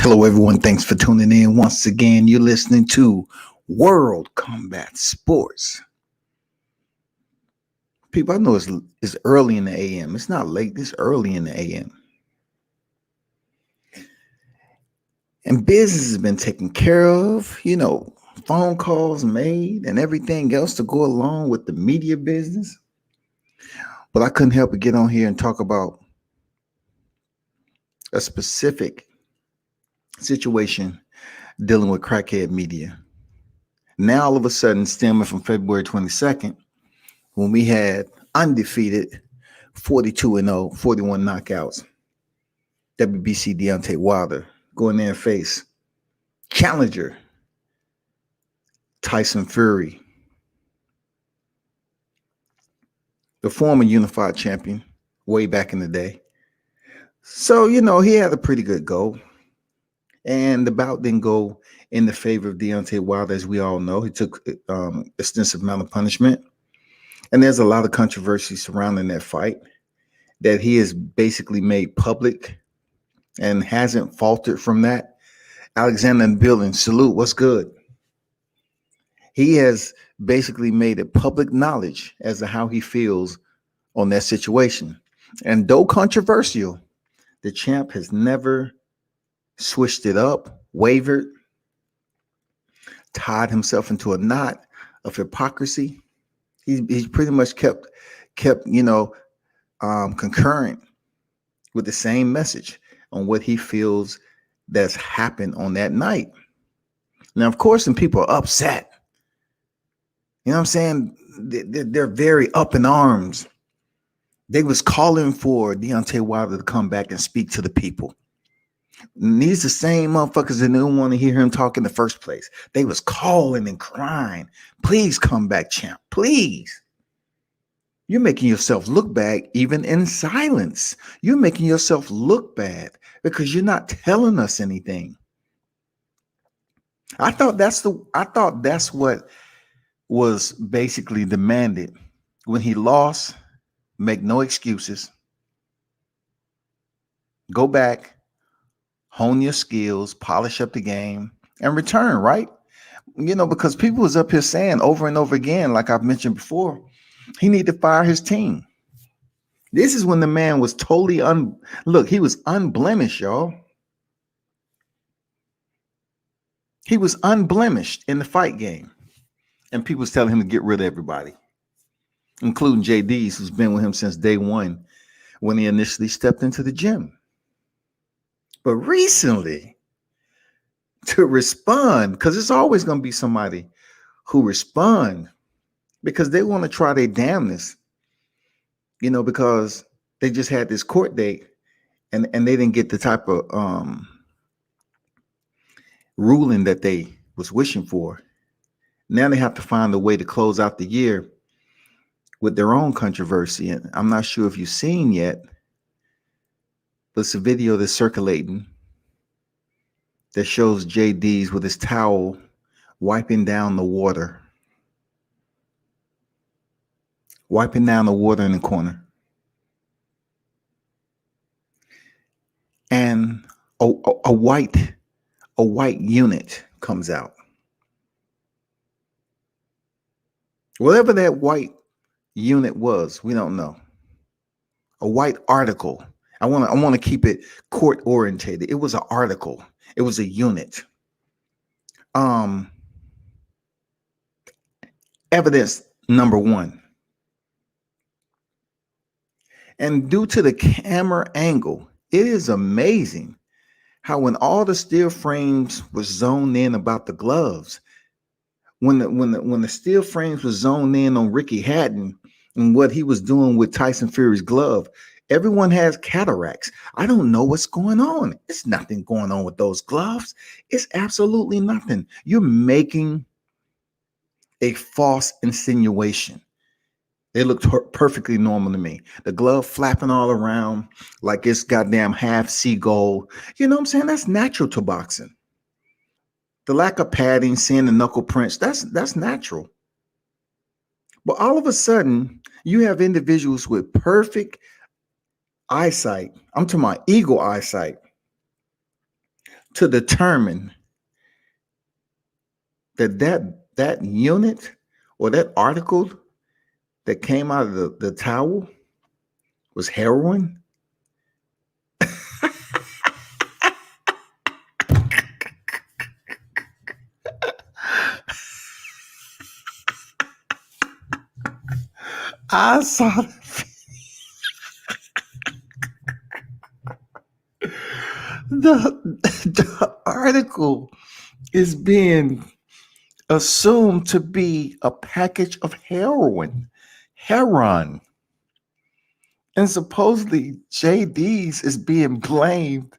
Hello, everyone. Thanks for tuning in once again. You're listening to World Combat Sports. People, I know it's early in the AM. It's not late. It's early in the AM. And business has been taken care of, phone calls made and everything else to go along with the media business. But I couldn't help but get on here and talk about a specific situation dealing with crackhead media. Now, all of a sudden, stemming from February 22nd, when we had undefeated 42-0, 41 knockouts, WBC Deontay Wilder going there and face challenger Tyson Fury, the former unified champion way back in the day. So, he had a pretty good go. And the bout didn't go in the favor of Deontay Wilder, as we all know. He took extensive amount of punishment. And there's a lot of controversy surrounding that fight that he has basically made public and hasn't faltered from that. Alexander in the building, salute, what's good? He has basically made it public knowledge as to how he feels on that situation. And though controversial, the champ has never switched it up, wavered, tied himself into a knot of hypocrisy. He's pretty much kept concurrent with the same message on what he feels that's happened on that night. Now, of course, some people are upset. You know what I'm saying? They're very up in arms. They was calling for Deontay Wilder to come back and speak to the people. And these the same motherfuckers that didn't want to hear him talk in the first place. They was calling and crying, please come back, champ, please. You're making yourself look bad even in silence. You're making yourself look bad because you're not telling us anything. I thought that's what was basically demanded when he lost. Make no excuses. Go back, hone your skills, polish up the game, and return, right? Because people was up here saying over and over again, like I've mentioned before, he need to fire his team. This is when the man was totally he was unblemished, y'all. He was unblemished in the fight game. And people was telling him to get rid of everybody, including JD's, who's been with him since day one when he initially stepped into the gym. But recently, to respond, because it's always going to be somebody who respond because they want to try their damnness, because they just had this court date and they didn't get the type of ruling that they was wishing for. Now they have to find a way to close out the year with their own controversy. And I'm not sure if you've seen yet, but it's a video that's circulating that shows JD's with his towel wiping down the water in the corner. And a white unit comes out. Whatever that white unit was, we don't know. A white article. I want to keep it court orientated. It was an article. It was a unit. Evidence number one. And due to the camera angle, it is amazing how when all the steel frames was zoned in about the gloves, when the steel frames was zoned in on Ricky Hatton and what he was doing with Tyson Fury's glove, everyone has cataracts. I don't know what's going on. It's nothing going on with those gloves. It's absolutely nothing. You're making a false insinuation. They looked perfectly normal to me. The glove flapping all around like it's goddamn half seagull. You know what I'm saying? That's natural to boxing. The lack of padding, seeing the knuckle prints, that's natural. But all of a sudden, you have individuals with perfect eyesight. I'm talking about eagle eyesight, to determine that unit or that article that came out of the towel was heroin? I saw the article is being assumed to be a package of heroin. And supposedly JD's is being blamed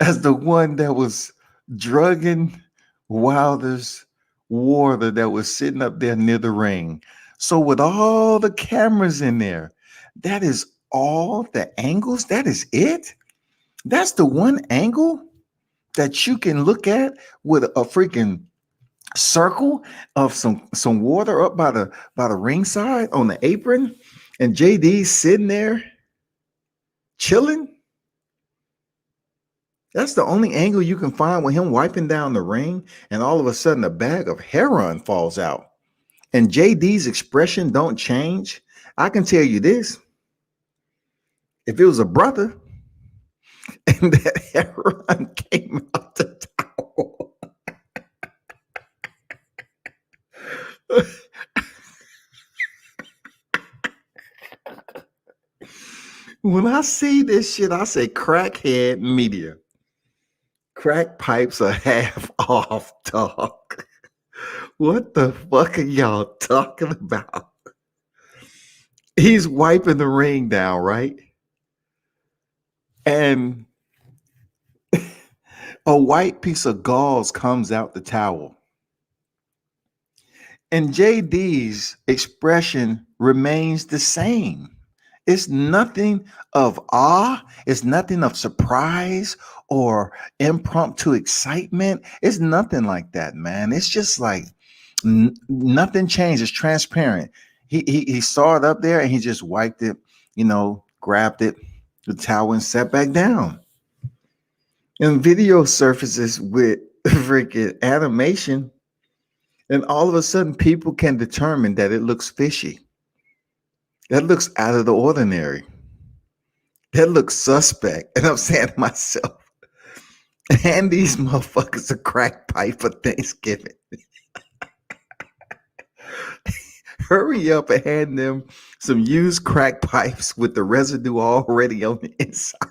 as the one that was drugging Wilder's water that was sitting up there near the ring. So with all the cameras in there, that is all the angles? That is it? That's the one angle that you can look at with a freaking circle of some water up by the ringside on the apron, and JD sitting there chilling. That's the only angle you can find with him wiping down the ring, and all of a sudden a bag of heroin falls out, and JD's expression don't change. I can tell you this: if it was a brother and that heroin came out the towel, when I see this shit, I say crackhead media. Crack pipes are half off, dog. What the fuck are y'all talking about? He's wiping the ring down, right? And a white piece of gauze comes out the towel. And JD's expression remains the same. It's nothing of awe. It's nothing of surprise or impromptu excitement. It's nothing like that, man. It's just like nothing changed. It's transparent. He saw it up there and he just wiped it, grabbed it, the towel, and sat back down. And video surfaces with freaking animation, and all of a sudden people can determine that it looks fishy. That looks out of the ordinary. That looks suspect. And I'm saying to myself, hand these motherfuckers a crack pipe for Thanksgiving. Hurry up and hand them some used crack pipes with the residue already on the inside.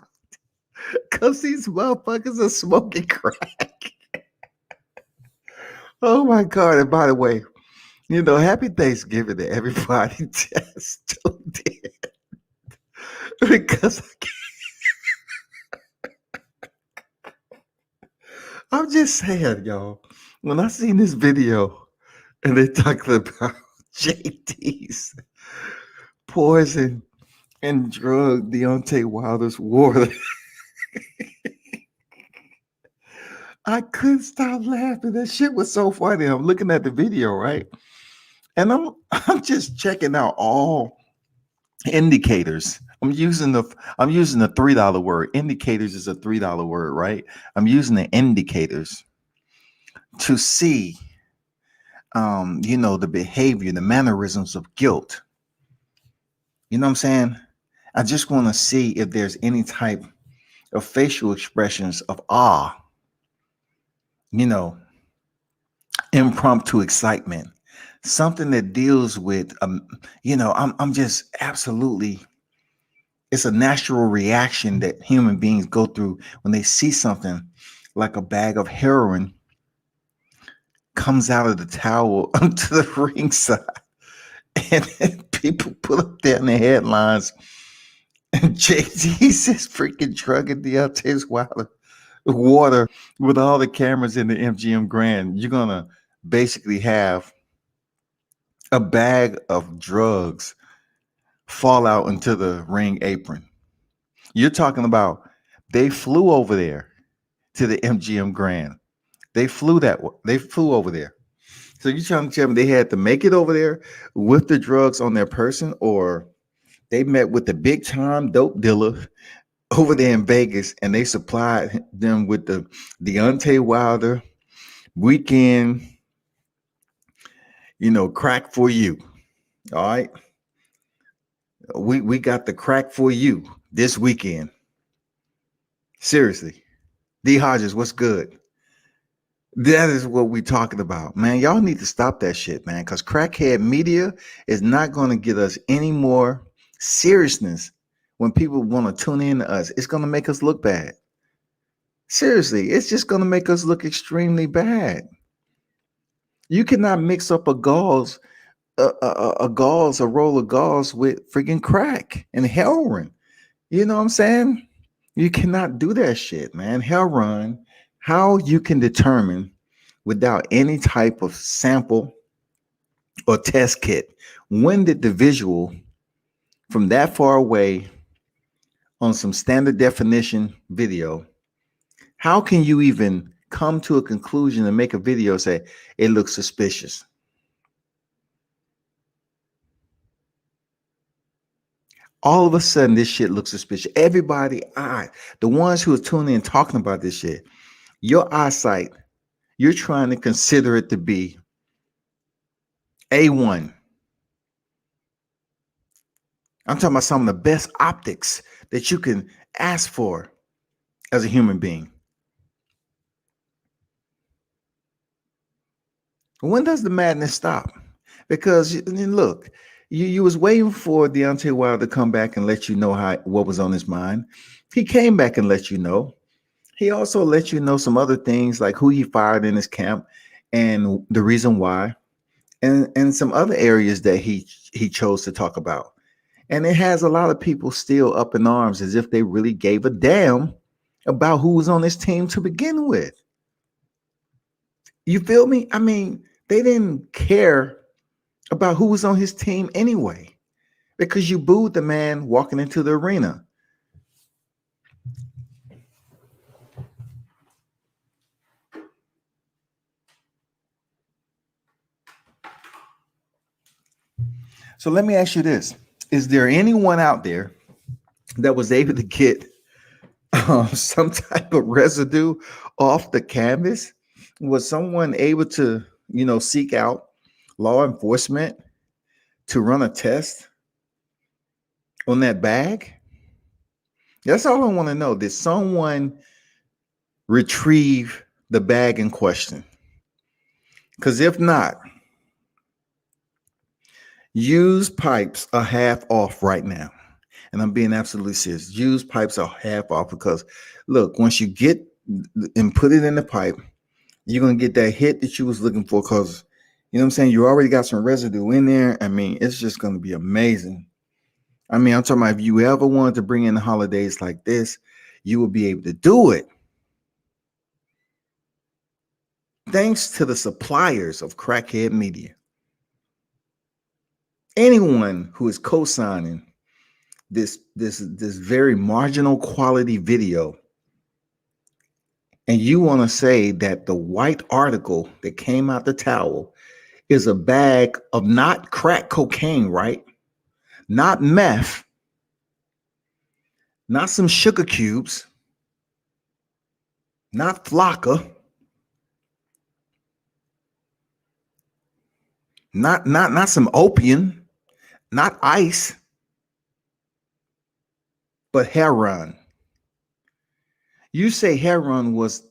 Because these motherfuckers are smoking crack. Oh my God. And by the way, happy Thanksgiving to everybody just tuned in. Because I'm just saying, y'all, when I seen this video and they talking about JD's poison and drug Deontay Wilder's water, I couldn't stop laughing. That shit was so funny. I'm looking at the video, right? And I'm just checking out all indicators. I'm using the $3 word. Indicators is a $3 word, right? I'm using the indicators to see the behavior, the mannerisms of guilt. You know what I'm saying? I just want to see if there's any type of facial expressions of awe, impromptu excitement, something that deals with, I'm just absolutely, it's a natural reaction that human beings go through when they see something like a bag of heroin comes out of the towel onto the ringside. And people put up there in the headlines, and JD's is freaking drugging Deontay's water with all the cameras in the MGM Grand. You're going to basically have a bag of drugs fall out into the ring apron. You're talking about they flew over there to the MGM Grand. They flew over there. So you're trying to tell me they had to make it over there with the drugs on their person, or they met with the big time dope dealer over there in Vegas, and they supplied them with the Deontay Wilder weekend, crack for you. All right. We got the crack for you this weekend. Seriously. D Hodges, what's good? That is what we're talking about, man. Y'all need to stop that shit, man, because crackhead media is not going to get us any more seriousness when people want to tune in to us. It's going to make us look bad. Seriously, it's just going to make us look extremely bad. You cannot mix up a roll of gauze with freaking crack and heroin. You know what I'm saying? You cannot do that shit, man. Heroin, how you can determine without any type of sample or test kit, when did the visual from that far away on some standard definition video, how can you even come to a conclusion and make a video say it looks suspicious? All of a sudden, this shit looks suspicious. Everybody, the ones who are tuning in talking about this shit, your eyesight, you're trying to consider it to be A1. I'm talking about some of the best optics that you can ask for as a human being. When does the madness stop? Because look, you was waiting for Deontay Wilder to come back and let you know what was on his mind. He came back and let you know. He also let you know some other things like who he fired in his camp and the reason why, and some other areas that he chose to talk about. And it has a lot of people still up in arms as if they really gave a damn about who was on this team to begin with. You feel me? I mean, they didn't care about who was on his team anyway, because you booed the man walking into the arena. So let me ask you this. Is there anyone out there that was able to get some type of residue off the canvas? Was someone able to, seek out law enforcement to run a test on that bag? That's all I want to know. Did someone retrieve the bag in question? Because if not, used pipes are half off right now. And I'm being absolutely serious. Used pipes are half off because, look, once you get and put it in the pipe, you're going to get that hit that you was looking for because, you know what I'm saying, you already got some residue in there. I mean, it's just going to be amazing. I mean, I'm talking about if you ever wanted to bring in the holidays like this, you will be able to do it. Thanks to the suppliers of Crackhead Media. Anyone who is co-signing this very marginal quality video, and you want to say that the white article that came out the towel is a bag of not crack cocaine, right? Not meth, not some sugar cubes, not flocka, not some opium, not ice, but heroin. You say heroin was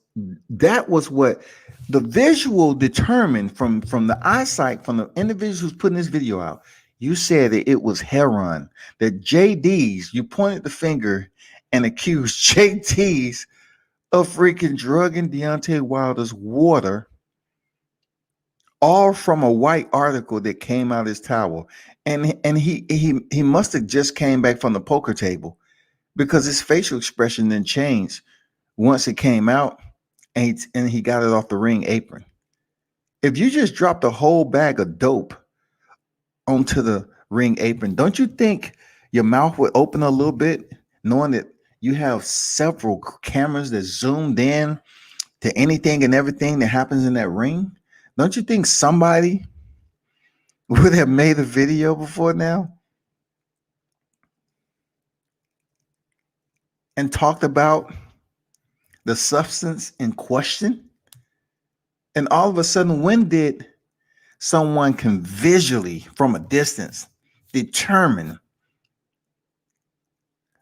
what the visual determined from the eyesight from the individuals who's putting this video out. You said that it was heroin. That JD's, you pointed the finger and accused JT's of freaking drugging Deontay Wilder's water, all from a white article that came out his towel. And he must have just came back from the poker table because his facial expression didn't change once it came out and he got it off the ring apron. If you just dropped a whole bag of dope onto the ring apron, don't you think your mouth would open a little bit, knowing that you have several cameras that zoomed in to anything and everything that happens in that ring? Don't you think somebody would have made a video before now? and talked about the substance in question. And all of a sudden, when did someone can visually, from a distance, determine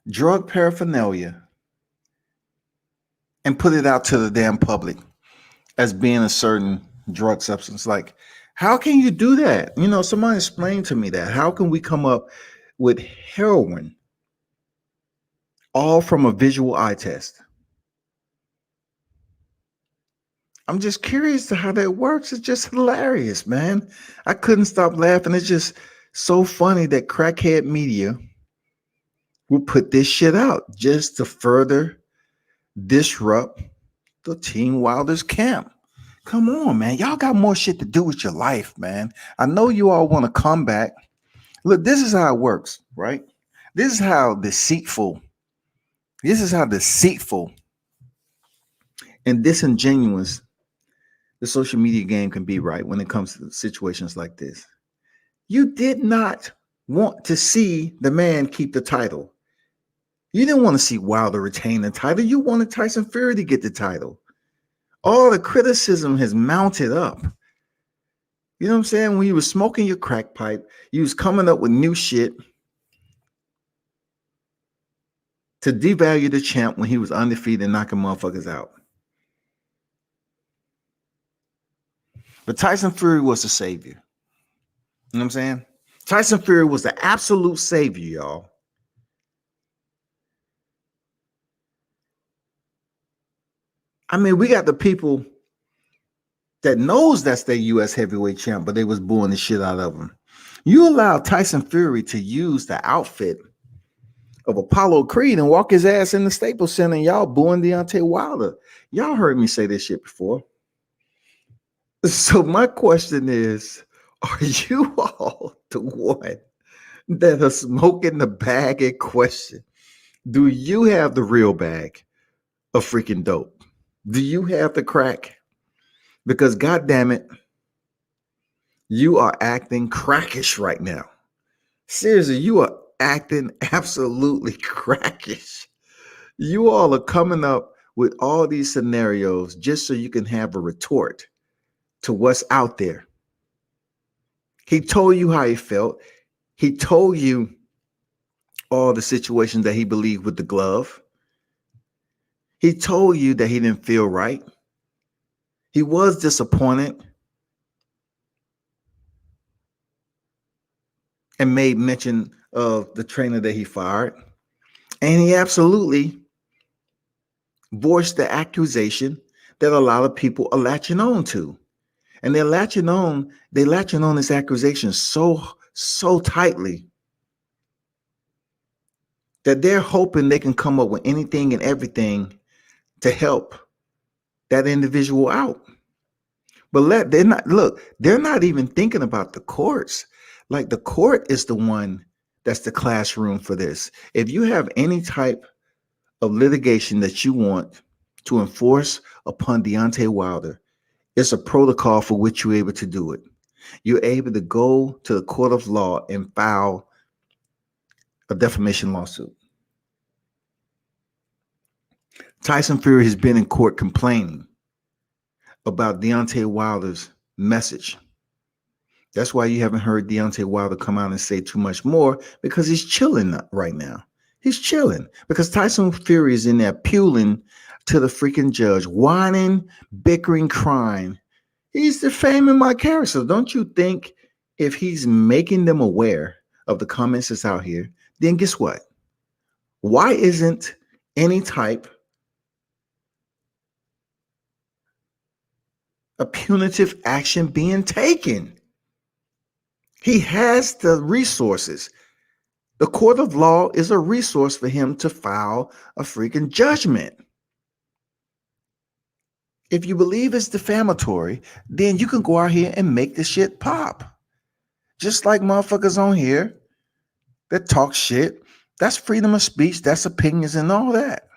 drug paraphernalia and put it out to the damn public as being a certain drug substance? Like, how can you do that? You know, somebody explained to me that. How can we come up with heroin all from a visual eye test? I'm just curious to how that works. It's just hilarious, man. I couldn't stop laughing. It's just so funny that crackhead media will put this shit out just to further disrupt the Team Wilder's camp. Come on, man. Y'all got more shit to do with your life, man. I know you all want to come back. Look, this is how it works, right? This is how deceitful, this is how deceitful and disingenuous the social media game can be, right? When it comes to situations like this. You did not want to see the man keep the title. You didn't want to see Wilder retain the title. You wanted Tyson Fury to get the title. All the criticism has mounted up. You know what I'm saying? When you were smoking your crack pipe, you was coming up with new shit to devalue the champ when he was undefeated and knocking motherfuckers out. But Tyson Fury was the savior. You know what I'm saying? Tyson Fury was the absolute savior, y'all. I mean, we got the people that knows that's their U.S. heavyweight champ, but they was booing the shit out of him. You allow Tyson Fury to use the outfit of Apollo Creed and walk his ass in the Staples Center, and y'all booing Deontay Wilder. Y'all heard me say this shit before. So my question is, are you all the one that are smoking the bag in question? Do you have the real bag of freaking dope? Do you have the crack? Because goddamn it, you are acting crackish right now. Seriously, you are acting absolutely crackish. You all are coming up with all these scenarios just so you can have a retort to what's out there. He told you how he felt. He told you all the situations that he believed with the glove. He told you that he didn't feel right. He was disappointed and made mention of the trainer that he fired. And he absolutely voiced the accusation that a lot of people are latching on to. And they're latching on this accusation so tightly that they're hoping they can come up with anything and everything to help that individual out. But they're not even thinking about the courts. Like, the court is the one that's the classroom for this. If you have any type of litigation that you want to enforce upon Deontay Wilder, it's a protocol for which you're able to do it. You're able to go to the court of law and file a defamation lawsuit. Tyson Fury has been in court complaining about Deontay Wilder's message. That's why you haven't heard Deontay Wilder come out and say too much more, because he's chilling right now. He's chilling because Tyson Fury is in there puling to the freaking judge, whining, bickering, crying. He's defaming my character. Don't you think if he's making them aware of the comments that's out here, then guess what? Why isn't any type of punitive action being taken? He has the resources. The court of law is a resource for him to file a freaking judgment. If you believe it's defamatory, then you can go out here and make this shit pop. Just like motherfuckers on here that talk shit. That's freedom of speech. That's opinions and all that.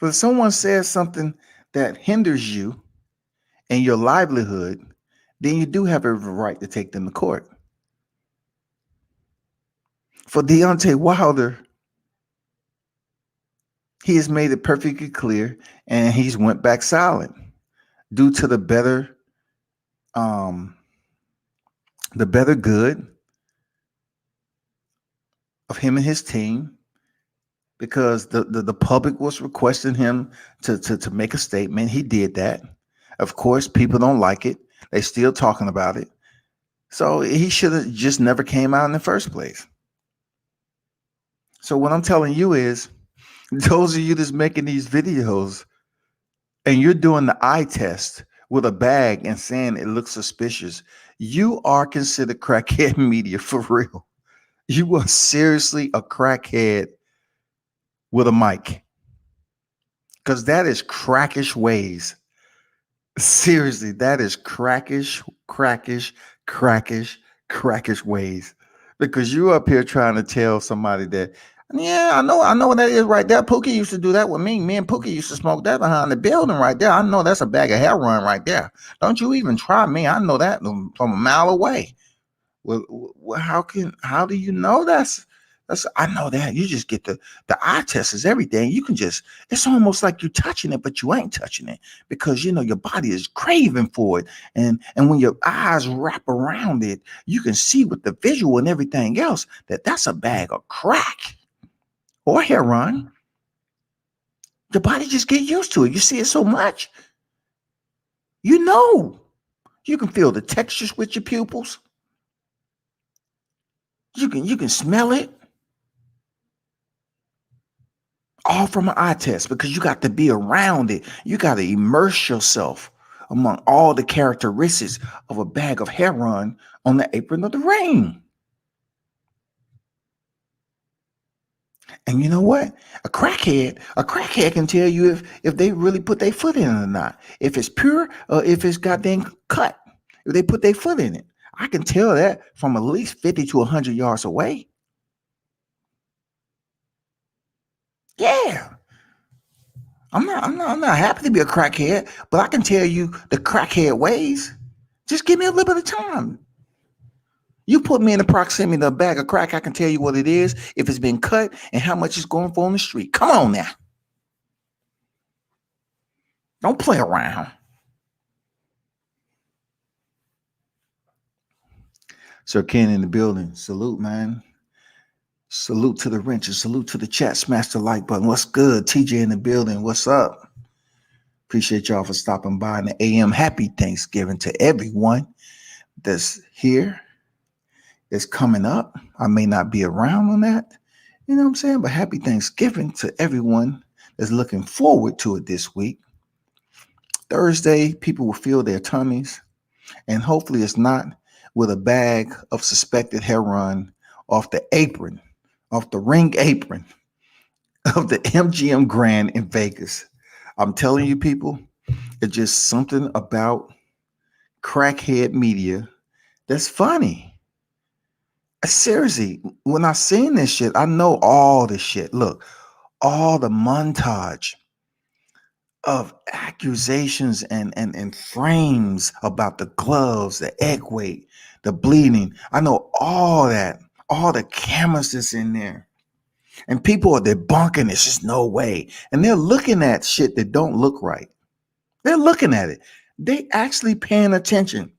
But if someone says something that hinders you and your livelihood, then you do have a right to take them to court. For Deontay Wilder He has made it perfectly clear, and he's went back silent due to um, the better good of him and his team, because the public was requesting him to make a statement. He did that. Of course, people don't like it. They still talking about it. So he should have just never came out in the first place. So what I'm telling you is, those of you that's making these videos and you're doing the eye test with a bag and saying it looks suspicious, you are considered crackhead media for real. You are seriously a crackhead with a mic, because that is crackish ways. Seriously, that is crackish, crackish ways. Because you up here trying to tell somebody that, yeah, I know what that is right there. Pookie used to do that with me. Me and Pookie used to smoke that behind the building right there. I know that's a bag of heroin right there. Don't you even try me. I know that from a mile away. Well, how do you know that's I know that you just get the eye test is everything. You can just, it's almost like you're touching it, but you ain't touching it, because you know your body is craving for it, and when your eyes wrap around it, you can see with the visual and everything else that that's a bag of crack or heroin. The body just get used to it. You see it so much, you know. You can feel the textures with your pupils. You can smell it. All from an eye test, because you got to be around it. You got to immerse yourself among all the characteristics of a bag of heroin on the apron of the rain. And you know what? A crackhead can tell you if they really put their foot in it or not. If it's pure or if it's goddamn cut. If they put their foot in it. I can tell that from at least 50 to 100 yards away. Yeah. I'm not happy to be a crackhead, but I can tell you the crackhead ways. Just give me a little bit of time. You put me in the proximity of a bag of crack, I can tell you what it is, if it's been cut, and how much it's going for on the street. Come on now. Don't play around. Sir Ken in the building. Salute, man. Salute to the wrenches. Salute to the chat. Smash the like button. What's good? TJ in the building. What's up? Appreciate y'all for stopping by in the AM. Happy Thanksgiving to everyone that's here. It's coming up. I may not be around on that. You know what I'm saying? But happy Thanksgiving to everyone that's looking forward to it this week. Thursday, people will feel their tummies, and hopefully it's not with a bag of suspected heroin off the apron, off the ring apron of the MGM Grand in Vegas. I'm telling you, people, it's just something about crackhead media that's funny. Seriously, when I seen this shit, I know all this shit. Look, all the montage of accusations and frames about the gloves, the egg weight, the bleeding. I know all that, all the cameras that's in there. And people are debunking it's just no way. And they're looking at shit that don't look right. They're looking at it. They actually paying attention.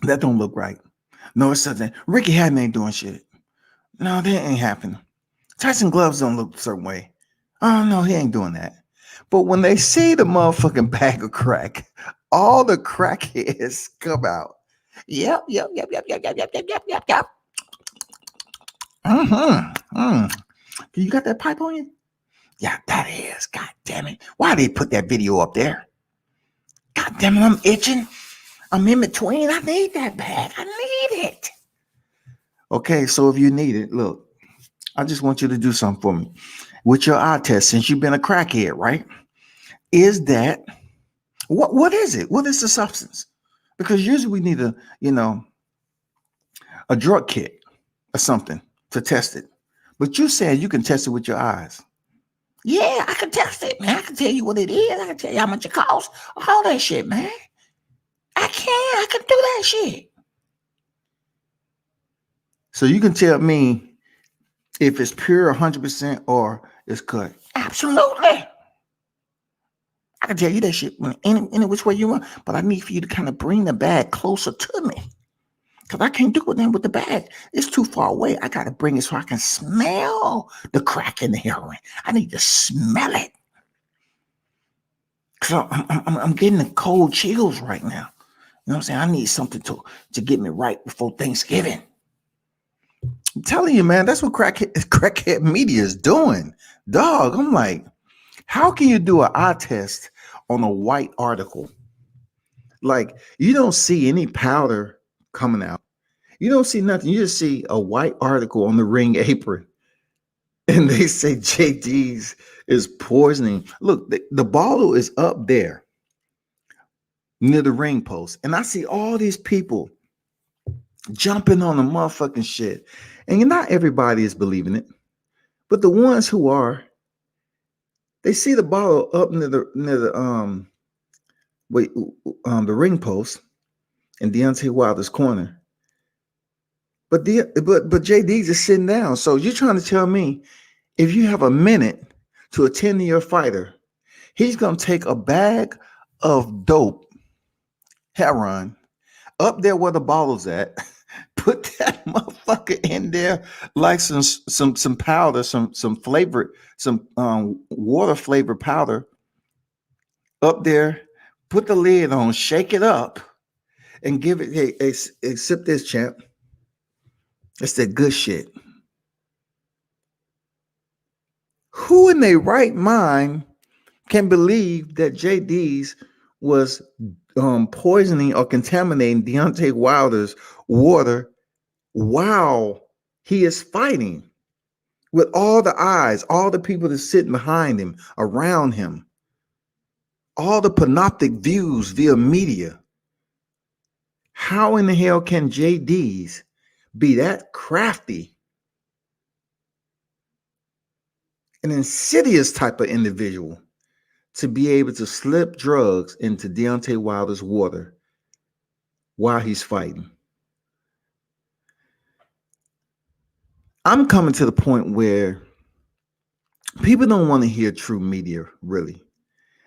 That don't look right. No, it's something. Ricky Hatton ain't doing shit. No, that ain't happening. Tyson gloves don't look a certain way. Oh no, he ain't doing that. But when they see the motherfucking bag of crack, all the crackheads come out. Yep. Mm-hmm. You got that pipe on you? Yeah, that is. God damn it. Why they put that video up there? God damn it, I'm itching. I'm in between. I need that bag. I need it. Okay, so if you need it, look, I just want you to do something for me. With your eye test, since you've been a crackhead, right? Is that what is it? What is the substance? Because usually we need a drug kit or something to test it. But you said you can test it with your eyes. Yeah, I can test it, man. I can tell you what it is. I can tell you how much it costs. All that shit, man. I can do that shit. So you can tell me if it's pure 100% or it's cut. Absolutely. I can tell you that shit any which way you want, but I need for you to kind of bring the bag closer to me. Because I can't do it then with the bag. It's too far away. I got to bring it so I can smell the crack in the heroin. I need to smell it. Because I'm getting the cold chills right now. You know what I'm saying? I need something to get me right before Thanksgiving. I'm telling you, man, that's what crackhead media is doing. Dog, I'm like, how can you do an eye test on a white article? Like, you don't see any powder coming out. You don't see nothing. You just see a white article on the ring apron. And they say JD's is poisoning. Look, the bottle is up there near the ring post. And I see all these people jumping on the motherfucking shit. And not everybody is believing it. But the ones who are, they see the bottle up near the ring post in Deontay Wilder's corner. But JD's is sitting down. So you're trying to tell me if you have a minute to attend to your fighter, he's gonna take a bag of dope, heroin, up there where the bottle's at, put that motherfucker in there like some powder, some flavored, some water flavored powder up there, put the lid on, shake it up, and give it a sip this, champ. That's that good shit. Who in their right mind can believe that JD's was poisoning or contaminating Deontay Wilder's water while he is fighting with all the eyes, all the people that's sitting behind him, around him, all the panoptic views via media? How in the hell can JD's be that crafty, an insidious type of individual, to be able to slip drugs into Deontay Wilder's water while he's fighting? I'm coming to the point where people don't want to hear true media, really.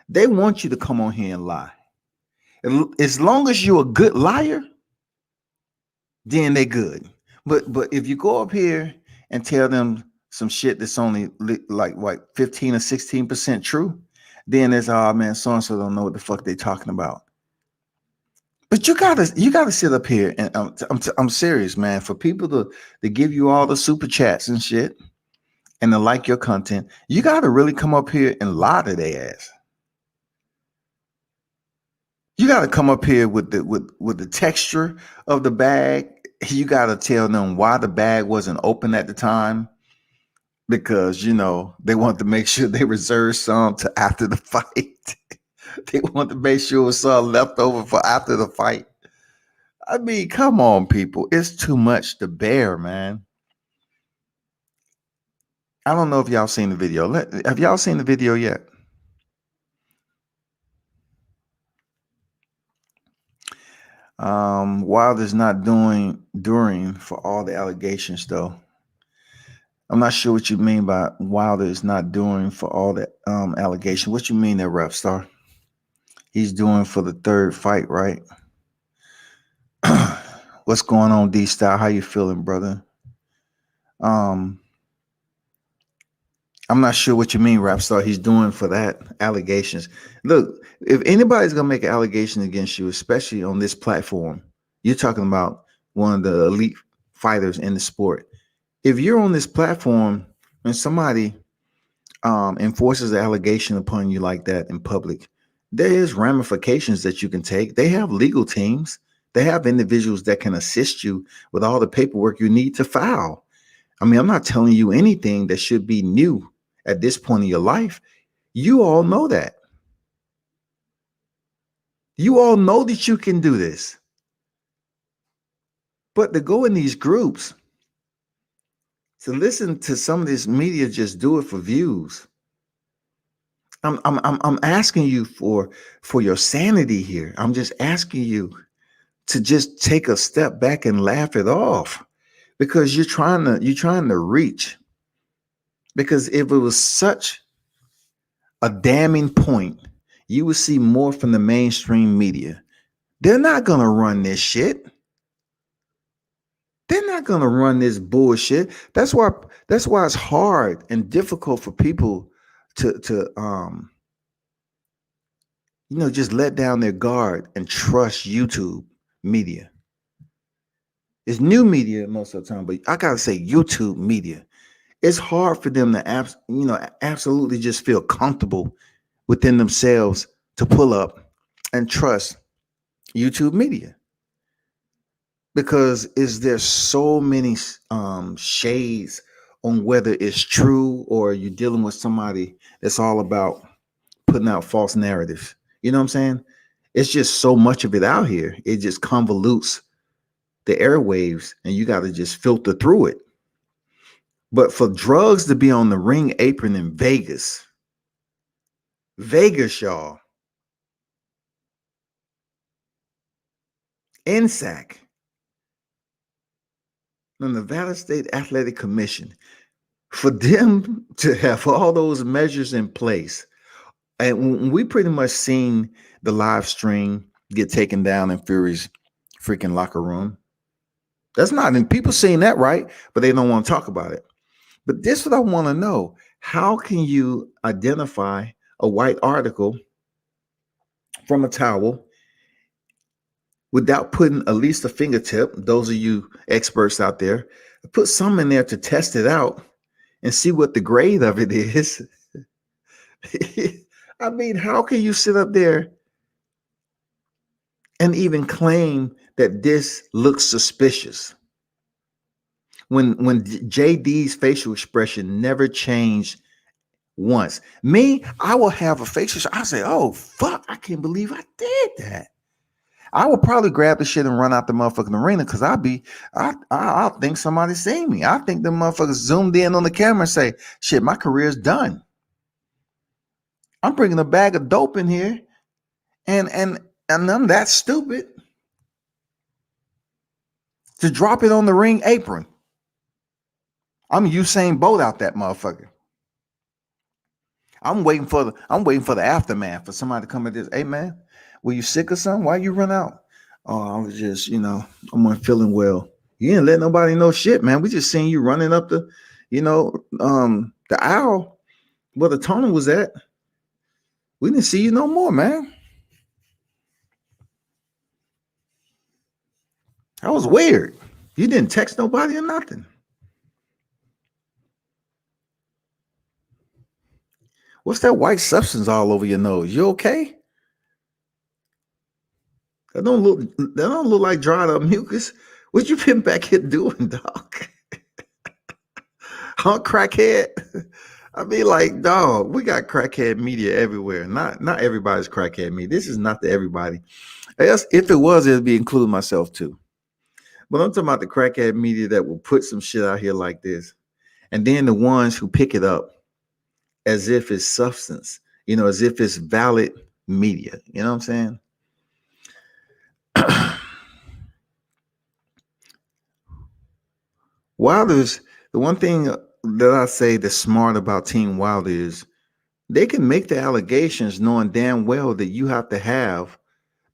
They want you to come on here and lie. As long as you're a good liar, then they good. But if you go up here and tell them some shit that's only like what 15 or 16% true, then it's man, so and so don't know what the fuck they talking about. But you gotta sit up here and I'm serious, man. For people to give you all the super chats and shit and to like your content, you gotta really come up here and lie to their ass. You gotta come up here with the texture of the bag. You gotta tell them why the bag wasn't open at the time, because they want to make sure they reserve some to after the fight. They want to make sure it was some left over for after the fight. I mean, come on, people. It's too much to bear, man. I don't know if y'all seen the video. Have y'all seen the video yet? Wilder's not during for all the allegations, though. I'm not sure what you mean by Wilder is not doing for all the allegations. What you mean there, Rap Star? He's doing for the third fight, right? What's going on, D-Style? How you feeling, brother? I'm not sure what you mean, Rap Star. He's doing for that allegations. Look, if anybody's gonna make an allegation against you, especially on this platform, you're talking about one of the elite fighters in the sport. If you're on this platform and somebody enforces an allegation upon you like that in public, there is ramifications that you can take. They have legal teams. They have individuals that can assist you with all the paperwork you need to file. I mean, I'm not telling you anything that should be new at this point in your life. You all know that. You all know that you can do this. But to go in these groups, to listen to some of this media just do it for views. I'm asking you for your sanity here. I'm just asking you to just take a step back and laugh it off, because you're trying to reach. Because if it was such a damning point, you would see more from the mainstream media. They're not going to run this shit. They're not going to run this bullshit. That's why it's hard and difficult for people to just let down their guard and trust YouTube media. It's new media most of the time, but I got to say YouTube media. It's hard for them to absolutely just feel comfortable within themselves to pull up and trust YouTube media, because is there so many shades on whether it's true or you're dealing with somebody that's all about putting out false narratives. You know what I'm saying? It's just so much of it out here. It just convolutes the airwaves and you got to just filter through it. But for drugs to be on the ring apron in Vegas, y'all, NSAC, the Nevada State Athletic Commission, for them to have all those measures in place. And we pretty much seen the live stream get taken down in Fury's freaking locker room. That's not, and people seeing that, right? But they don't want to talk about it. But this is what I want to know. How can you identify a white article from a towel without putting at least a fingertip? Those of you experts out there, put some in there to test it out and see what the grade of it is. I mean, how can you sit up there and even claim that this looks suspicious when JD's facial expression never changed once? Me, I will have a facial. I say, "Oh fuck, I can't believe I did that." I will probably grab the shit and run out the motherfucking arena because I'll think somebody seen me. I think the motherfuckers zoomed in on the camera and say, "Shit, my career's done. I'm bringing a bag of dope in here, and I'm that stupid to drop it on the ring apron. I'm Usain Bolt out that motherfucker. I'm waiting for the aftermath for somebody to come at this. Hey man, were you sick or something? Why you run out? Oh, I was just, I'm not feeling well. You didn't let nobody know shit, man. We just seen you running up the aisle where the tunnel was at. We didn't see you no more, man. That was weird. You didn't text nobody or nothing. What's that white substance all over your nose? You okay? That don't look like dried up mucus. What you been back here doing, dog? Huh, crackhead? I mean, like, dog, we got crackhead media everywhere. Not everybody's crackhead media. This is not the everybody. If it was, it'd be including myself too. But I'm talking about the crackhead media that will put some shit out here like this. And then the ones who pick it up as if it's substance, as if it's valid media. You know what I'm saying? Wilder's, the one thing that I say that's smart about Team Wilder is they can make the allegations knowing damn well that you have to have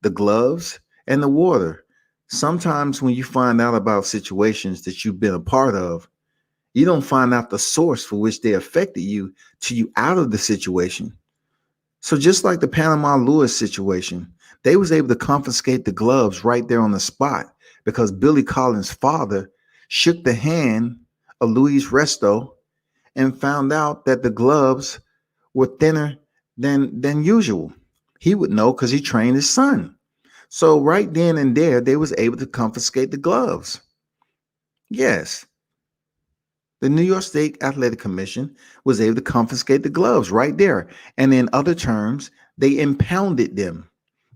the gloves and the water. Sometimes when you find out about situations that you've been a part of, you don't find out the source for which they affected you till you out of the situation. So just like the Panama Lewis situation, they was able to confiscate the gloves right there on the spot because Billy Collins' father shook the hand of Luis Resto and found out that the gloves were thinner than usual. He would know because he trained his son. So right then and there, they was able to confiscate the gloves. Yes, the New York State Athletic Commission was able to confiscate the gloves right there. And in other terms, they impounded them.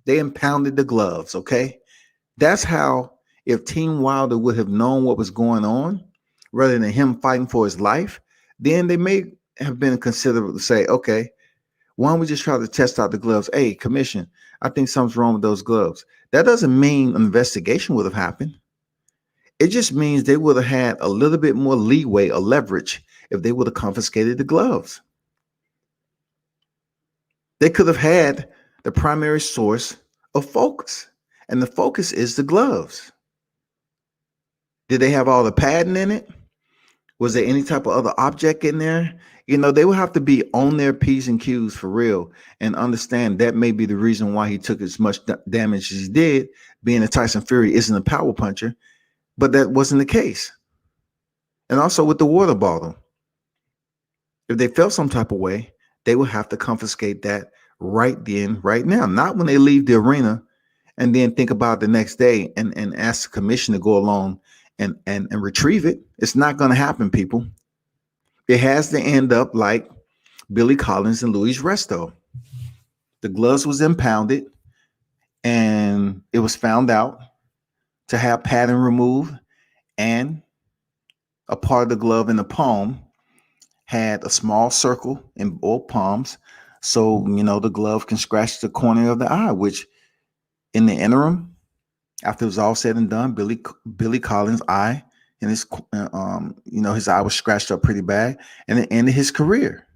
They impounded the gloves, okay? That's how, if Team Wilder would have known what was going on, rather than him fighting for his life, then they may have been considerate to say, okay, why don't we just try to test out the gloves? Hey, commission, I think something's wrong with those gloves. That doesn't mean an investigation would have happened. It just means they would have had a little bit more leeway or leverage if they would have confiscated the gloves. They could have had the primary source of focus, and the focus is the gloves. Did they have all the padding in it? Was there any type of other object in there? They would have to be on their P's and Q's for real and understand that may be the reason why he took as much damage as he did, being that Tyson Fury isn't a power puncher, but that wasn't the case. And also with the water bottle, if they felt some type of way, they would have to confiscate that right then, right now, not when they leave the arena and then think about it the next day and ask the commission to go along and retrieve it. It's not going to happen, people. It has to end up like Billy Collins and Louis Resto. The gloves was impounded and it was found out to have padding removed, and a part of the glove in the palm had a small circle in both palms. So, the glove can scratch the corner of the eye, which in the interim, after it was all said and done, Billy Collins' eye and his eye was scratched up pretty bad, and it ended his career.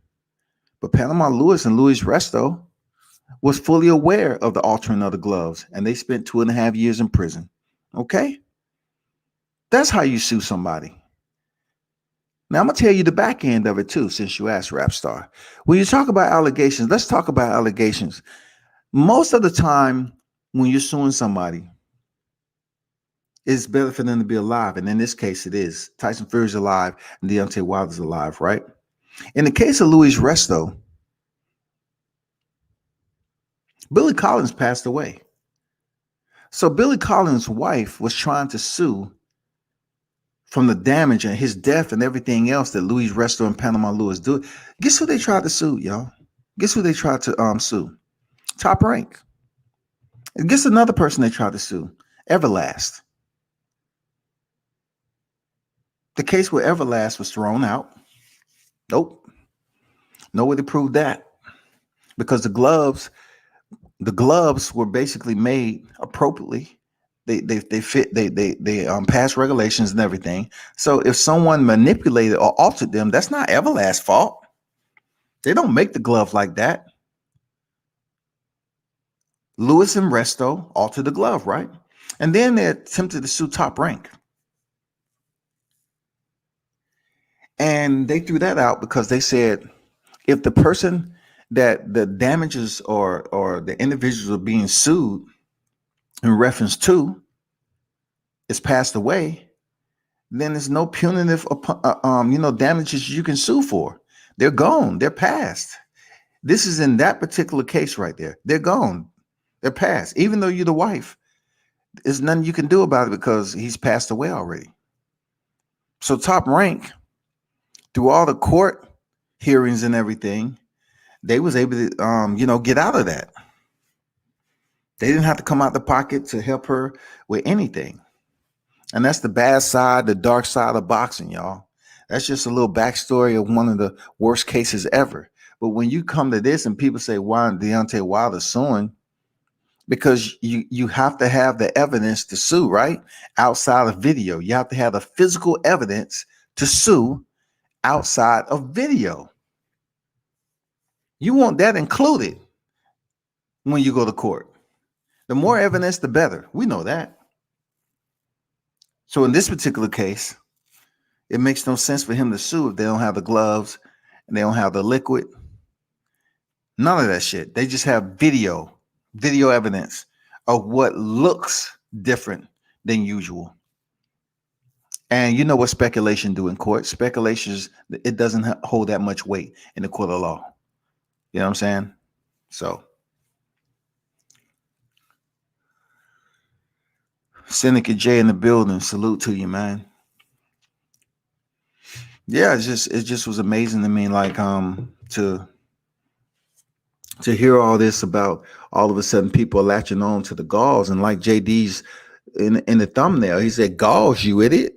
But Panama Lewis and Louis Resto was fully aware of the altering of the gloves, and they spent 2.5 years in prison. Okay? That's how you sue somebody. Now, I'm going to tell you the back end of it, too, since you asked, Rap Star. When you talk about allegations, let's talk about allegations. Most of the time, when you're suing somebody, it's better for them to be alive. And in this case, it is. Tyson Fury's alive and Deontay Wilder's alive, right? In the case of Louis Resto, Billy Collins passed away. So Billy Collins' wife was trying to sue from the damage and his death and everything else that Louis Resto and Panama Lewis do. Guess who they tried to sue, y'all? Guess who they tried to sue? Top Rank. And guess another person they tried to sue? Everlast. The case with Everlast was thrown out. Nope. No way to prove that. Because the gloves were basically made appropriately. They fit, they pass regulations and everything. So if someone manipulated or altered them, that's not Everlast's fault. They don't make the glove like that. Lewis and Resto altered the glove, right? And then they attempted to sue Top Rank. And they threw that out because they said if the person that the damages or the individuals are being sued in reference to is passed away, then there's no punitive damages you can sue for. They're gone. They're past. This is in that particular case right there. They're gone. They're past. Even though you're the wife, there's nothing you can do about it because he's passed away already. So Top Rank, through all the court hearings and everything, they was able to get out of that. They didn't have to come out the pocket to help her with anything. And that's the bad side, the dark side of boxing, y'all. That's just a little backstory of one of the worst cases ever. But when you come to this and people say, why Deontay Wilder suing? Because you have to have the evidence to sue, right? Outside of video. You have to have the physical evidence to sue outside of video. You want that included when you go to court. The more evidence, the better. We know that. So in this particular case, it makes no sense for him to sue if they don't have the gloves and they don't have the liquid. None of that shit. They just have video evidence of what looks different than usual. And you know what speculation do in court? Speculations, it doesn't hold that much weight in the court of law. You know what I'm saying? So Seneca J in the building. Salute to you, man. Yeah, it just was amazing to me, like to hear all this about all of a sudden people latching on to the gauze, and like JD's in the thumbnail, he said, "Gauze, you idiot."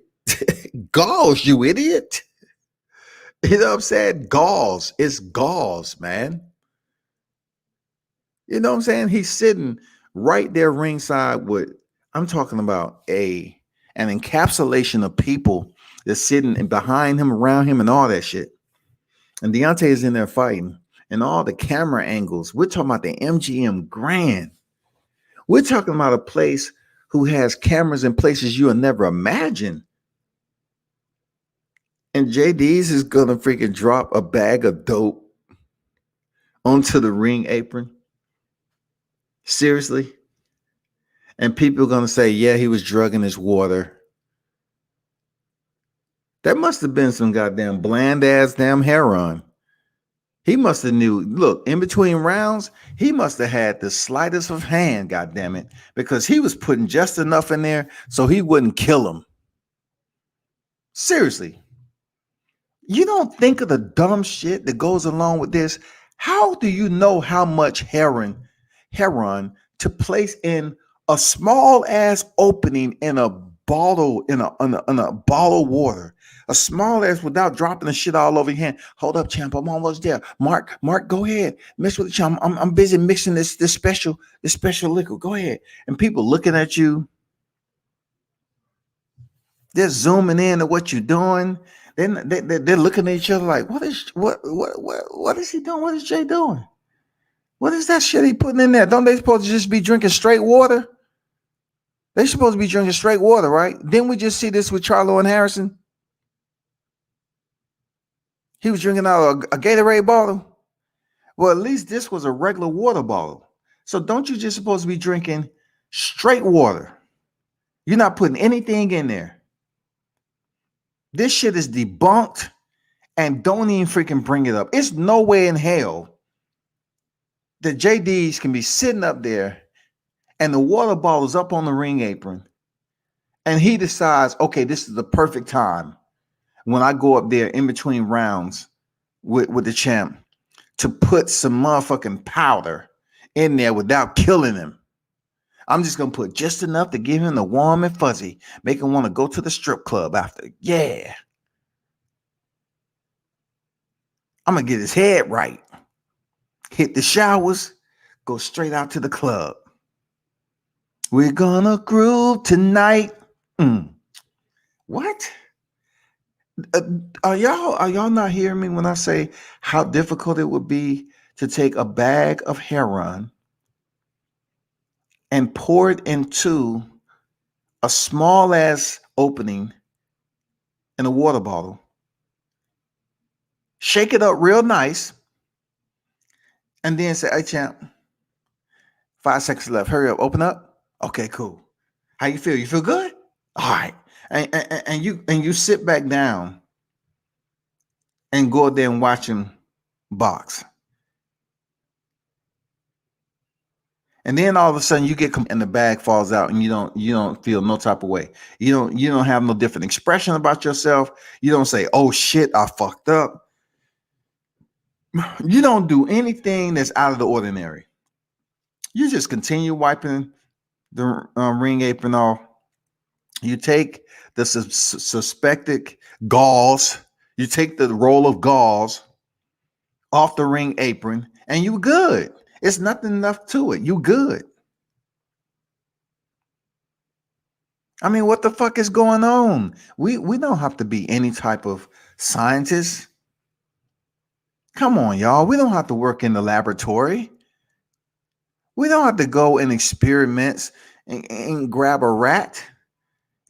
Gauze, you idiot. You know what I'm saying? Gauze. It's gauze, man. You know what I'm saying? He's sitting right there ringside with, I'm talking about an encapsulation of people that's sitting behind him, around him, and all that shit. And Deontay is in there fighting, and all the camera angles. We're talking about the MGM Grand. We're talking about a place who has cameras in places you'll never imagine. And JD's is gonna freaking drop a bag of dope onto the ring apron. Seriously? And people are gonna say, yeah, he was drugging his water. That must have been some goddamn bland ass damn heroin. He must have knew. Look, in between rounds, he must have had the slightest of hand, goddamn it, because he was putting just enough in there so he wouldn't kill him. Seriously, you don't think of the dumb shit that goes along with this. How do you know how much heroin to place in a small ass opening in a bottle in a bottle of water? A small ass without dropping the shit all over your hand. Hold up, champ. I'm almost there. Mark, go ahead. Mix with the champ. I'm busy mixing this special liquid. Go ahead. And people looking at you, they're zooming in to what you're doing. Then they're looking at each other like, what is he doing? What is Jay doing? What is that shit he putting in there? Don't they supposed to just be drinking straight water? They supposed to be drinking straight water, right? Didn't we just see this with Charlo and Harrison? He was drinking out of a Gatorade bottle. Well, at least this was a regular water bottle. So don't you just supposed to be drinking straight water? You're not putting anything in there. This shit is debunked, and don't even freaking bring it up. It's no way in hell that JD's can be sitting up there and the water bottle's up on the ring apron, and he decides, okay, this is the perfect time when I go up there in between rounds with the champ to put some motherfucking powder in there without killing him. I'm just going to put just enough to give him the warm and fuzzy, make him want to go to the strip club after. Yeah. I'm going to get his head right. Hit the showers, go straight out to the club. We're going to groove tonight. What? Are y'all not hearing me when I say how difficult it would be to take a bag of heroin and pour it into a small ass opening in a water bottle, shake it up real nice, and then say, hey champ, 5 seconds left, hurry up, open up. Okay, cool. How you feel? You feel good? All right. And you sit back down and go there and watch him box. And then all of a sudden you get and the bag falls out and you don't feel no type of way. You don't have no different expression about yourself. You don't say, oh shit, I fucked up. You don't do anything that's out of the ordinary. You just continue wiping the ring apron off. You take the suspected gauze. You take the roll of gauze off the ring apron and you good. It's nothing enough to it. You good. I mean, what the fuck is going on? We don't have to be any type of scientist. Come on, y'all. We don't have to work in the laboratory. We don't have to go and experiments and grab a rat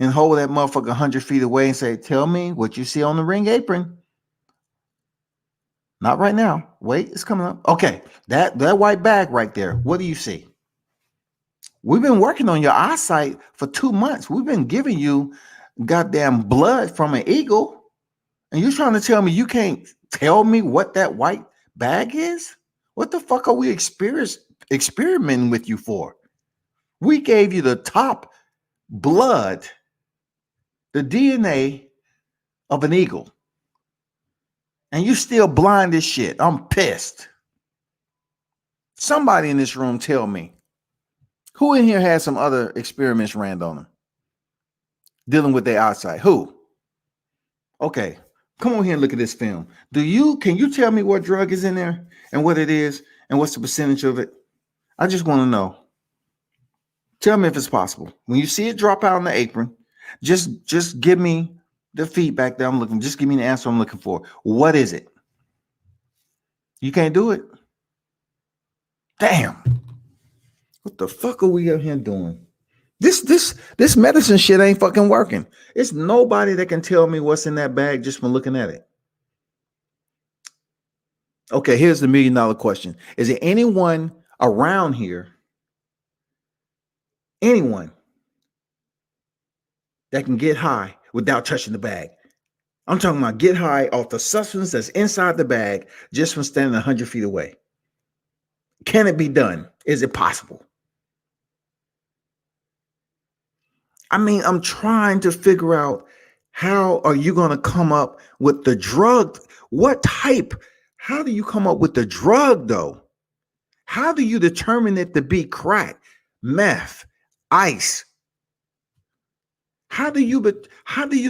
and hold that motherfucker 100 feet away and say, tell me what you see on the ring apron. Not right now. Wait, it's coming up. Okay, that white bag right there. What do you see? We've been working on your eyesight for 2 months. We've been giving you goddamn blood from an eagle. And you're trying to tell me you can't tell me what that white bag is? What the fuck are we experimenting with you for? We gave you the top blood, the DNA of an eagle. And you still blind as shit. I'm pissed. Somebody in this room tell me, who in here has some other experiments ran on them? Dealing with their eyesight. Who? Okay. Come on here and look at this film. Can you tell me what drug is in there and what it is and what's the percentage of it? I just want to know. Tell me if it's possible. When you see it drop out on the apron, just give me the feedback that I'm looking. Just give me the answer I'm looking for. What is it? You can't do it. Damn. What the fuck are we out here doing? This medicine shit ain't fucking working. It's nobody that can tell me what's in that bag just from looking at it. Okay, here's the $1,000,000 question. Is there anyone around here, anyone that can get high without touching the bag? I'm talking about get high off the substance that's inside the bag just from standing 100 feet away. Can it be done? Is it possible? I mean, I'm trying to figure out, how are you going to come up with the drug? What type? How do you come up with the drug though? How do you determine it to be crack, meth, ice? How do you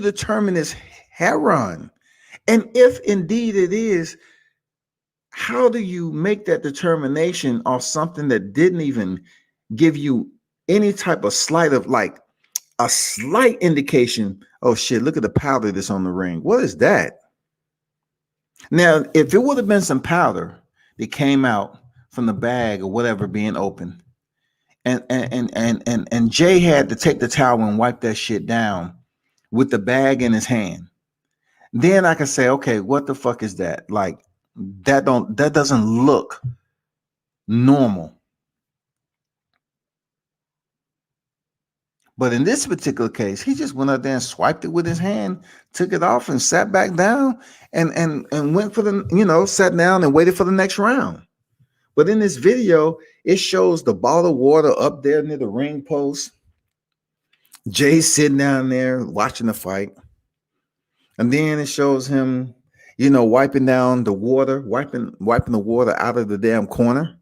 determine it's heroin? And if indeed it is, how do you make that determination on something that didn't even give you any type of slight of, like, a slight indication? Oh shit, look at the powder that's on the ring. What is that? Now, if it would have been some powder that came out from the bag or whatever being open, and Jay had to take the towel and wipe that shit down with the bag in his hand, then I can say, okay, what the fuck is that? Like, that doesn't look normal. But in this particular case, he just went out there and swiped it with his hand, took it off, and sat back down, and went for sat down and waited for the next round. But in this video, it shows the bottle of water up there near the ring post. Jay's sitting down there watching the fight. And then it shows him, wiping down the water, wiping the water out of the damn corner.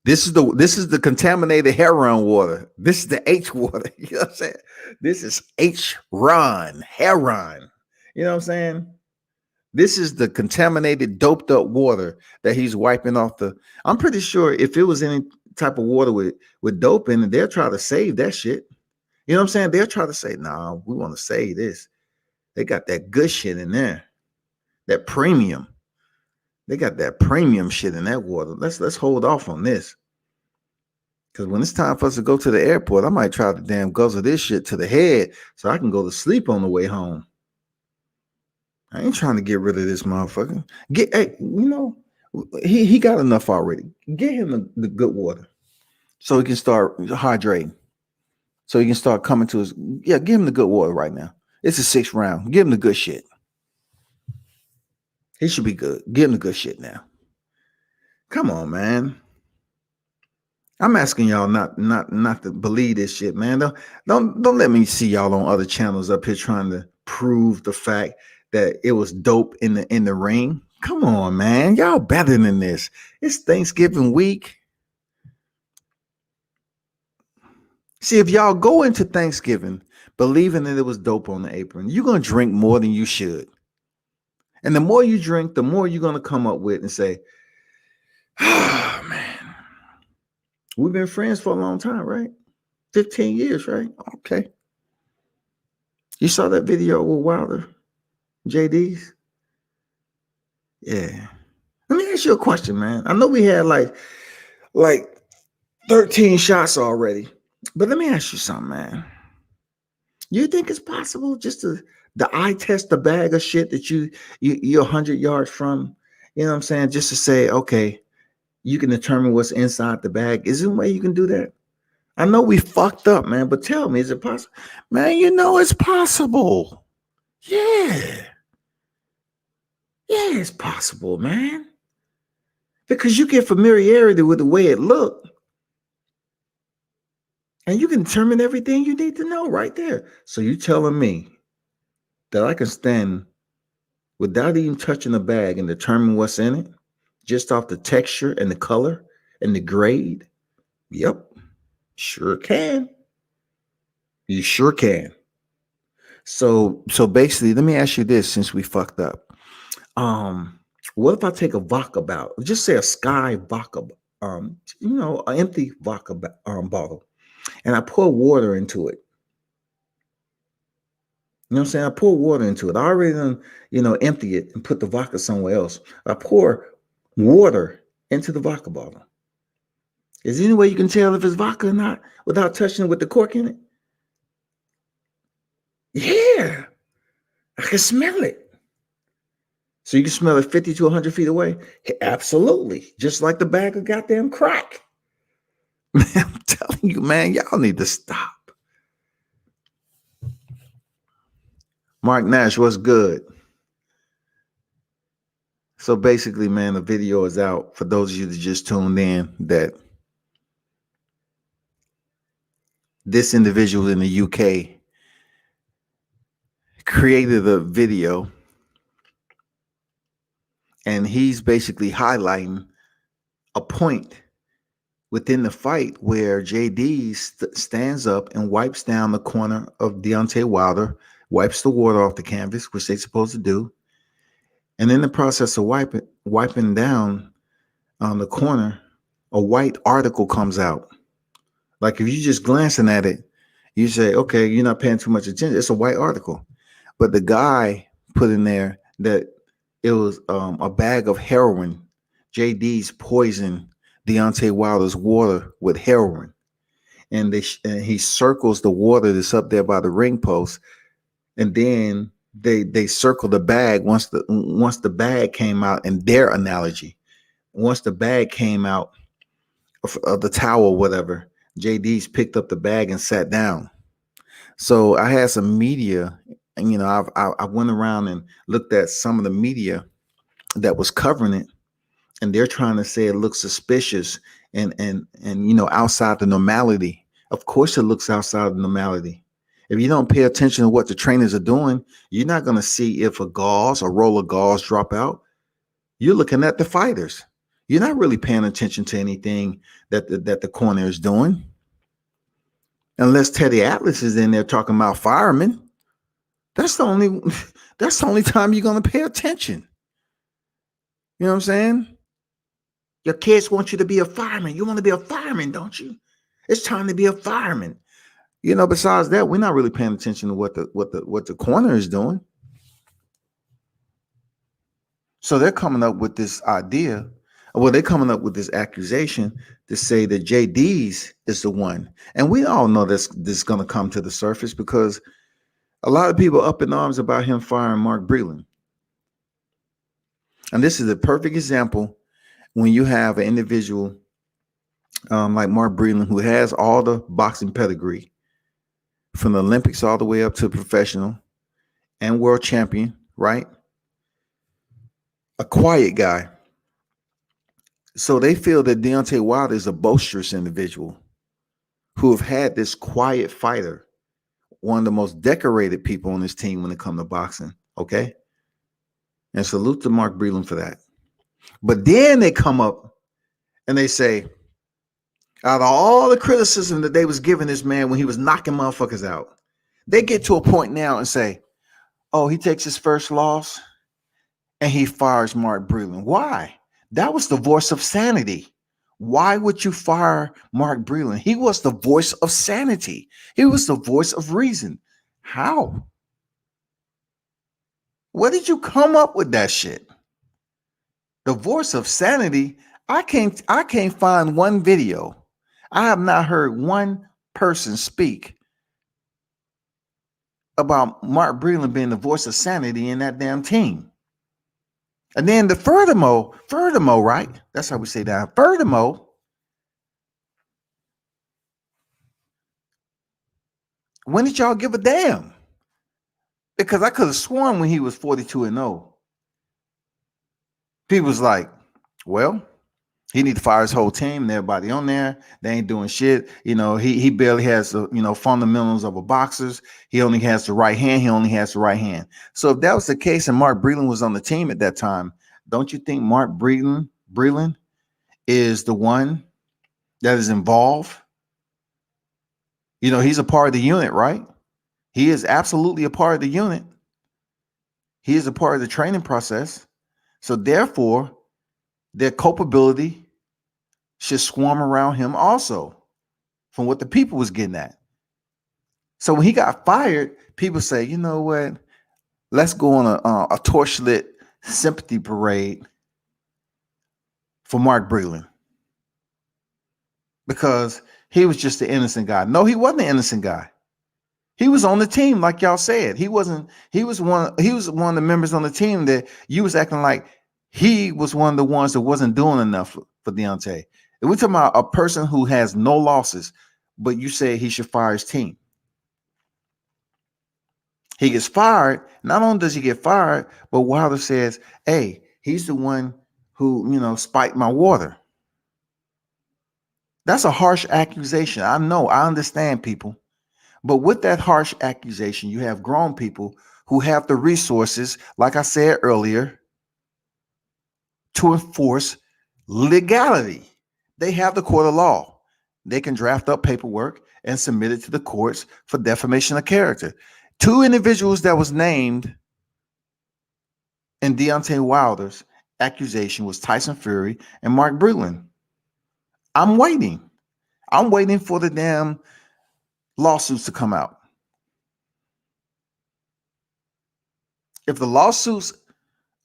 This is the contaminated heroin water. This is the H water. You know what I'm saying? This is H-Ron, heroin. You know what I'm saying? This is the contaminated, doped up water that he's wiping off the. I'm pretty sure if it was any type of water with dope in it, they'll try to save that shit. You know what I'm saying? They'll try to say, nah, we want to save this. They got that good shit in there. That premium. They got that premium shit in that water. Let's hold off on this. Because when it's time for us to go to the airport, I might try to damn guzzle this shit to the head so I can go to sleep on the way home. I ain't trying to get rid of this motherfucker. He got enough already. Get him the good water so he can start hydrating. So he can start coming to his. Yeah, give him the good water right now. It's a 6th round. Give him the good shit. He should be good. Give him the good shit now. Come on, man. I'm asking y'all not to believe this shit, man. Don't let me see y'all on other channels up here trying to prove the fact that it was dope in the ring. Come on, man. Y'all better than this. It's Thanksgiving week. See, if y'all go into Thanksgiving believing that it was dope on the apron, you're going to drink more than you should. And the more you drink, the more you're going to come up with and say, oh, man. We've been friends for a long time, right? 15 years, right? Okay. You saw that video with Wilder, JD's? Yeah. Let me ask you a question, man. I know we had like 13 shots already, but let me ask you something, man. You think it's possible just to the eye test the bag of shit that you're 100 yards from? You know what I'm saying? Just to say, okay, you can determine what's inside the bag. Is there a way you can do that? I know we fucked up, man, but tell me, is it possible? Man, it's possible. Yeah. Yeah, it's possible, man. Because you get familiarity with the way it looked. And you can determine everything you need to know right there. So you telling me that I can stand without even touching the bag and determine what's in it just off the texture and the color and the grade? Yep. Sure can. You sure can. So basically, let me ask you this since we fucked up. What if I take a vodka bottle? Just say a Sky vodka, an empty vodka bottle, and I pour water into it. You know what I'm saying? I pour water into it. I already done, empty it and put the vodka somewhere else. I pour water into the vodka bottle. Is there any way you can tell if it's vodka or not without touching it with the cork in it? Yeah, I can smell it. So you can smell it 50 to 100 feet away? Absolutely. Just like the bag of goddamn crack. Man, I'm telling you, man, y'all need to stop. Mark Nash, what's good? So basically, man, the video is out for those of you that just tuned in that this individual in the UK created a video and he's basically highlighting a point within the fight where JD stands up and wipes down the corner of Deontay Wilder, wipes the water off the canvas, which they're supposed to do. And in the process of wiping down on the corner, a white article comes out. Like if you're just glancing at it, you say, okay, you're not paying too much attention. It's a white article. But the guy put in there that it was a bag of heroin. JD's poisoned Deontay Wilder's water with heroin. And he circles the water that's up there by the ring post. And then they circle the bag once the bag came out in their analogy. Once the bag came out of the towel or whatever, JD's picked up the bag and sat down. So I had some media, and I went around and looked at some of the media that was covering it, and they're trying to say it looks suspicious and outside the normality. Of course, it looks outside the normality. If you don't pay attention to what the trainers are doing, you're not going to see if a roll of gauze drop out. You're looking at the fighters. You're not really paying attention to anything that the corner is doing. Unless Teddy Atlas is in there talking about firemen. That's the only time you're going to pay attention. You know what I'm saying? Your kids want you to be a fireman. You want to be a fireman, don't you? It's time to be a fireman. Besides that, we're not really paying attention to what the corner is doing. So they're coming up with this idea. Well, they're coming up with this accusation to say that JD's is the one. And we all know this is going to come to the surface because a lot of people are up in arms about him firing Mark Breland. And this is a perfect example when you have an individual like Mark Breland, who has all the boxing pedigree from the Olympics all the way up to professional and world champion, right? A quiet guy. So they feel that Deontay Wilder is a boisterous individual who have had this quiet fighter, one of the most decorated people on this team when it comes to boxing, okay? And salute to Mark Breland for that. But then they come up and they say, out of all the criticism that they was giving this man when he was knocking motherfuckers out, they get to a point now and say, oh, he takes his first loss and he fires Mark Breland. Why? That was the voice of sanity. Why would you fire Mark Breland? He was the voice of sanity. He was the voice of reason. How? Where did you come up with that shit? The voice of sanity. I can't find one video. I have not heard one person speak about Mark Breland being the voice of sanity in that damn team. And then furthermore, right? That's how we say that. Furthermore, when did y'all give a damn? Because I could have sworn when he was 42-0, people was like, well, he need to fire his whole team and everybody on there. They ain't doing shit. He barely has the, fundamentals of a boxer's. He only has the right hand. He only has the right hand. So if that was the case and Mark Breland was on the team at that time, don't you think Mark Breland is the one that is involved? He's a part of the unit, right? He is absolutely a part of the unit. He is a part of the training process. So therefore, their culpability should swarm around him also, from what the people was getting at. So when he got fired, people say, you know what? Let's go on a torchlit sympathy parade for Mark Breland because he was just the innocent guy. No, he wasn't the innocent guy. He was on the team, like y'all said. He wasn't. He was one. He was one of the members on the team that you was acting like he was one of the ones that wasn't doing enough for Deontay. If we're talking about a person who has no losses, but you say he should fire his team. He gets fired. Not only does he get fired, but Wilder says, "Hey, he's the one who spiked my water." That's a harsh accusation. I know. I understand, people. But with that harsh accusation, you have grown people who have the resources, like I said earlier, to enforce legality. They have the court of law. They can draft up paperwork and submit it to the courts for defamation of character. Two individuals that was named in Deontay Wilder's accusation was Tyson Fury and Mark Breland. I'm waiting. I'm waiting for the damn lawsuits to come out. If the lawsuits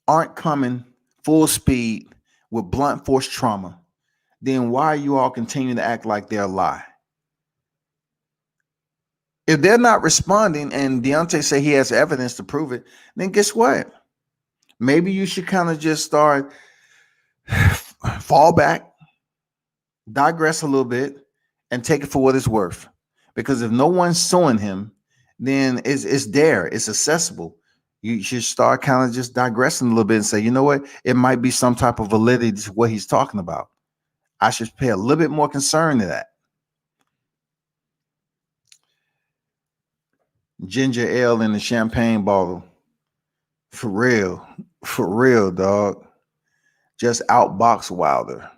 aren't coming full speed with blunt force trauma, then why are you all continuing to act like they're a lie? If they're not responding and Deontay say he has evidence to prove it, then guess what? Maybe you should kind of just start fall back, digress a little bit, and take it for what it's worth. Because if no one's suing him, then it's there, it's accessible. You should start kind of just digressing a little bit and say, you know what? It might be some type of validity to what he's talking about. I should pay a little bit more concern to that. Ginger ale in the champagne bottle. For real, dog. Just outbox Wilder.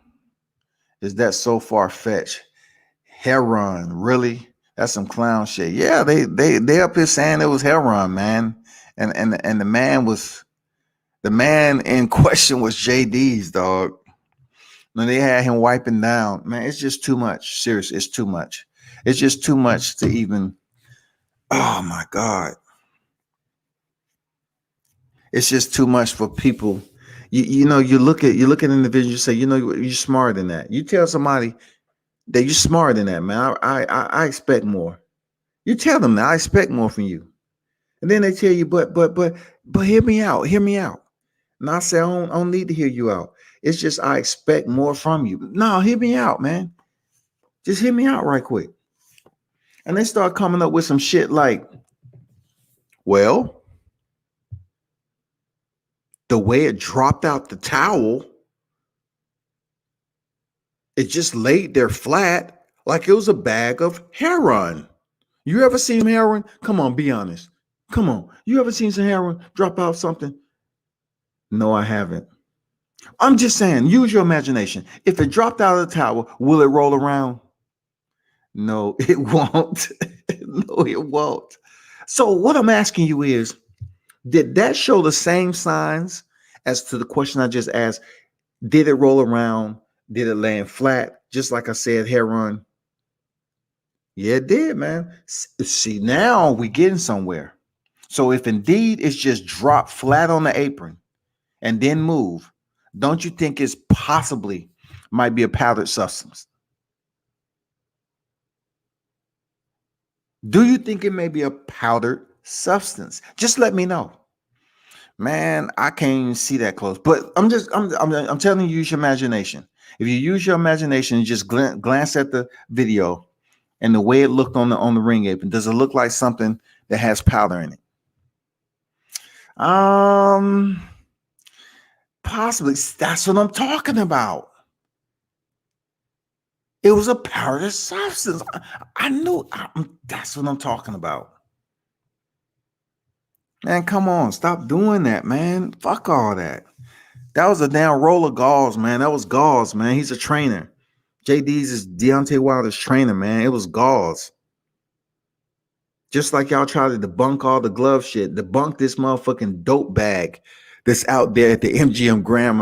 Is that so far fetched? Heroin, really? That's some clown shit. Yeah, they up here saying it was heroin, man. And the man in question was JD's, dog. When they had him wiping down, man, it's just too much. Seriously, it's too much. It's just too much to even. Oh my God. It's just too much for people. You look at individuals, you say, you're smarter than that. You tell somebody that you're smarter than that, man. I expect more. You tell them that I expect more from you. And then they tell you, but hear me out. Hear me out. And I say, I don't need to hear you out. It's just I expect more from you. No, hear me out, man. Just hear me out right quick. And they start coming up with some shit like, well, the way it dropped out the towel, it just laid there flat like it was a bag of heroin. You ever seen heroin? Come on, be honest. Come on. You ever seen some heroin drop out something? No, I haven't. I'm just saying, use your imagination. If it dropped out of the towel, will it roll around? No, it won't. No, it won't. So what I'm asking you is, did that show the same signs as to the question I just asked? Did it roll around? Did it land flat? Just like I said, heroin. Yeah, it did, man. See, now we're getting somewhere. So if indeed it's just dropped flat on the apron and then move, don't you think it's possibly might be a powdered substance? Do you think it may be a powdered substance? Just let me know. Man, I can't even see that close. But I'm telling you, use your imagination. If you use your imagination and just glance at the video and the way it looked on the ring apron, does it look like something that has powder in it? Possibly. That's what I'm talking about. It was a powdered substance. I knew. That's what I'm talking about. Man, come on. Stop doing that, man. Fuck all that. That was a damn roll of gauze, man. That was gauze, man. He's a trainer. JD's is Deontay Wilder's trainer, man. It was gauze. Just like y'all try to debunk all the glove shit, debunk this motherfucking dope bag that's out there at the MGM Grand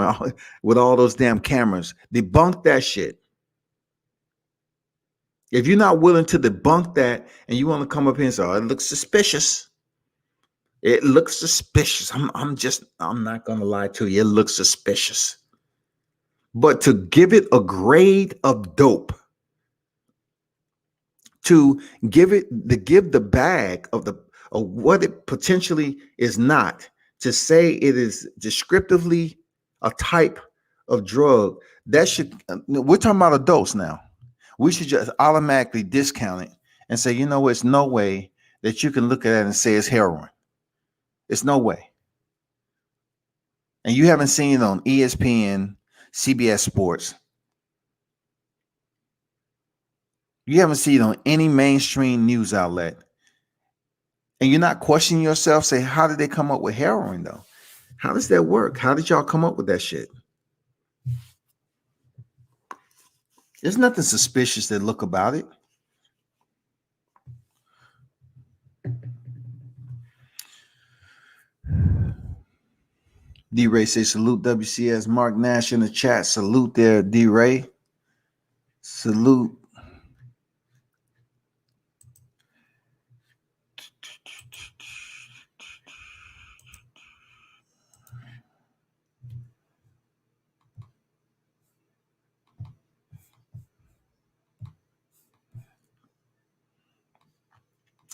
with all those damn cameras. Debunk that shit. If you're not willing to debunk that and you want to come up here and say, oh, it looks suspicious. It looks suspicious. I'm not gonna lie to you. It looks suspicious. But to give it a grade of dope, to give the bag of what it potentially is not, to say it is descriptively a type of drug, that should, we're talking about a dose now. We should just automatically discount it and say, you know, it's no way that you can look at it and say it's heroin. It's no way. And you haven't seen it on ESPN, CBS Sports. You haven't seen it on any mainstream news outlet. And you're not questioning yourself, say, how did they come up with heroin, though? How does that work? How did y'all come up with that shit? There's nothing suspicious that look about it. D-Ray says, salute WCS. Mark Nash in the chat. Salute there, D-Ray. Salute.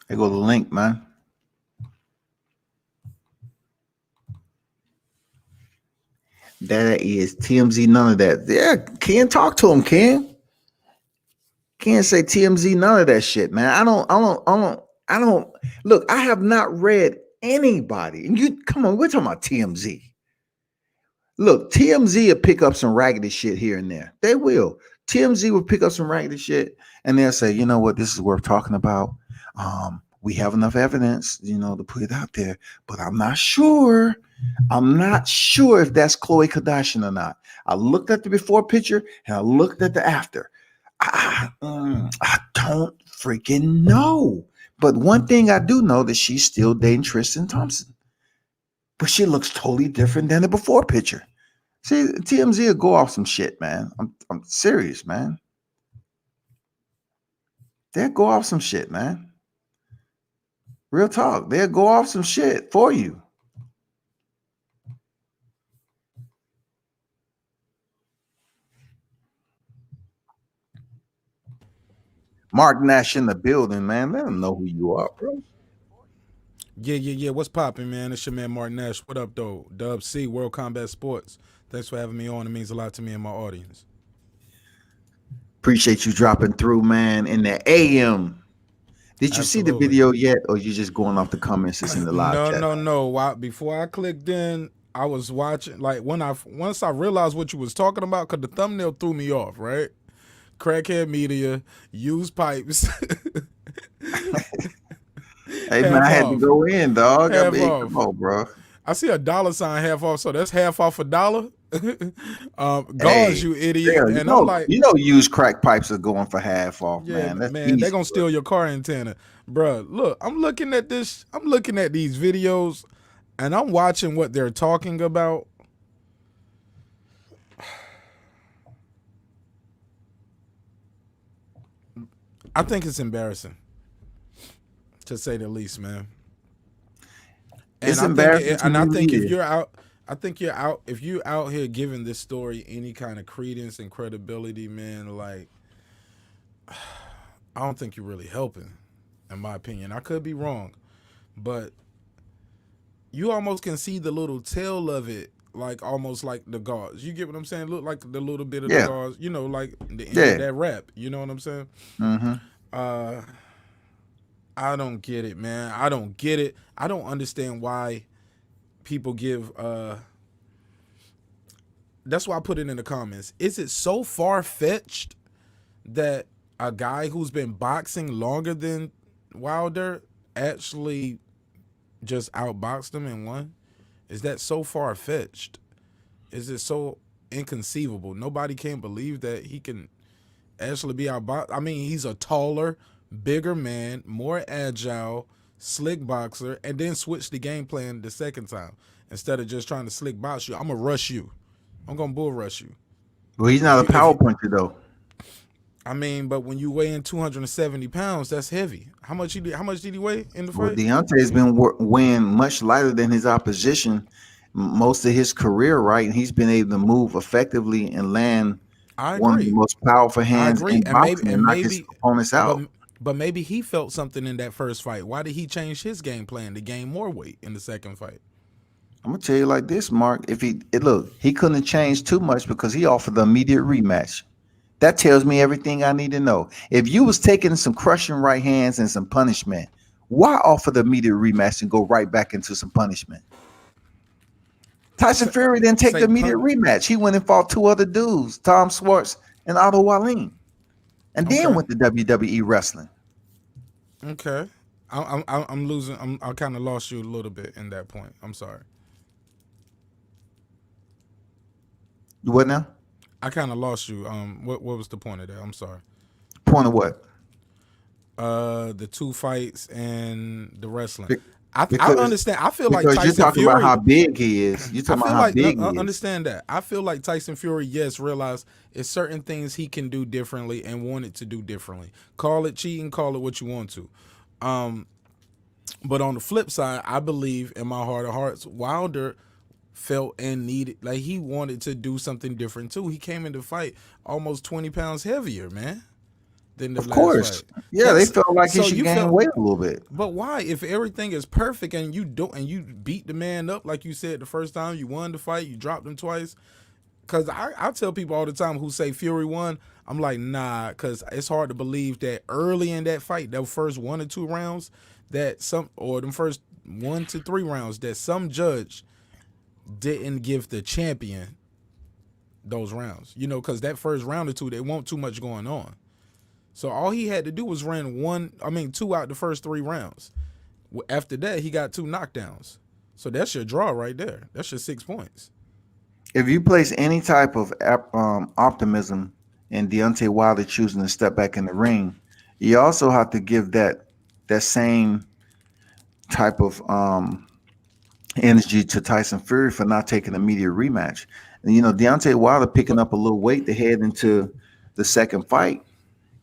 There go the link, man. That is TMZ, none of that. Yeah, Ken, talk to him, Ken. Can't say TMZ, none of that shit, man. I don't look, I have not read anybody. And you come on, we're talking about TMZ. Look, TMZ will pick up some raggedy shit here and there. They will. TMZ will pick up some raggedy shit and they'll say, you know what, this is worth talking about. We have enough evidence, you know, to put it out there, but I'm not sure. I'm not sure if that's Khloe Kardashian or not. I looked at the before picture and I looked at the after. I don't freaking know. But one thing I do know that she's still dating Tristan Thompson. But she looks totally different than the before picture. See, TMZ will go off some shit, man. I'm serious, man. They'll go off some shit, man. Real talk. They'll go off some shit for you. Mark Nash in the building, man. Let them know who you are, bro. Yeah. What's popping, man? It's your man Martin Nash. What up, though? Dub C, World Combat Sports. Thanks for having me on. It means a lot to me and my audience. Appreciate you dropping through, man, in the AM. Did you see the Absolutely. video yet, or you just going off the comments that's in the live chat? No. Before I clicked in, I was watching. Like once I realized what you was talking about, because the thumbnail threw me off. Right? Crackhead media, use pipes. Hey, man, Half I had to off. go in, dog. I Half mean, off. come on, bro. I see a $ half off, so that's half off $1. Gauze, Hey, you idiot. yeah, And I'm like, used crack pipes are going for half off, yeah, man. That's man, they easy, gonna bro. steal your car antenna. Bruh, look, I'm looking at this, I'm looking at these videos, and I'm watching what they're talking about. I think it's embarrassing, to say the least, man. And It's I think, embarrassing to and I new think if media. you're out, I think you're out. If you out here giving this story any kind of credence and credibility, man, like I don't think you're really helping, in my opinion. I could be wrong, but you almost can see the little tail of it, like almost like the gauze. You get what I'm saying? Look like the little bit of the Yeah, gauze, like the end of yeah. that wrap. You know what I'm saying? Mm-hmm. Uh, I don't get it, man. I don't get it. I don't understand why people give. That's why I put it in the comments. Is it so far fetched that a guy who's been boxing longer than Wilder actually just outboxed him and won? Is that so far fetched? Is it so inconceivable? Nobody can believe that he can actually be outboxed. I mean, he's a taller, bigger man, more agile, slick boxer, and then switch the game plan the second time. Instead of just trying to slick box you, I'm gonna rush you. I'm gonna bull rush you. Well, he's If not a you if power you puncher though. I mean, but when you weigh in 270 pounds, that's heavy. How much did he weigh in the Well, fight? Deontay's been weighing much lighter than his opposition most of his career, right? And he's been able to move effectively and land I one of the agree. most powerful I hands agree. in boxing and And knock his maybe opponents but out. maybe he felt something in that first fight. Why did he change his game plan to gain more weight in the second fight? I'm gonna tell you like this, Mark. If look, he couldn't have changed too much because he offered the immediate rematch. That tells me everything I need to know. If you was taking some crushing right hands and some punishment, why offer the immediate rematch and go right back into some punishment? Tyson Say, Fury didn't take the say immediate pun. rematch. He went and fought two other dudes, Tom Schwartz and Otto Wallin, and then Okay. went to WWE wrestling. Okay. I'm losing. I kind of lost you a little bit in that point. I'm sorry. You what now? I kind of lost you. What was the point of that? I'm sorry. Point of what? The two fights and the wrestling. Be- I Because understand. I feel like because you're Tyson talking about Fury. how big he is. You're I talking about feel how like no, big he is. understand that. I feel like Tyson Fury, yes, realized it's certain things he can do differently and wanted to do differently. Call it cheating, call it what you want to. Um, but on the flip side, I believe in my heart of hearts, Wilder felt and needed like he wanted to do something different too. He came in the fight almost 20 pounds heavier, man, than the Of last course. fight. Yeah, they That's felt like he so should you gain felt weight a little bit. but why? If everything is perfect and you don't and you beat the man up like you said the first time you won the fight, you dropped him twice. Cause I tell people all the time who say Fury won, I'm like, nah, cause it's hard to believe that early in that fight, the first 1 or 2 rounds, that some or them first 1 to 3 rounds, that some judge didn't give the champion those rounds. You know, cause that first round or two, they won't too much going on. So all he had to do was run two out the first 3 rounds. After that, he got 2 knockdowns. So that's your draw right there. That's your 6 points. If you place any type of optimism in Deontay Wilder choosing to step back in the ring, you also have to give that same type of energy to Tyson Fury for not taking an immediate rematch. And Deontay Wilder picking But up a little weight to head into the second fight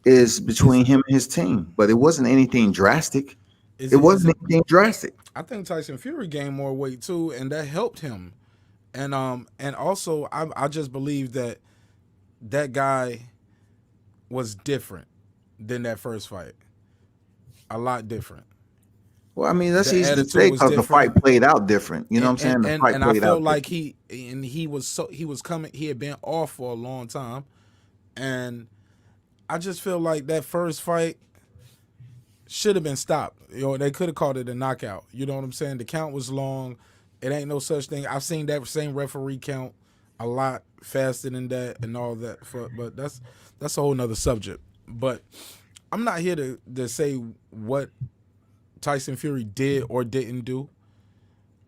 is is between him and his team, but it wasn't anything drastic. is It it is wasn't it? anything drastic. I think Tyson Fury gained more weight too, and that helped him. And also I just believe that that guy was different than that first fight. A lot different. Well, I mean, that's The easy to attitude say was because the fight different. played out different. You know what I'm saying? The fight I played out felt like different. he was coming. He had been off for a long time, and I just feel like that first fight should have been stopped. You know, they could have called it a knockout. You know what I'm saying? The count was long. It ain't no such thing. I've seen that same referee count a lot faster than that and all that. But that's a whole nother subject. But I'm not here to say what Tyson Fury did or didn't do,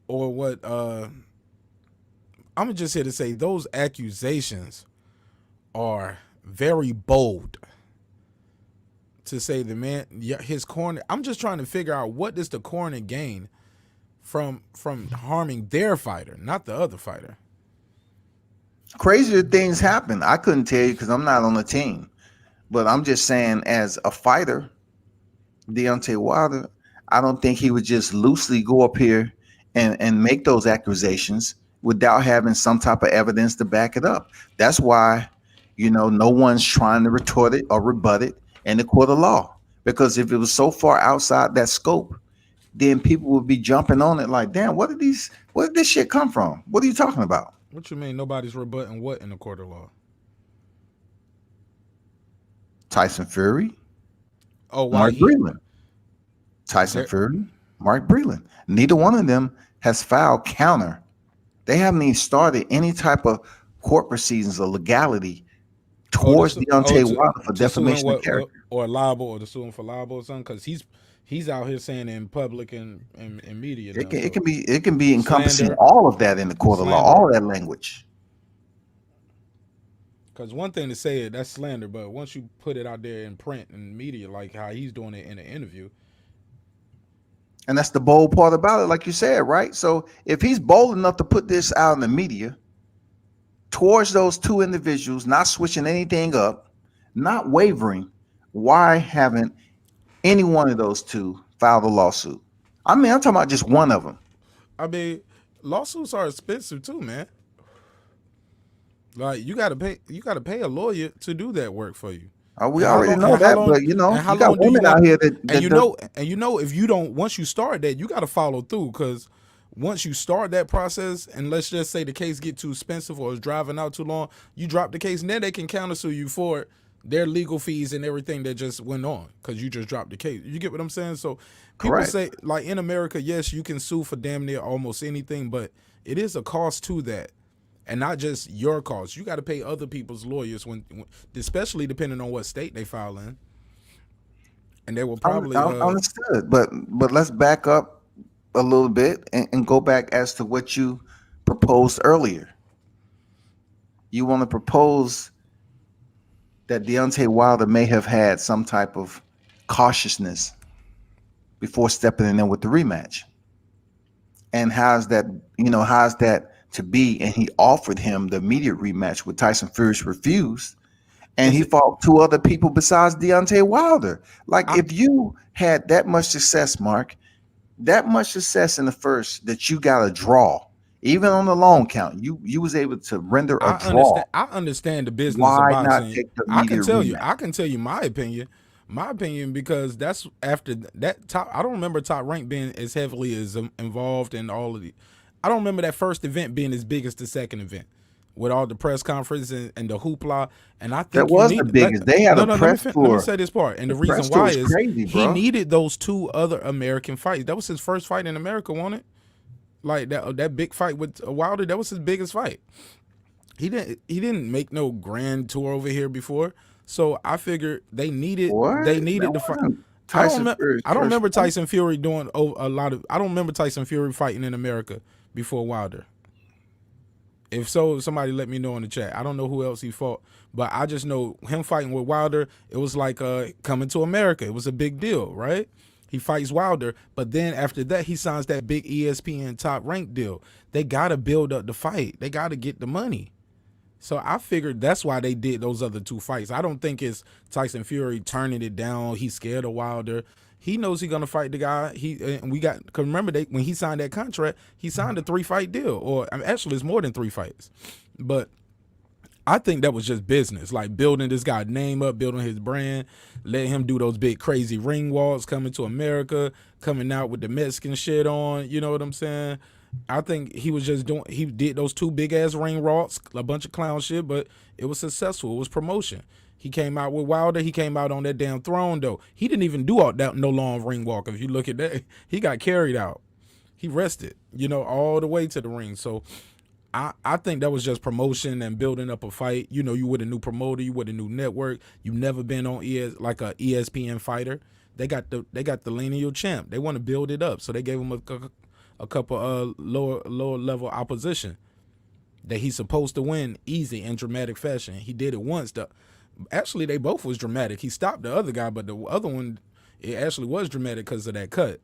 or what. I'm just here to say those accusations are very bold. To say the man, yeah, his corner. I'm just trying to figure out what does the corner gain from harming their fighter, not the other fighter. Crazier things happen. I couldn't tell you because I'm not on the team, but I'm just saying, as a fighter, Deontay Wilder, I don't think he would just loosely go up here and make those accusations without having some type of evidence to back it up. That's why, no one's trying to retort it or rebut it in the court of law. Because if it was so far outside that scope, then people would be jumping on it like, damn, where did this shit come from? What are you talking about? What you mean nobody's rebutting what in the court of law? Tyson Fury, Oh, why Mark he Breland. Tyson there? Fury, Mark Breland. Neither one of them has filed counter. They haven't even started any type of court proceedings or legality Oh, towards Deontay Wilder for to sue him defamation of character. or libel or to sue him for libel or something because he's out here saying it in public and media It now. can, it So can be it can be encompassing slander, all of that in the court of law, slander. all of that language. Because one thing to say it that's slander, but once you put it out there in print and media, like how he's doing it in an interview, And that's the bold part about it, like you said, right? So if he's bold enough to put this out in the media towards those two individuals, not switching anything up, not wavering, why haven't any one of those two filed a lawsuit? I mean, I'm talking about just one of them. I mean, lawsuits are expensive too, man. Like you gotta pay a lawyer to do that work for you. We And how already long? know And how that, long? but you know, And how you got long do you women got? out here that And that does. if you don't, once you start that, you got to follow through because once you start that process, and let's just say the case get too expensive or is driving out too long, you drop the case, and then they can countersue you for it, their legal fees and everything that just went on because you just dropped the case. You get what I'm saying? So people Correct. say like in America, yes, you can sue for damn near almost anything, but it is a cost to that and not just your costs. You got to pay other people's lawyers especially depending on what state they file in, and they will probably Understood, but let's back up a little bit and go back as to what you proposed earlier. You want to propose that Deontay Wilder may have had some type of cautiousness before stepping in there with the rematch. And how's that to be? And he offered him the immediate rematch with Tyson Fury refused. And is he it. fought two other people besides Deontay Wilder. Like I if you had that much success, Mark, that much success in the first that you got a draw, even on the long count, you was able to render a I draw. understand. I understand the business of Why not boxing. take the immediate rematch? I can tell you my opinion. My opinion because that's after that top. I don't remember Top Rank being as heavily as involved in all of the. I don't remember that first event being as big as the second event, with all the press conference and the hoopla. And I That think you was the need biggest. They had no a no press let me tour. say this part. And The the reason press tour why was is crazy, he bro. needed those two other American fights. That was his first fight in America, wasn't it? Like that big fight with Wilder. That was his biggest fight. He didn't make no grand tour over here before. So I figured What? they That needed to fight. wasn't Tyson Fury's I don't first remember fight. Tyson Fury doing a lot of I don't remember Tyson Fury fighting in America before Wilder. If so, somebody let me know in the chat. I don't know who else he fought, but I just know him fighting with Wilder, it was like coming to America. It was a big deal, right? He fights Wilder, but then after that, he signs that big ESPN Top Rank deal. They got to build up the fight. They got to get the money. So I figured that's why they did those other two fights. I don't think it's Tyson Fury turning it down. He's scared of Wilder. He knows he's gonna fight the guy. And we got. Cause remember, when he signed that contract, he signed a 3-fight deal, or I mean, actually, it's more than 3 fights. But I think that was just business, like building this guy's name up, building his brand, letting him do those big crazy ring walks, coming to America, coming out with the Mexican shit on. You know what I'm saying? I think he was just doing. He did those two big ass ring walks, a bunch of clown shit, but it was successful. It was promotion. He came out with Wilder. He came out on that damn throne though. He didn't even do all that no long ring walk. If you look at that, he got carried out. He rested, all the way to the ring. So I think that was just promotion and building up a fight. You with a new promoter, you with a new network. You've never been on like a ESPN fighter. They got the lineal champ. They want to build it up, so they gave him a couple lower level opposition that he's supposed to win easy in dramatic fashion. He did it once. Actually, they both was dramatic. He stopped the other guy, but the other one, it actually was dramatic because of that cut.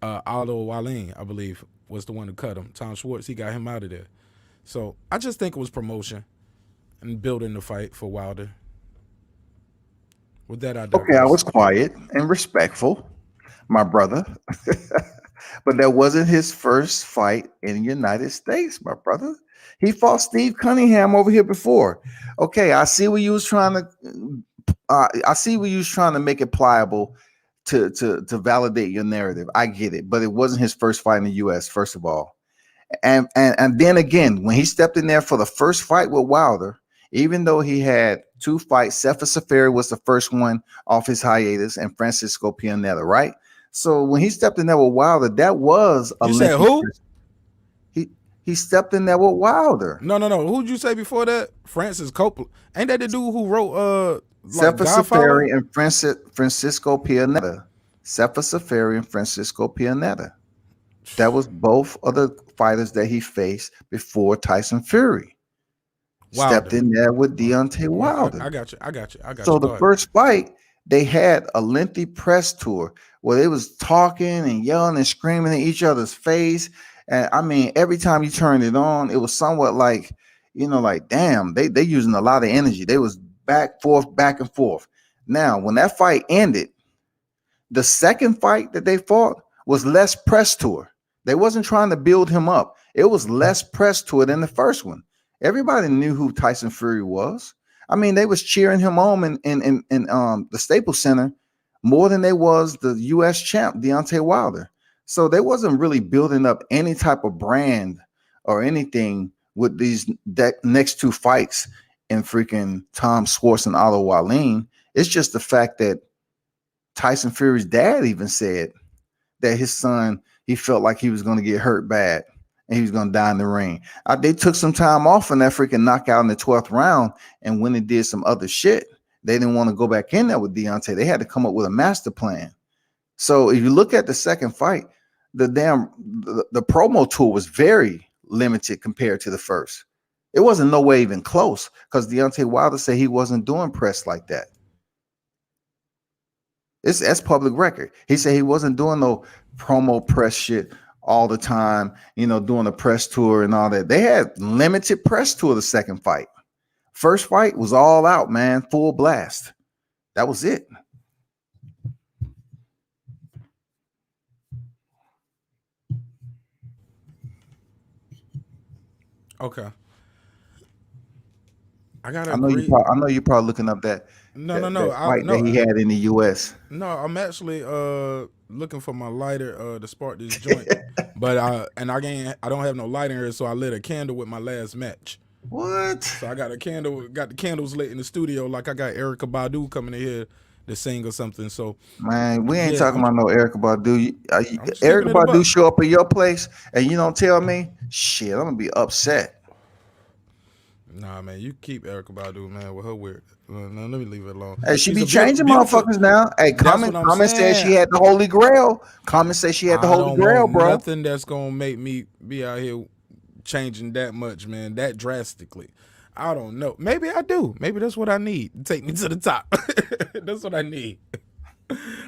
Aldo Wallin, I believe, was the one who cut him. Tom Schwartz, he got him out of there. So I just think it was promotion and building the fight for Wilder. With that, I Okay, I digress. was quiet and respectful, my brother. But that wasn't his first fight in the United States, my brother. He fought Steve Cunningham over here before. Okay, I see where you was trying to. I see where you was trying to make it pliable to validate your narrative. I get it, but it wasn't his first fight in the U.S. First of all, and then again, when he stepped in there for the first fight with Wilder, even though he had two fights, Sefa Safari was the first one off his hiatus, and Francisco Pianetta, right? So when he stepped in there with Wilder, that was a You said lengthy. who? He he stepped in there with Wilder. No. Who'd you say before that? Francis Coppola. Ain't that the dude who wrote like Sefa Godfather? Safari and Francisco Pianetta. Sefa Safari and Francisco Pianetta. That was both of the fighters that he faced before Tyson Fury stepped Wilder. in there with Oh, Deontay Wilder. I got you. I got you. I got So you. the Go ahead. first fight, they had a lengthy press tour where they was talking and yelling and screaming in each other's face. And I mean, every time you turned it on, it was somewhat like, like, damn, they using a lot of energy. They was back and forth. Now, when that fight ended, the second fight that they fought was less press tour. They wasn't trying to build him up. It was less press tour than the first one. Everybody knew who Tyson Fury was. I mean, they was cheering him on in the Staples Center more than they was the U.S. champ Deontay Wilder. So they wasn't really building up any type of brand or anything with these next two fights in freaking Tom Schwartz and Otto Wallin. It's just the fact that Tyson Fury's dad even said that his son, he felt like he was going to get hurt bad and he was going to die in the ring. They took some time off in that freaking knockout in the 12th round, and when they did some other shit, they didn't want to go back in there with Deontay. They had to come up with a master plan. So if you look at the second fight, the promo tour was very limited compared to the first. It wasn't no way even close because Deontay Wilder said he wasn't doing press like that. That's public record. He said he wasn't doing no promo press shit all the time, doing a press tour and all that. They had limited press tour the second fight. First fight was all out, man, full blast. That was it. Okay. I gotta I know agree. you're probably looking up that fight that he had in the U.S. No, I'm actually looking for my lighter to spark this joint, but I don't have no lighter here, so I lit a candle with my last match. What? So I got the candles lit in the studio, like I got Erykah Badu coming in here to sing or something. So man, we ain't talking about no Erykah Badu. Erykah Badu Badu show up at your place and you don't tell me, shit, I'm gonna be upset. Nah, man, you keep Erykah Badu, man, with her weird. Let me leave it alone. Hey, she be changing motherfuckers now. Hey, comment said she had the Holy Grail. Comment said she had the Holy Grail, bro. Nothing that's gonna make me be out here changing that much, man, that drastically. I don't know. Maybe I do. Maybe that's what I need to take me to the top. That's what I need.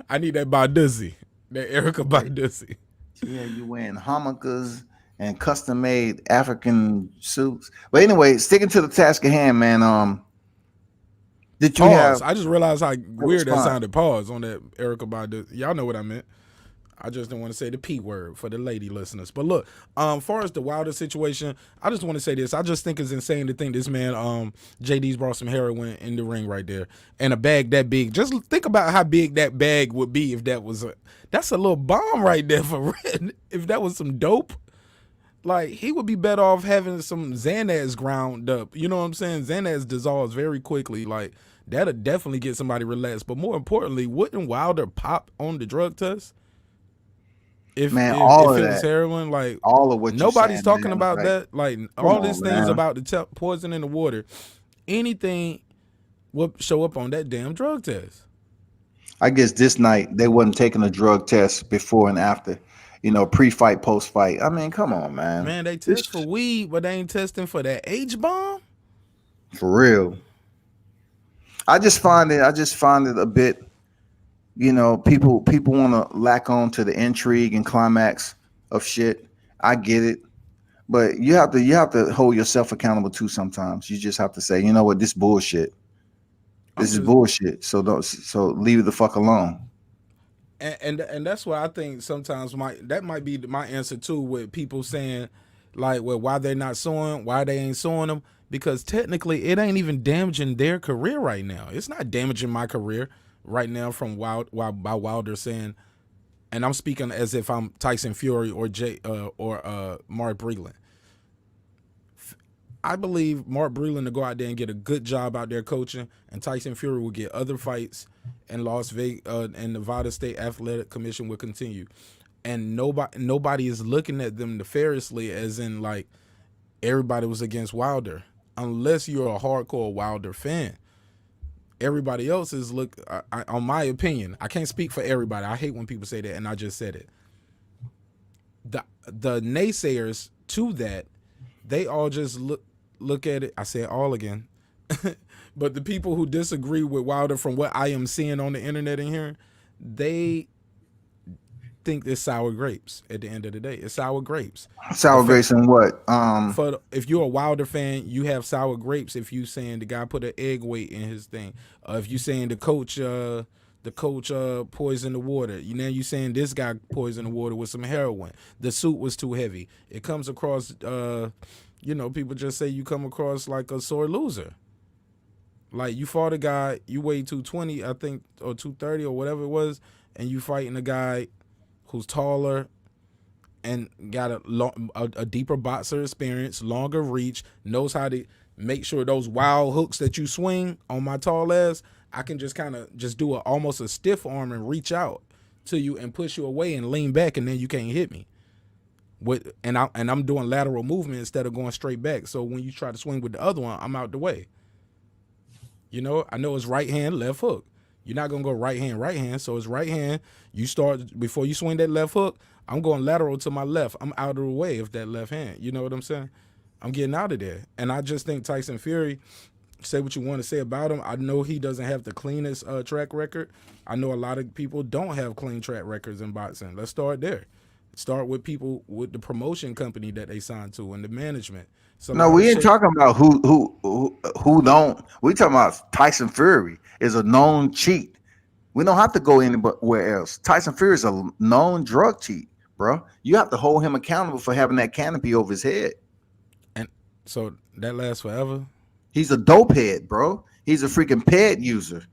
I need that Badu, that Erykah Badu. Yeah, you wearing harmonicas and custom-made African suits. But anyway, sticking to the task at hand, man. Did you have? I just realized how weird that sounded. Pause on that Erykah Badu. Y'all know what I meant. I just didn't want to say the P word for the lady listeners. But look, far as the Wilder situation, I just want to say this. I just think it's insane to think this man, JD's brought some heroin in the ring right there. And a bag that big. Just think about how big that bag would be if that was that's a little bomb right there for Red. If that was some dope. Like, he would be better off having some Xanax ground up. You know what I'm saying? Xanax dissolves very quickly. Like, that'll definitely get somebody relaxed. But more importantly, wouldn't Wilder pop on the drug test? If it was heroin, like, all of what nobody's talking about that. Like, all these things about the poison in the water, anything will show up on that damn drug test. I guess this night they wasn't taking a drug test before and after, pre-fight, post-fight. I mean, come on, man. Man, they test for weed, but they ain't testing for that H-bomb. For real. I just find it a bit. People want to lack on to the intrigue and climax of shit. I get it, but you have to hold yourself accountable too. Sometimes you just have to say, you know what, this bullshit. This is bullshit. So leave it the fuck alone. And that's why I think sometimes that might be my answer too, with people saying like, well, why they're not suing, why they ain't suing them, because technically it ain't even damaging their career right now. It's not damaging my career right now from by Wilder saying, and I'm speaking as if I'm Tyson Fury or Mark Breland. I believe Mark Breland to go out there and get a good job out there coaching, and Tyson Fury will get other fights, and Las Vegas and Nevada State Athletic Commission will continue. And nobody is looking at them nefariously, as in like everybody was against Wilder, unless you're a hardcore Wilder fan. Everybody else is on my opinion. I can't speak for everybody. I hate when people say that, and I just said it. The naysayers to that, they all just look at it. I said all again. But the people who disagree with Wilder, from what I am seeing on the internet and hearing, they think it's sour grapes. At the end of the day, it's sour grapes. The Sour fact grapes and what? if you're a Wilder fan, you have sour grapes. If you saying the guy put an egg weight in his thing, if you saying the coach poisoned the water, you saying this guy poisoned the water with some heroin. The suit was too heavy. It comes across, people just say you come across like a sore loser. Like you fought a guy, you weigh 220, I think, or 230 or whatever it was, and you fighting a guy who's taller and got a deeper boxer experience, longer reach, knows how to make sure those wild hooks that you swing on my tall ass, I can just kind of just do almost a stiff arm and reach out to you and push you away and lean back, and then you can't hit me. I'm doing lateral movement instead of going straight back. So when you try to swing with the other one, I'm out the way. I know it's right hand, left hook. You're not gonna go right hand. So it's right hand. You start before you swing that left hook. I'm going lateral to my left. I'm out of the way of that left hand. You know what I'm saying? I'm getting out of there. And I just think Tyson Fury, say what you want to say about him. I know he doesn't have the cleanest track record. I know a lot of people don't have clean track records in boxing. Let's start there. Start with people with the promotion company that they signed to and the management. No, we ain't talking about who don't. We talking about Tyson Fury is a known cheat. We don't have to go anywhere else. Tyson Fury is a known drug cheat, bro. You have to hold him accountable for having that canopy over his head. And so that lasts forever. He's a dope head, bro. He's a freaking ped user.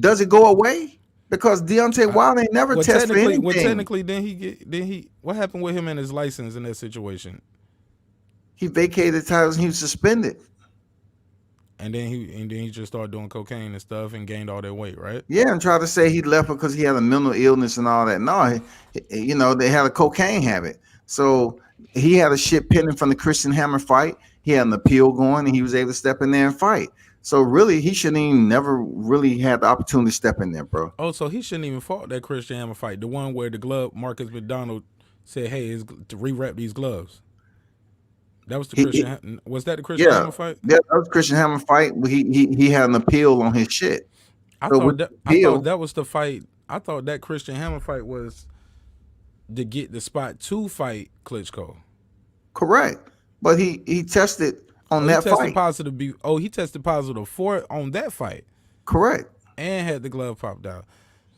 Does it go away? Because Deontay Wilder ain't never tested for anything. Well, technically, what happened with him and his license in that situation? He vacated titles and he was suspended. And then he just started doing cocaine and stuff and gained all that weight, right? Yeah, and tried to say he left because he had a mental illness and all that. No, they had a cocaine habit. So he had a shit pending from the Christian Hammer fight. He had an appeal going, and he was able to step in there and fight. So really, he shouldn't even never really had the opportunity to step in there, bro. Oh, so he shouldn't even fought that Christian Hammer fight, the one where the glove Marcus McDonald said, "Hey, to rewrap these gloves." That was the was that the Christian Hammer fight? Yeah, that was Christian Hammer fight. He had an appeal on his shit. I thought that was the fight. I thought that Christian Hammer fight was to get the spot to fight Klitschko. Correct, but he tested on that fight. He tested positive for it on that fight. Correct. And had the glove popped out.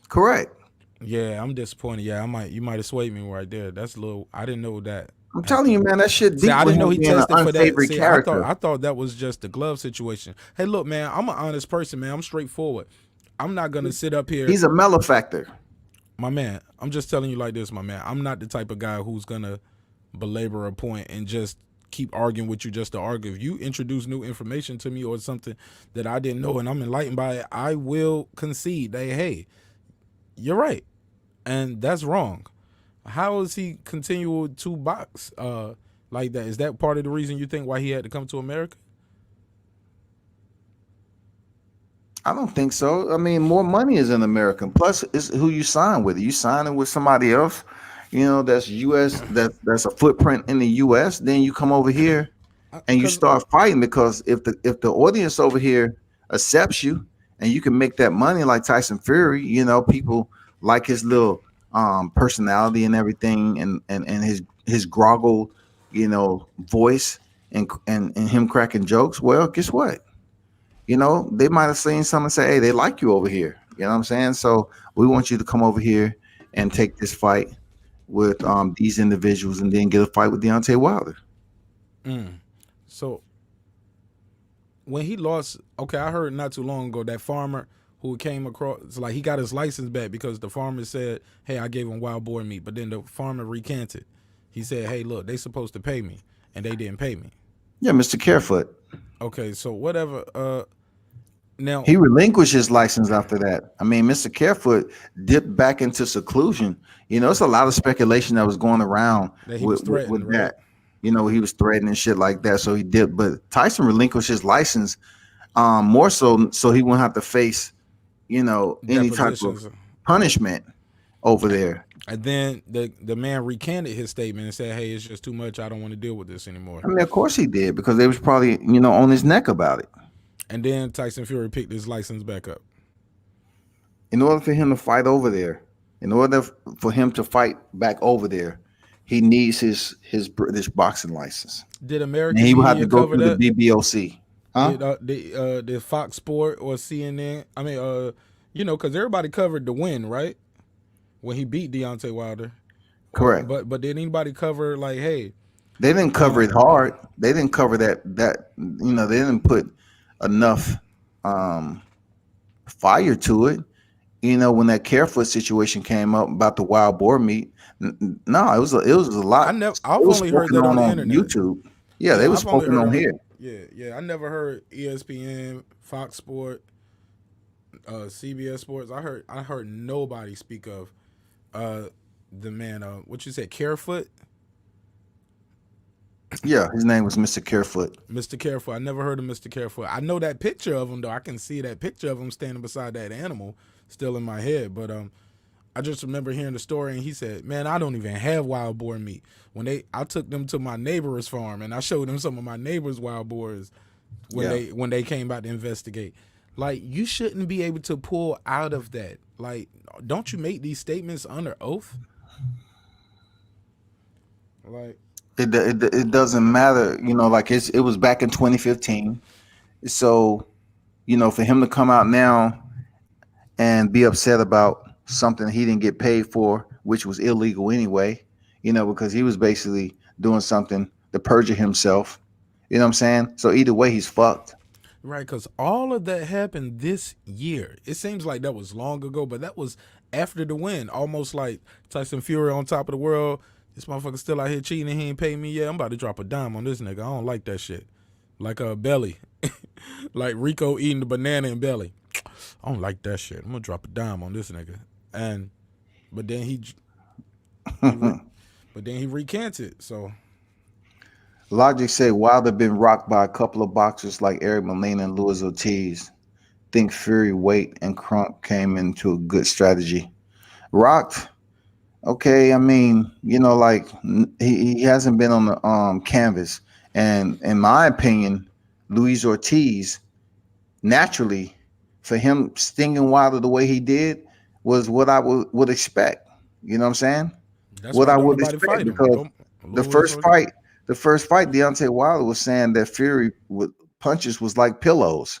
Correct. Yeah, I'm disappointed. Yeah, you might have swayed me right there. That's a little. I didn't know that. I'm telling you, man, that shit. See, I didn't know he tested for that. See, character. I thought that was just the glove situation. Hey, look, man, I'm an honest person, man. I'm straightforward. I'm not gonna sit up here. He's a malefactor, my man. I'm just telling you like this, my man. I'm not the type of guy who's gonna belabor a point and just keep arguing with you just to argue. If you introduce new information to me or something that I didn't know and I'm enlightened by it, I will concede that, hey, you're right, and that's wrong. How is he continue to box like that? Is that part of the reason you think why he had to come to America? I don't think so. I mean, more money is in America. Plus, it's who you sign with. You signing with somebody else, that's U.S. That's a footprint in the U.S. Then you come over here and you start fighting, because if the audience over here accepts you and you can make that money like Tyson Fury, people like his little personality and everything, and his groggle, voice and him cracking jokes. Well, guess what? They might have seen someone say, hey, they like you over here. You know what I'm saying? So we want you to come over here and take this fight with these individuals and then get a fight with Deontay Wilder. So when he lost, okay, I heard not too long ago that farmer who came across, like he got his license back because the farmer said, hey, I gave him wild boar meat. But then the farmer recanted. He said, hey, look, they supposed to pay me and they didn't pay me. Yeah, Mr. Carefoot. Okay, so whatever. Now he relinquished his license after that. I mean, Mr. Carefoot dipped back into seclusion. It's a lot of speculation that was going around that he was threatened, with that. He was threatening shit like that, so he dipped. But Tyson relinquished his license more so he wouldn't have to face, any type of punishment over there. And then the man recanted his statement and said, hey, it's just too much. I don't want to deal with this anymore. I mean, of course he did, because they was probably, on his neck about it. And then Tyson Fury picked his license back up. In order for him to fight over there, In order for him to fight back over there, he needs his British boxing license, Did and American he will have to media go cover through the that? BBOC. Huh? Did Fox Sport or CNN? I mean, because everybody covered the win, right? When he beat Deontay Wilder. Or Correct. but did anybody cover like, hey, They didn't cover uh, it hard. They didn't cover that. They didn't put enough um, fire to it. When that Carefoot situation came up about the wild boar meat, no, it was a lot. It I've was only heard spoken that on the on internet. YouTube. Yeah, they Yeah, was I've only spoken heard on on here. it. Yeah. I never heard ESPN, Fox Sport, CBS Sports. I heard nobody speak of uh the man. What you said, Carefoot, Yeah, his name was Mr. Carefoot. Mr. Carefoot. I never heard of Mr. Carefoot. I know that picture of him though. I can see that picture of him standing beside that animal still in my head. But I just remember hearing the story, and he said, "Man, I don't even have wild boar meat." I took them to my neighbor's farm, and I showed them some of my neighbor's wild boars when Yeah. they came out to investigate. Like, you shouldn't be able to pull out of that. Like, don't you make these statements under oath? Like, It doesn't matter, like it was back in 2015. So, for him to come out now and be upset about something he didn't get paid for, which was illegal anyway, because he was basically doing something to perjure himself. You know what I'm saying? So either way, he's fucked. right, because all of that happened this year. It seems like that was long ago, but that was after the win. Almost like Tyson Fury on top of the world. This motherfucker still out here cheating and he ain't paid me yet. I'm about to drop a dime on this nigga. I don't like that shit. Like a belly. Like Rico eating the banana in belly. I don't like that shit. I'm gonna drop a dime on this nigga. And but then he re, but then he recanted. So Logic said Wilder been rocked by a couple of boxers like Eric Molina and Luis Ortiz. Think Fury weight and Crunk came into a good strategy. Rocked. Okay, I mean, like he hasn't been on the canvas, and in my opinion, Luis Ortiz naturally, for him stinging Wilder the way he did was what I would expect. You know what I'm saying? that's What why I don't would nobody expect fight him. because Don't the Louis first or fight, the first fight, Deontay Wilder was saying that Fury with punches was like pillows.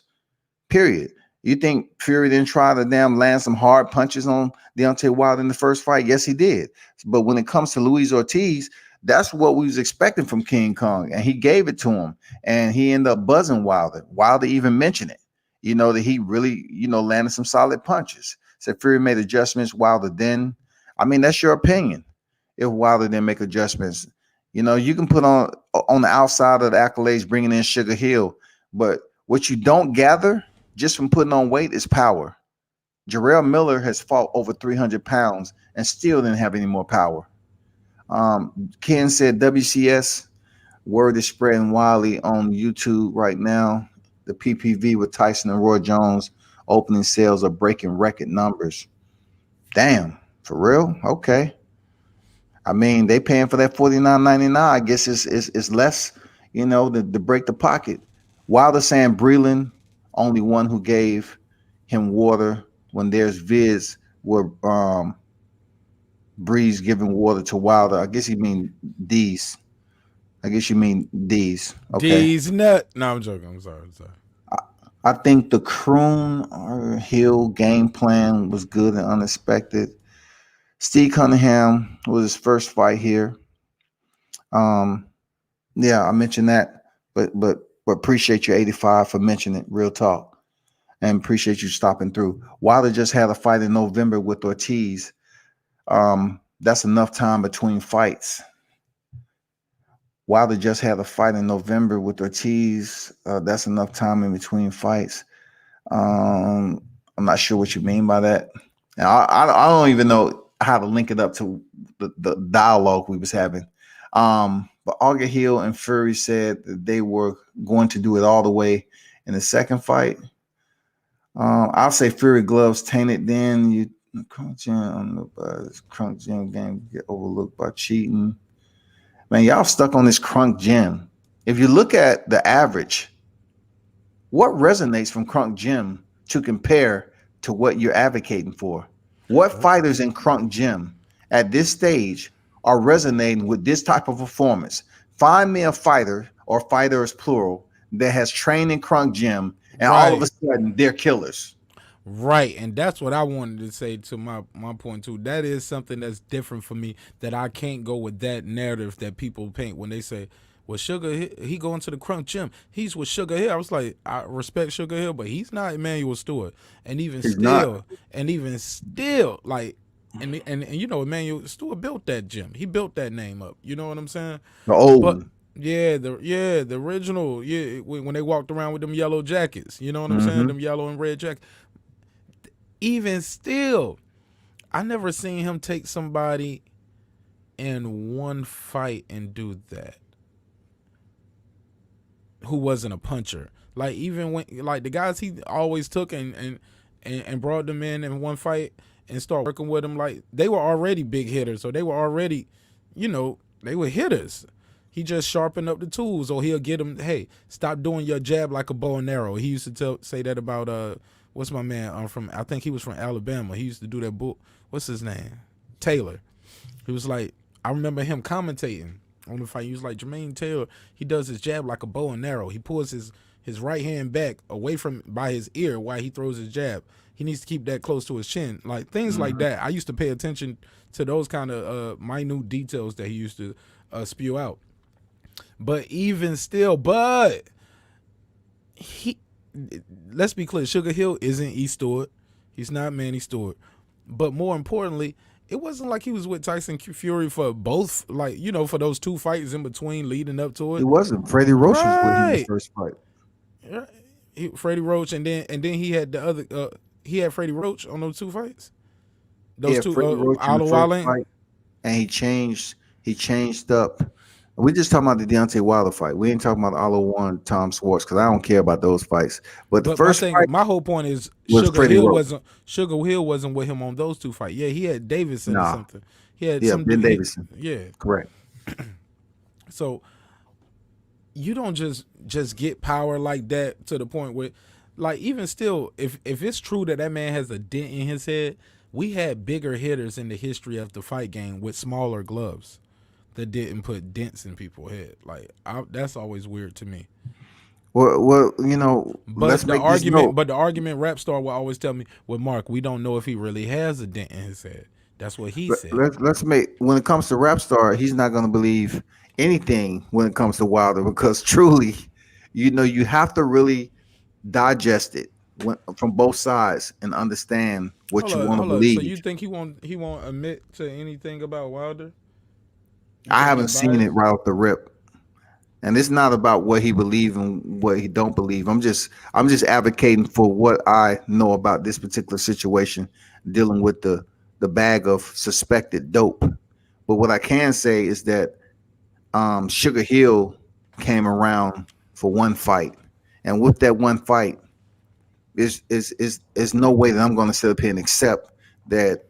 Period. You think Fury didn't try to damn land some hard punches on Deontay Wilder in the first fight? Yes, he did. But when it comes to Luis Ortiz, that's what we was expecting from King Kong, and he gave it to him, and he ended up buzzing Wilder. Wilder even mentioned it. That he really, landed some solid punches. Said Fury made adjustments. Wilder then. I mean, that's your opinion. If Wilder didn't make adjustments, you can put on the outside of the accolades, bringing in Sugar Hill, but what you don't gather just from putting on weight is power. Jarrell Miller has fought over 300 pounds and still didn't have any more power. Ken said WCS, word is spreading wildly on YouTube right now. The PPV with Tyson and Roy Jones opening sales are breaking record numbers. Damn, for real? Okay. I mean, they paying for that $49.99. I guess it's less, to break the pocket. Wilder saying Breland, only one who gave him water when there's vids where Breeze giving water to Wilder. I guess you mean D's. I guess you mean D's. Okay. D's nut. No, I'm joking. I'm sorry. I, I think the Kroon or Hill game plan was good and unexpected. Steve Cunningham was his first fight here. Um, Yeah, I mentioned that, but appreciate you 85 for mentioning it. Real talk, and appreciate you stopping through. Wilder just had a fight in November with Ortiz. That's enough time between fights. Wilder just had a fight in November with Ortiz. That's enough time in between fights. Um, I'm not sure what you mean by that. Now, I don't even know how to link it up to the dialogue we was having. But Auger Hill and Fury said that they were going to do it all the way in the second fight. I'll say Fury gloves tainted. Then you Crunk Jim on the Crunk Jim game get overlooked by cheating. Man, y'all stuck on this Crunk Jim. If you look at the average, what resonates from Crunk Jim to compare to what you're advocating for? What fighters in Crunk Gym at this stage are resonating with this type of performance? Find me a fighter or fighters plural that has trained in Crunk Gym and all of a Right. sudden they're killers. Right, and that's what I wanted to say to my point too. That is something that's different for me, that I can't go with that narrative that people paint when they say, "Well, Sugar he going to the Crunk Gym. He's with Sugar Hill." I was like, I respect Sugar Hill, but he's not Emmanuel Stewart. And even He's not. still, and even still, like, and you know, Emmanuel Stewart built that gym. He built that name up. You know what I'm saying? The old But one. the original, when they walked around with them yellow jackets. You know what I'm saying? Hmm. Them yellow and red jackets. Even still, I never seen him take somebody in one fight and do that who wasn't a puncher. Like, even when, like, the guys he always took and brought them in one fight and start working with them, like, they were already big hitters, so they were already, they were hitters. He just sharpened up the tools, or he'll get them. Hey, stop doing your jab like a bow and arrow. He used to say that about what's my man from? I think he was from Alabama. He used to do that book. What's his name? Taylor. He was like, I remember him commentating on the fight. He was like, Jermaine Taylor, he does his jab like a bow and arrow. He pulls his right hand back away from by his ear while he throws his jab. He needs to keep that close to his chin. Like, things like that. I used to pay attention to those kind of minute details that he used to spew out. But even still, he, let's be clear, Sugar Hill isn't E Stewart. He's not Manny Stewart. But more importantly, it wasn't like he was with Tyson Fury for both, like, for those two fights in between leading up to It it. wasn't. Freddie Roach was with him the Right. first fight. Freddie Roach, and then he had the other he had Freddie Roach on those two fights. He Those had two Freddie Roach in the Isla first Wale. fight, and he changed up. We just talking about the Deontay Wilder fight. We ain't talking about Oliver One, Tom Swartz, because I don't care about those fights. But the But my first thing, fight my whole point is was Freddie Roach. Sugar Hill wasn't with him on those two fights. Yeah, he had Davidson or Nah, something. He had yeah, some Ben dude. Davison. Yeah. Correct. So you don't just get power like that to the point where, like, even still, if it's true that man has a dent in his head, we had bigger hitters in the history of the fight game with smaller gloves that didn't put dents in people's head. Like, that's always weird to me. Well, let's But the make this argument, note. but the argument, Rap Star will always tell me, "Well, Mark, we don't know if he really has a dent in his head." That's what he said. Let's make when it comes to Rap Star, he's not going to believe anything when it comes to Wilder because truly, you have to really digest it from both sides and understand what Hold you up, want to hold up. So believe. you think he won't admit to anything about Wilder? You I think he's haven't seen it biased? right off the rip. And it's not about what he believes and what he don't believe. I'm just advocating for what I know about this particular situation, dealing with the bag of suspected dope. But what I can say is that Sugar Hill came around for one fight, and with that one fight, is no way that I'm going to sit up here and accept that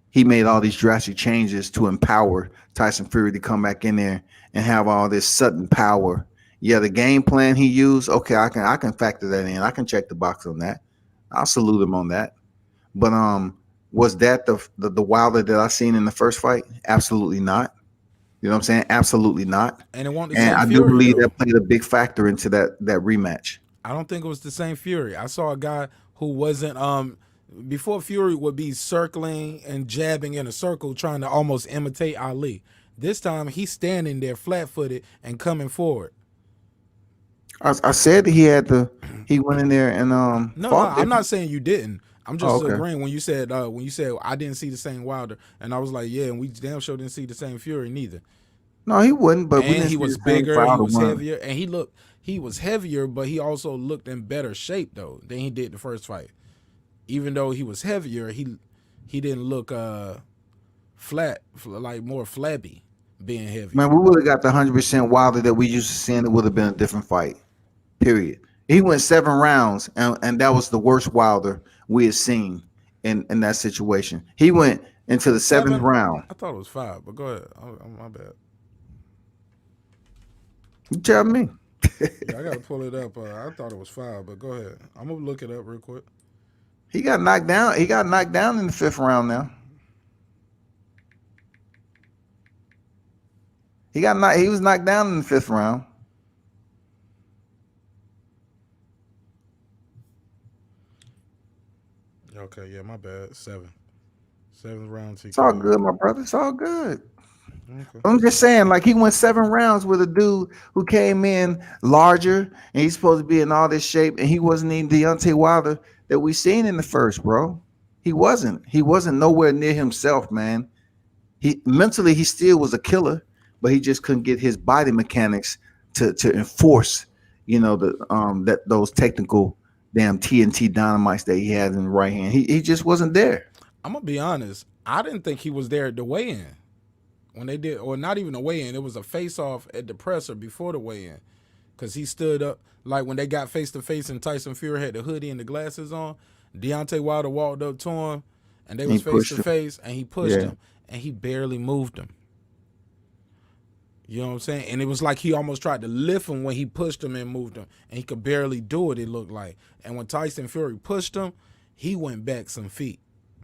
he made all these drastic changes to empower Tyson Fury to come back in there and have all this sudden power. Yeah, the game plan he used, okay, I can factor that in. I can check the box on that. I'll salute him on that. But was that the Wilder that I seen in the first fight? Absolutely not. You know what I'm saying? Absolutely not. And it wasn't the And same I do Fury believe though. that played a big factor into that rematch. I don't think it was the same Fury. I saw a guy who wasn't before Fury would be circling and jabbing in a circle trying to almost imitate Ali. This time he's standing there flat footed and coming forward. I said that he went in there and No, fought I'm not different. saying you didn't. I'm Oh, just okay. agreeing when you said I didn't see the same Wilder, and I was like, yeah, and we damn sure didn't see the same Fury neither. No, he wouldn't, but we And didn't he see was the same bigger, he Wilder was one. heavier, and he was heavier, but he also looked in better shape though than he did the first fight. Even though he was heavier, he didn't look flat, like more flabby, being Man, heavier. we would have got the 100% Wilder that we used to see, and it would have been a different fight. Period. He went 7 rounds, and that was the worst Wilder we had seen in that situation. He went into the seventh 7? round. I thought it was 5, but go ahead. My bad. You tell me. Yeah, I gotta pull it up. I thought it was 5, but go ahead. I'm gonna look it up real quick. He got knocked down. He got knocked down in the fifth round. Now he got knocked. He was knocked down in the fifth round. Okay, yeah, my bad. Seventh round It's all TKO. good, my brother. It's all good. Okay. I'm just saying, like he went 7 rounds with a dude who came in larger, and he's supposed to be in all this shape, and he wasn't even Deontay Wilder that we seen in the first, bro. He wasn't. He wasn't nowhere near himself, man. He mentally he still was a killer, but he just couldn't get his body mechanics to enforce, the that those technical damn TNT dynamites that he had in the right hand. He just wasn't there. I'm gonna be honest. I didn't think he was there at the weigh-in when they did, or not even a weigh-in. It was a face-off at the presser before the weigh-in, because he stood up like when they got face to face and Tyson Fury had the hoodie and the glasses on. Deontay Wilder walked up to him, and they He was face pushed to him. face, and he pushed Yeah. him, and he barely moved him. You know what I'm saying? And it was like he almost tried to lift him when he pushed him and moved him, and he could barely do it. It looked like. And when Tyson Fury pushed him, he went back some feet.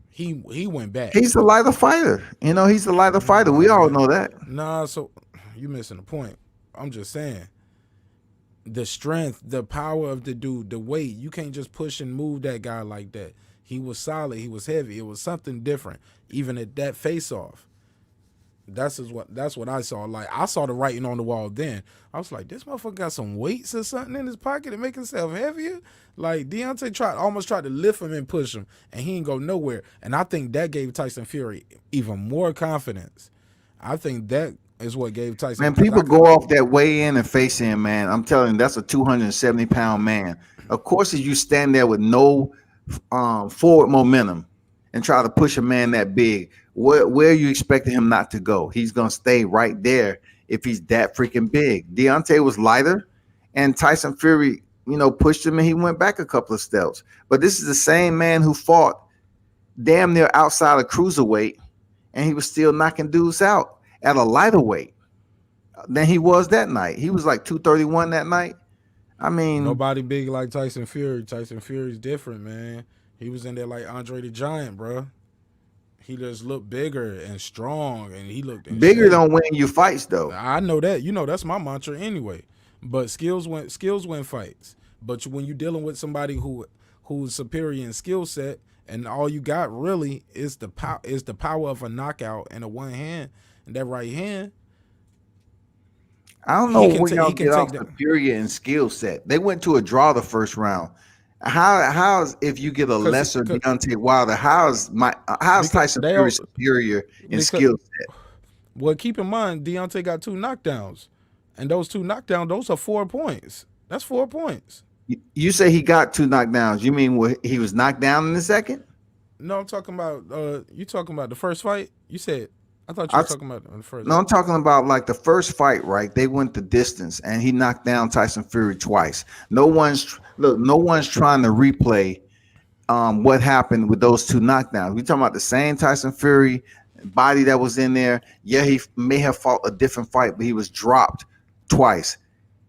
He went back. He's a lighter fighter. He's a lighter fighter. We Nah, all man. know that. Nah, so you missing the point. I'm just saying. The strength, the power of the dude, the weight. You can't just push and move that guy like that. He was solid. He was heavy. It was something different. Even at that face-off. That's what I saw. Like I saw the writing on the wall then. I was like, this motherfucker got some weights or something in his pocket to make himself heavier. Like Deontay almost tried to lift him and push him, and he ain't go nowhere. And I think that gave Tyson Fury even more confidence. I think that is what gave Tyson. Man, Because people go off that weigh in and face in, man. I'm telling you, that's a 270-pound man. Of course, if you stand there with no forward momentum and try to push a man that big, where are you expecting him not to go? He's gonna stay right there if he's that freaking big. Deontay was lighter, and Tyson Fury, pushed him and he went back a couple of steps. But this is the same man who fought damn near outside of cruiserweight, and he was still knocking dudes out at a lighter weight than he was that night. He was like 231 that night. I mean, nobody big like Tyson Fury. Tyson Fury's different, man. He was in there like Andre the Giant, bro. He just looked bigger and strong, and he looked in bigger shape. don't win you fights though. I know that. That's my mantra anyway. But skills win fights. But when you're dealing with somebody who's superior in skill set, and all you got really is the power of a knockout in a one hand, and that right hand, I don't know where y'all get off superior in skill set. They went to a draw the first round. How's if you get a lesser Deontay Wilder? How's Tyson Fury superior in skill set? Well, keep in mind Deontay got 2 knockdowns, and those 2 knockdowns, those are 4 points. That's 4 points. You say he got 2 knockdowns. You mean he was knocked down in the second? No, I'm talking about you talking about the first fight. You said I thought you were talking about the first. No, I'm talking about like the first fight, right? They went the distance, and he knocked down Tyson Fury twice. No one's trying to replay what happened with those 2 knockdowns. We talking about the same Tyson Fury body that was in there. Yeah, he may have fought a different fight, but he was dropped twice,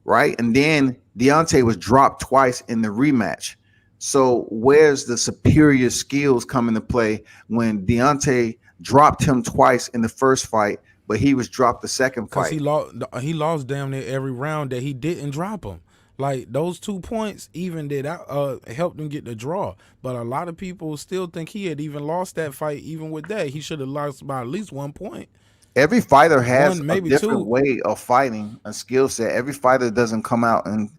right? And then Deontay was dropped twice in the rematch. So where's the superior skills come into play when Deontay dropped him twice in the first fight, but he was dropped the second fight? Because he lost damn near every round that he didn't drop him. Like those 2 points even did helped him get the draw. But a lot of people still think he had even lost that fight. Even with that, he should have lost by at least 1 point. Every fighter has maybe a different 2 way of fighting, a skill set. Every fighter doesn't come out and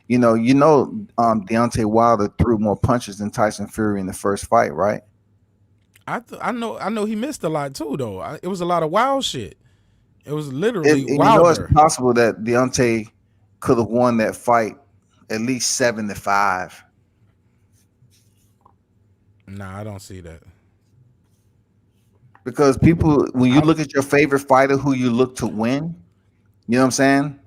Deontay Wilder threw more punches than Tyson Fury in the first fight, right? I know he missed a lot too, though. It was a lot of wild shit. It was literally Wilder. It's possible that Deontay could have won that fight at least 7-5. Nah, I don't see that. Because when you look at your favorite fighter who you look to win, you know what I'm saying?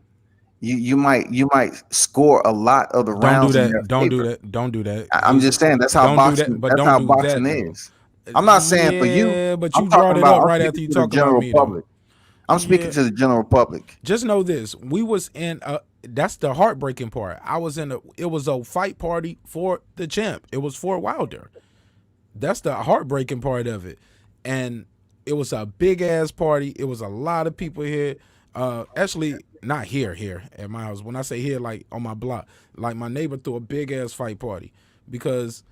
You might score a lot of the rounds. Don't do that. I'm just saying that's how boxing. That's how boxing is. I'm not saying for you. But you brought it up right after you talked about me. I'm speaking to the general public. Just know this: we was in that's the heartbreaking part. It was a fight party for the champ. It was for Wilder. That's the heartbreaking part of it. And it was a big ass party. It was a lot of people here. Actually, not here at my house. When I say here, like on my block, like my neighbor threw a big ass fight party because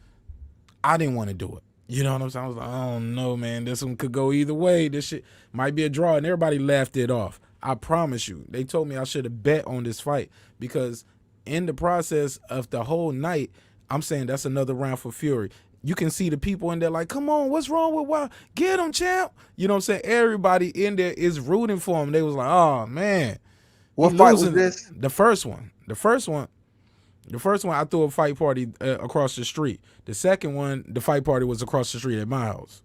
I didn't want to do it. You know what I'm saying? I was like, oh no, man, this one could go either way. This shit might be a draw, and everybody laughed it off. I promise you. They told me I should have bet on this fight because in the process of the whole night, I'm saying that's another round for Fury. You can see the people in there like, come on, what's wrong with Wild? Get him, champ. You know what I'm saying? Everybody in there is rooting for him. They was like, oh man, he What fight was losing. this? The first one, I threw a fight party across the street. The second one, the fight party was across the street at my house.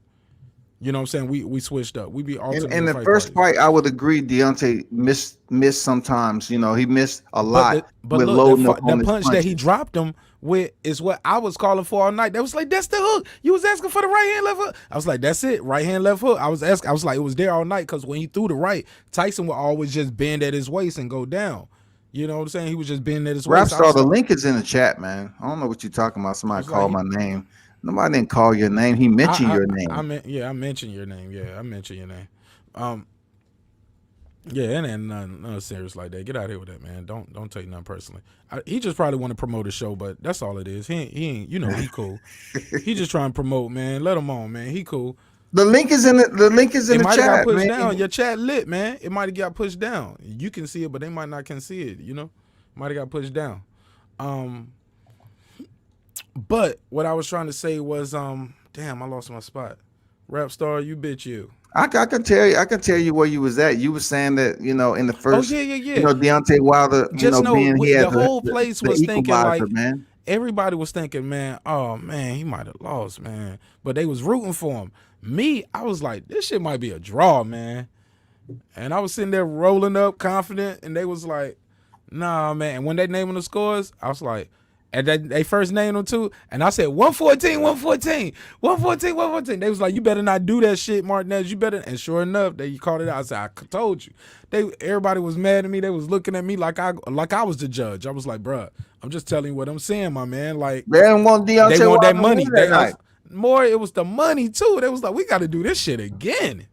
You know what I'm saying? We switched up. We be alternating. In the fight first parties. fight, I would agree. Deontay missed sometimes. You know, he missed a lot But with look, loading up on the his punch that he punches. dropped him with is what I was calling for all night. They was like, that's the hook. You was asking for the right hand, left hook. I was like, that's it, right hand, left hook. I was like, it was there all night because when he threw the right, Tyson would always just bend at his waist and go down. You know what I'm saying? He was just bending at his waist. Rapstar, the link is in the chat, man. I don't know what you're talking about. I Somebody was like, called my name. Nobody didn't call your name. He mentioned your name. I mentioned your name. Yeah, I mentioned your name. Yeah, and nothing serious like that. Get out of here with that, man. Don't take nothing personally. He just probably want to promote a show, but that's all it is. He ain't you know, he cool. He just trying to promote, man. Let him on, man. He cool. The link is in the might have got chat, pushed man. down. Your chat lit, man. It might have got pushed down. You can see it, but they might not can see it. You know, might have got pushed down. But what I was trying to say was, damn, I lost my spot. Rapstar, you bitch, you. I can tell you where you was at. You were saying that, you know, in the first, yeah. you know, Deontay Wilder, you Just know, know being he had the whole place the was thinking equalizer, like, man. everybody was thinking, man, oh man, he might have lost, man. But they was rooting for him. Me, I was like, this shit might be a draw, man. And I was sitting there rolling up, confident, and they was like, nah, man. And when they naming the scores, I was like, and they first named them too, and I said 114, 114, 114, 114. They was like, you better not do that shit, Martinez. You better. And sure enough, they called it out. I said, I told you. Everybody was mad at me. They was looking at me like I was the judge. I was like, bruh, I'm just telling you what I'm saying, my man. Like, They didn't want Deontay they want that Wilder to money. win that night. It was the money too. They was like, we got to do this shit again.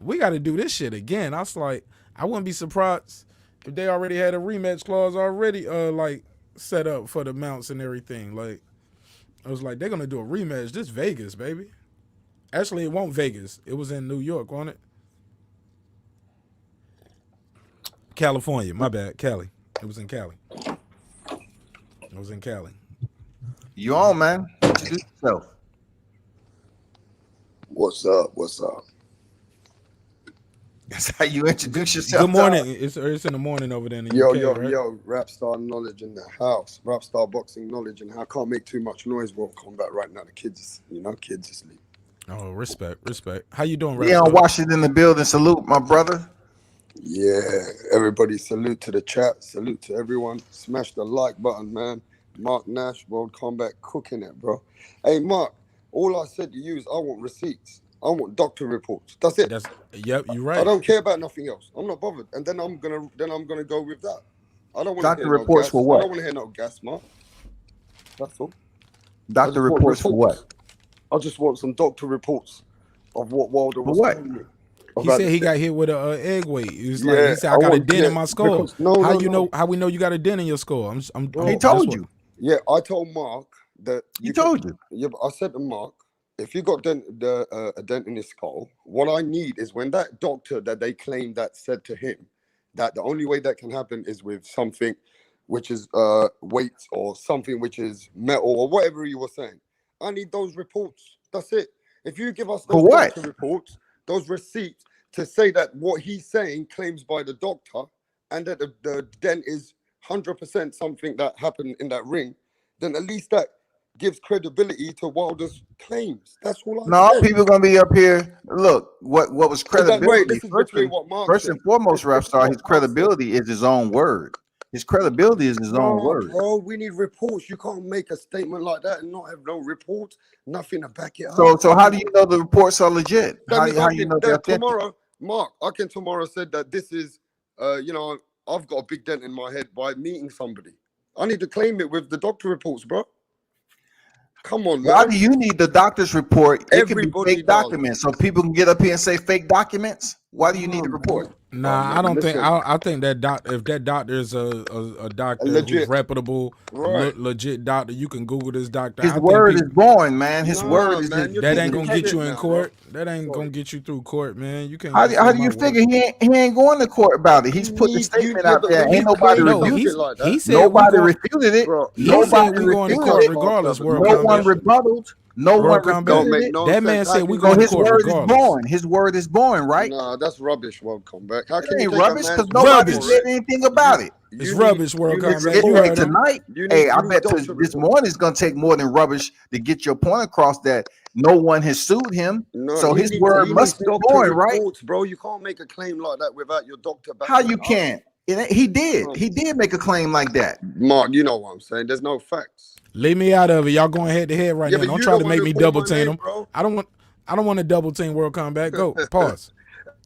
We got to do this shit again. I was like, I wouldn't be surprised if they already had a rematch clause already, like, set up for the mounts and everything. Like, I was like, they're gonna do a rematch. This Vegas, baby. Actually, it won't Vegas. It was in New York, wasn't it? California. My bad. Cali. It was in Cali. It was in Cali. You on, man? Introduce yourself. What's up? What's up? That's how you introduce yourself. Good morning. It's in the morning over there in the Yo, UK, right? Rapstar knowledge in the house. Rapstar boxing knowledge, and I can't make too much noise while combat right now. The kids, kids asleep. Oh, respect. How you doing, Leon Rapstar? Washington in the building. Salute, my brother. Yeah, everybody salute to the chat. Salute to everyone. Smash the like button, man. Mark Nash, World Combat, cooking it, bro. Hey, Mark, all I said to you is I want receipts. I want doctor reports. That's it. Yep, you're right. I don't care about nothing else. I'm not bothered. And then I'm gonna go with that. I don't want Doctor to hear reports no gas. for what? I don't want to hear no gas, Mark. That's all. Doctor reports for what? I just want some doctor reports of what Wilder was what? telling me. He said he got hit with a egg weight. He was like, Yeah, he said, I got a dent in my skull. because- no, how no, you no. know? How we know you got a dent in your skull? He told you. Yeah, I told Mark that He told you. Yeah, but I said to Mark, if you got a dent in his skull, what I need is when that doctor that they claim that said to him that the only way that can happen is with something which is weights or something which is metal or whatever you were saying. I need those reports. That's it. If you give us those For what? doctor reports, those receipts to say that what he's saying claims by the doctor and that the dent is 100% something that happened in that ring, then at least that gives credibility to Wilder's claims. That's all I No, said. people gonna be up here. Look, what was credibility? This is between what Mark First said. and foremost, This is Rapstar, what his Mark credibility is his own word. His credibility is his own word. Bro, we need reports. You can't make a statement like that and not have no reports, nothing to back it up. So how do you know the reports are legit? That How means you know they're authentic? tomorrow, Mark, I can tomorrow said that this is, I've got a big dent in my head by meeting somebody. I need to claim it with the doctor reports, bro. Come on, Why man. do you need the doctor's report? It can be Everybody fake does. documents, so people can get up here and say fake documents. Why do you need a report? Nah, man, I don't think. listen. I think that if that doctor is a doctor who's Legit. reputable, Right. legit doctor, you can Google this doctor. His I think word people, is born, man. His word Nah, is man, you're that his ain't taking gonna get shit you in now, court. bro. That ain't Sorry. gonna get you through court, man. You can't How just say do my you word. figure he ain't going to court about it? He's put the statement out but there. when Ain't you nobody claim No, refuted something it. like he that, said we Nobody going. refuted it. bro, He said Nobody we going to refuted court it. regardless. World No one Combat. rebutted. No one World Combat. don't refuted make it. no That sense. man How said can we you So going to make his court word is regardless. born. His word is born, right? Nah, that's rubbish, World Combat. How It can you ain't take a rubbish because man's nobody word Rubbish. for said it? anything about it. It's You rubbish, World need Combat. You Hey, heard him. tonight, you hey, I need bet doctor this reports. morning is gonna take more than rubbish to get your point across that no one has sued him. No, So his word he must needs be doctor born, right? reports, bro. You can't make a claim like that without your doctor How backing you it up. can't? He did. Um, He did make a claim like that. Mark, you know what I'm saying. There's no facts. Leave me out of it. Y'all going head to head right Yeah, now. but Don't you try don't to want make to me call double my team name, them. bro. I don't want to double team World Combat. Go. Pause.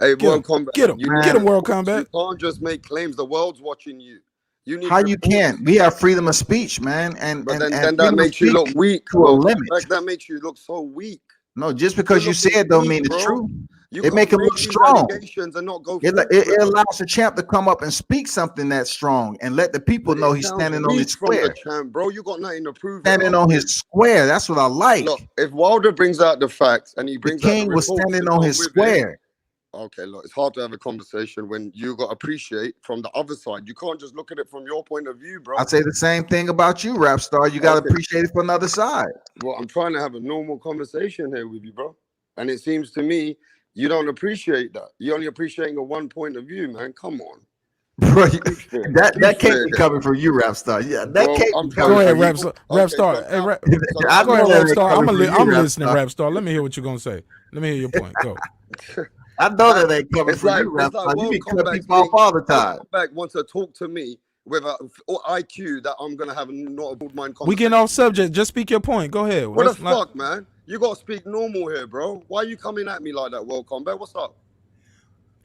Hey, Get him. World Combat, Get him. you need Get him, World reports. You Combat. can't just make claims. The world's watching you. You need How you reports. can't? We have freedom of speech, man, and But and then that freedom of makes you speech look weak. to a Well, limit. that makes you look so weak. No, just You're because you looking said don't weak, mean it's bro. true. You It make can't him look make these strong. allegations and not go It, forward it, with it them. allows the champ to come up and speak something that's strong and let the people But know it he's sounds standing on his weak from the square. champ, bro. You got nothing to prove it Standing up on with. his square. That's what I Look, like. if Wilder brings out the facts and he The brings out the king was reports standing to on go his with it, square. okay, look, it's hard to have a conversation when you got to appreciate from the other side. You can't just look at it from your point of view, bro. I say the same thing about you, rap star. You got to Okay, appreciate it from the other side. well, I'm trying to have a normal conversation here with you, bro. And it seems to me you don't appreciate that. You're only appreciating a one point of view, man. Come on. Bro, Be fair. Be that can't fair be here. coming from you, rap star. Yeah, that Bro, can't I'm be trying Go coming to ahead, from have you. rap a star. okay, Rap star. so Hey, now rap. so I now Go know ahead, that rap ain't star. coming from you, I'm rap listening, star. rap star. Let me hear what you're gonna say. Let me hear your point. Go. I know man, that ain't coming from you, rap it's like star. You be World cutting Combat's people off being all the World time. Combat wants to talk to me with a IQ that I'm gonna have not a good mind We conversation. getting off subject. Just speak your point. Go ahead. What the Let's not. fuck, man? You gotta speak normal here, bro. Why are you coming at me like that, World Combat? What's up?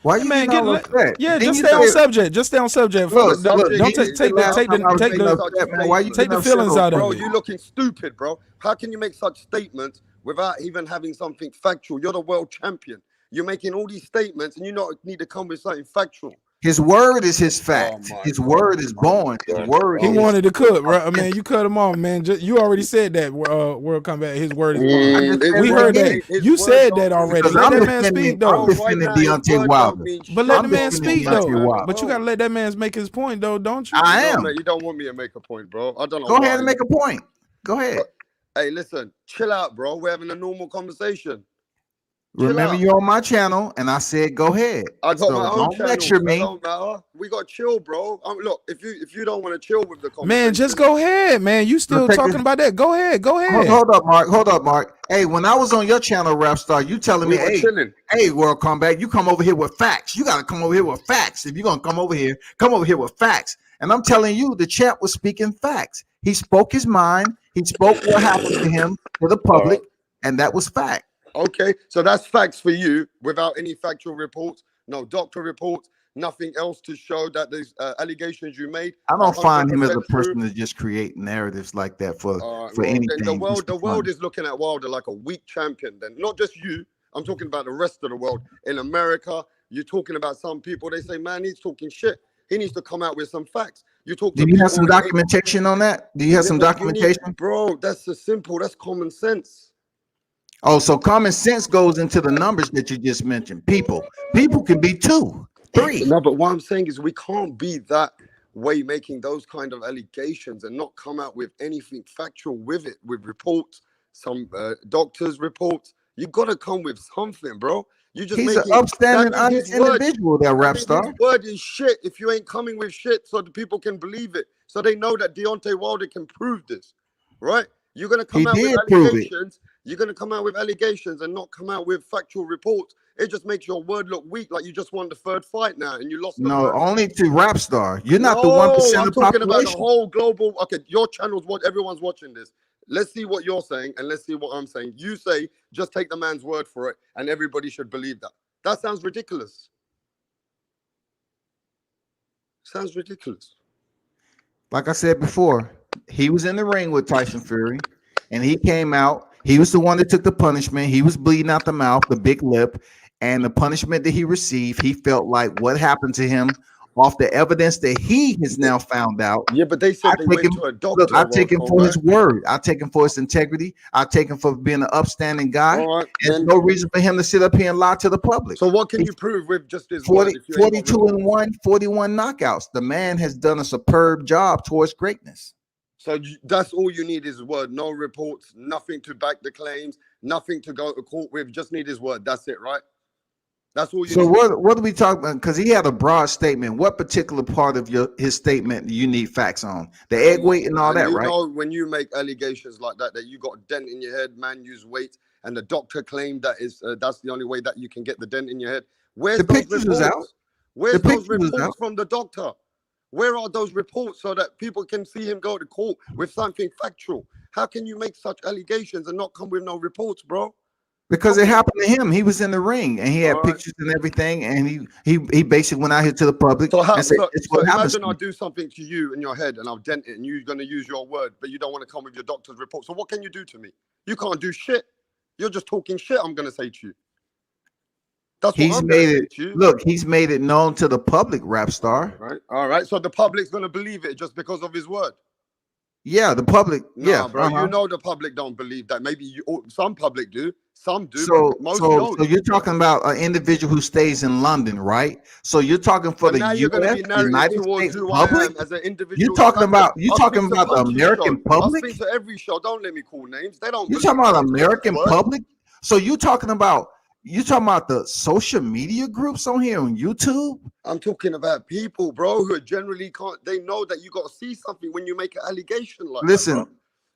Why Hey you man, getting all upset? yeah. Didn't Just you stay on say, subject. Just stay on subject. The look, Don't subject didn't you take say is take the how last take time can the I you was take getting make the such upset, man? Why you take getting the statements? upset feelings over out of Bro, it. you looking stupid, bro. How can you make such statements without even having something factual? You're the world champion. You're making all these statements and you not need to come with something factual. His word is his Oh fact. my His god. word is Oh my born. His god. word He Oh is my wanted to god. cook, right? Man, you cut him off, man. You already said that. World Combat. His word is bond. I just said His We it word heard that. again his You word said don't that mean already. because Let I'm that shit. man speak defending I'm though. Bro, right defending now his Deontay word don't Wilder. mean But shit let I'm the to man a defending speak normal Deontay though. man, Wilder. But you bro. gotta let that man make his point though, don't you? You I don't am. you don't want me to make a point, bro. I don't know Go ahead why. and make a point. Go ahead. But hey, listen, chill out, bro. We're having a normal conversation. Chill Remember, out. you're on my channel, and I said go ahead. I got my So own don't channel. lecture That me. don't matter. We got chill, bro. Look, if you don't want to chill with the Man, just conversation, go ahead, man. You Let's still take talking a, about that? Go ahead. Go hold, ahead. hold up, Mark. Hold up, Mark. Hey, when I was on your channel, Rap Star, you telling we me, were chilling. hey, World Comeback, you come over here with facts. You got to come over here with facts. If you're gonna come over here with facts. And I'm telling you, the champ was speaking facts. He spoke his mind. He spoke what happened to him to the Uh, public, and that was fact. okay, so that's facts for you without any factual reports, no doctor reports, nothing else to show that these allegations you made I are don't find him as a 100% true. person to just create narratives like that for Well, then anything. Just the for fun. world is looking at Wilder like a weak champion. Then not just you. I'm talking about the rest of the world. In America, you're talking about some people. They say, man, he's talking shit. He needs to come out with some facts. You talk Do to you have people some documentation on that? Do you have yeah, some but you need, documentation? bro. That's so simple. That's common sense. Oh, so common sense goes into the numbers that you just mentioned. People can be 2, 3. No, but what I'm saying is we can't be that way making those kind of allegations and not come out with anything factual with it, with reports, some doctors' reports. You got to come with something, bro. You just He's an making that upstanding, means honest his word. individual, that That rap means his star. word is shit if you ain't coming with shit so the people can believe it. So they know that Deontay Wilder can prove this, right? You're gonna He come out with did prove it. allegations. You're gonna come out with allegations and not come out with factual reports. It just makes your word look weak, like you just won the third fight now and you lost the No, first. only to rap star. You're not the No, 1% I'm of talking about the population. whole global. Okay, your channel's what everyone's watching this. Let's see what you're saying and let's see what I'm saying. You say just take the man's word for it and everybody should believe that. That sounds ridiculous. Sounds ridiculous. Like I said before, he was in the ring with Tyson Fury. and he came out. He was the one that took the punishment. He was bleeding out the mouth, the big lip, and the punishment that he received, he felt like what happened to him off the evidence that he has now found out. Yeah, but they I said they take went him. to a Look, doctor. I take World him for his Combat. word. I take him for his integrity. I take him for being an upstanding guy. All right, There's then. no reason for him to sit up here and lie to the public. So what can He's you prove with just his 40, word if you ain't got 42 and reports? 1, 41 knockouts. The man has done a superb job towards greatness. So that's all you need is his word. No reports, nothing to back the claims, nothing to go to court with. Just need his word. That's it, right? That's all you So need. what do we talk about? Because he had a broad statement. What particular part of his statement do you need facts on? The egg weight and all And that, you right? know, when you make allegations like that you got a dent in your head, man, use weight, and the doctor claimed that is that's the only way that you can get the dent in your head. Where's The those pictures was out. reports? Where's The those pictures was out. reports from the doctor? Where are those reports so that people can see him go to court with something factual? How can you make such allegations and not come with no reports, bro? Because it happened to him. He was in the ring and he had All right. pictures and everything. And he basically went out here to the public So how? and said, So, "It's so what happens." imagine to I me." do something to you in your head and I'll dent it, and you're gonna use your word, but you don't want to come with your doctor's report. So what can you do to me? You can't do shit. You're just talking shit. I'm gonna say to you. That's what He's I'm gonna made say it. to you. Look, he's made it known to the public, rap star. Right. All right. So the public's gonna believe it just because of his word. Yeah, the public. Nah, Yeah, bro. You know the public don't believe that. Maybe you. Some public do. Some do. So, but most so, don't. so you're talking about an individual who stays in London, right? So you're talking for But the now you're going to U.S., be narrative United towards States who I public. am as an You're individual. talking about I the speak to American Punchy's show. I public. speak to every show. Don't let me call names. They don't You're believe talking about Punchy's American word. public. So you're talking about the social media groups on here on YouTube. I'm talking about people, bro, who generally can't. They know that you got to see something when you make an allegation like that, bro.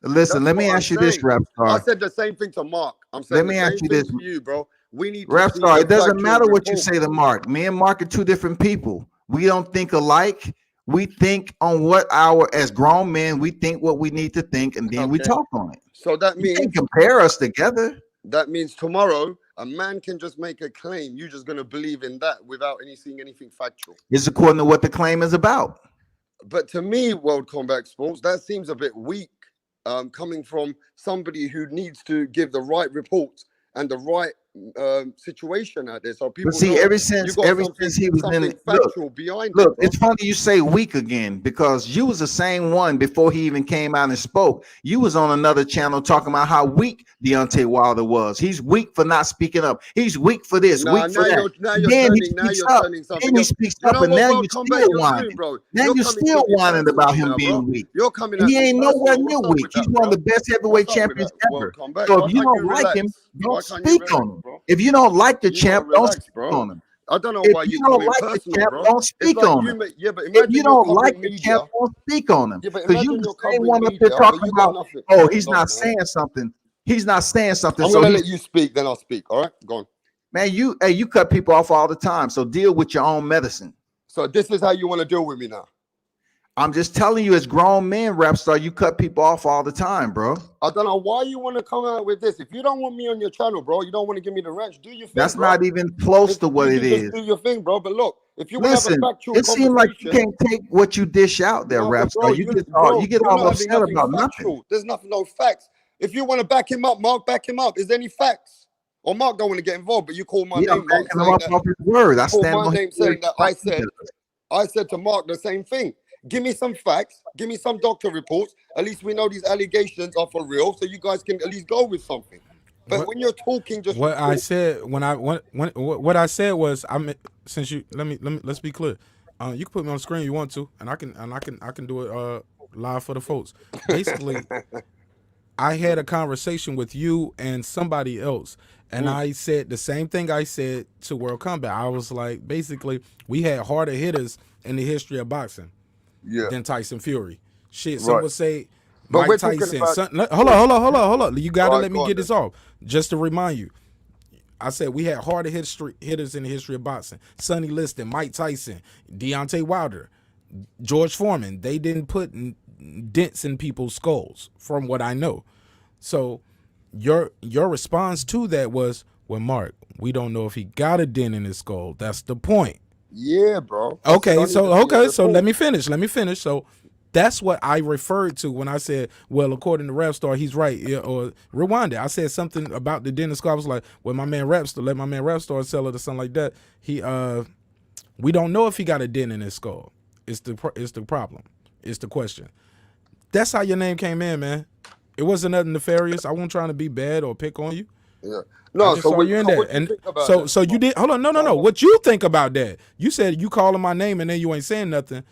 Listen. Let me ask you this, rap I star. said the same thing to Mark. I'm Let saying the me ask same you thing this, to you, bro. We need to rap see star. the It doesn't factual matter what you report. say to Mark. Me and Mark are two different people. We don't think alike. We think on what as grown men, we think what we need to think, and then we Okay. talk on it. So that You means can't compare us together. that means tomorrow a man can just make a claim. You're just gonna believe in that without seeing anything factual. It's according to what the claim is about. But to me, World Combat Sports, that seems a bit weak, coming from somebody who needs to give the right reports and the right situation out there, so people But see, know ever you since got he was something in factual behind it. look, Bro. it's funny you say weak again because you was the same one before he even came out and spoke. You was on another channel talking about how weak Deontay Wilder was. He's weak for not speaking up. He's weak for this, Nah, weak for that. now Then he you're speaks up. turning something. Then he speaks You up, know and what, now World you're Combat, still you're doing, whining. bro? Now You're you're coming still to me whining about personal him now, being bro. weak. You're coming And at he me ain't nowhere personal. near What's up weak. with He's that, one of bro? the best heavyweight What's up with champions that, ever. World Combat? So Why if you can't don't you like relax? him, Why don't can't you speak relax, on him. bro? If you don't like the You gotta champ, don't relax, speak bro. on him. I don't know If why you you don't coming like the personal, champ, bro. don't It's speak like on you him. make, yeah, but If imagine you you're don't like covering the champ, media. don't speak on him. Yeah, but Because you imagine the you're same covering one up there media, but talking you got about, nothing. oh, he's Go on, not man. saying something. He's not saying something. I'm So gonna he's let you speak, then I'll speak. All right, go on. man, you cut people off all the time. So deal with your own medicine. So this is how you want to deal with me now. I'm just telling you, as grown men, rap star, you cut people off all the time, bro. I don't know why you want to come out with this. If you don't want me on your channel, bro, you don't want to give me the ranch. Do your thing, That's bro. not even close If to what you it can just is. do your thing, bro. But look, if you want to have Listen, a factual it seems like you conversation, can't take what you dish out there, no, rap but bro, star. You get you're all not having upset nothing about nothing. factual. There's nothing, no facts. If you want to back him up, Mark, back him up. Is there any facts? Or Mark don't want to get involved, but you call my Yeah, I'm name, Mark, backing him saying up that. off his word. I Call stand my on his name word. saying that I said to Mark the same thing. Give me some facts. Give me some doctor reports. At least we know these allegations are for real, so you guys can at least go with something. But when you're talking, just what I said what I said was since you let's be clear. You can put me on the screen if you want to, and I can do it live for the folks. Basically, I had a conversation with you and somebody else, and I said the same thing I said to World Combat. I was like, basically, we had harder hitters in the history of boxing than Tyson Fury. Shit, some would say But Mike we're talking Tyson. about- Hold on. You gotta All right, let me go on get then. this off. Just to remind you, I said we had harder hitters in the history of boxing. Sonny Liston, Mike Tyson, Deontay Wilder, George Foreman. They didn't put dents in people's skulls, from what I know. So your response to that was, well, Mark, we don't know if he got a dent in his skull. That's the point. Yeah, bro. So let me finish. So That's what I referred to when I said, well, according to Rap Star, he's right. Yeah, or rewind it. I said something about the dentist scar. I was like, well, my man Rap Star, let my man Rap Star sell it or something like that. We don't know if he got a dent in his skull. It's the problem. It's the question. That's how your name came in, man. It wasn't nothing nefarious. I wasn't trying to be bad or pick on you. Yeah. I No, just so saw what, you in so there. what do you And think about so that? so you did hold on, no. What you think about that? You said you calling my name and then you ain't saying nothing.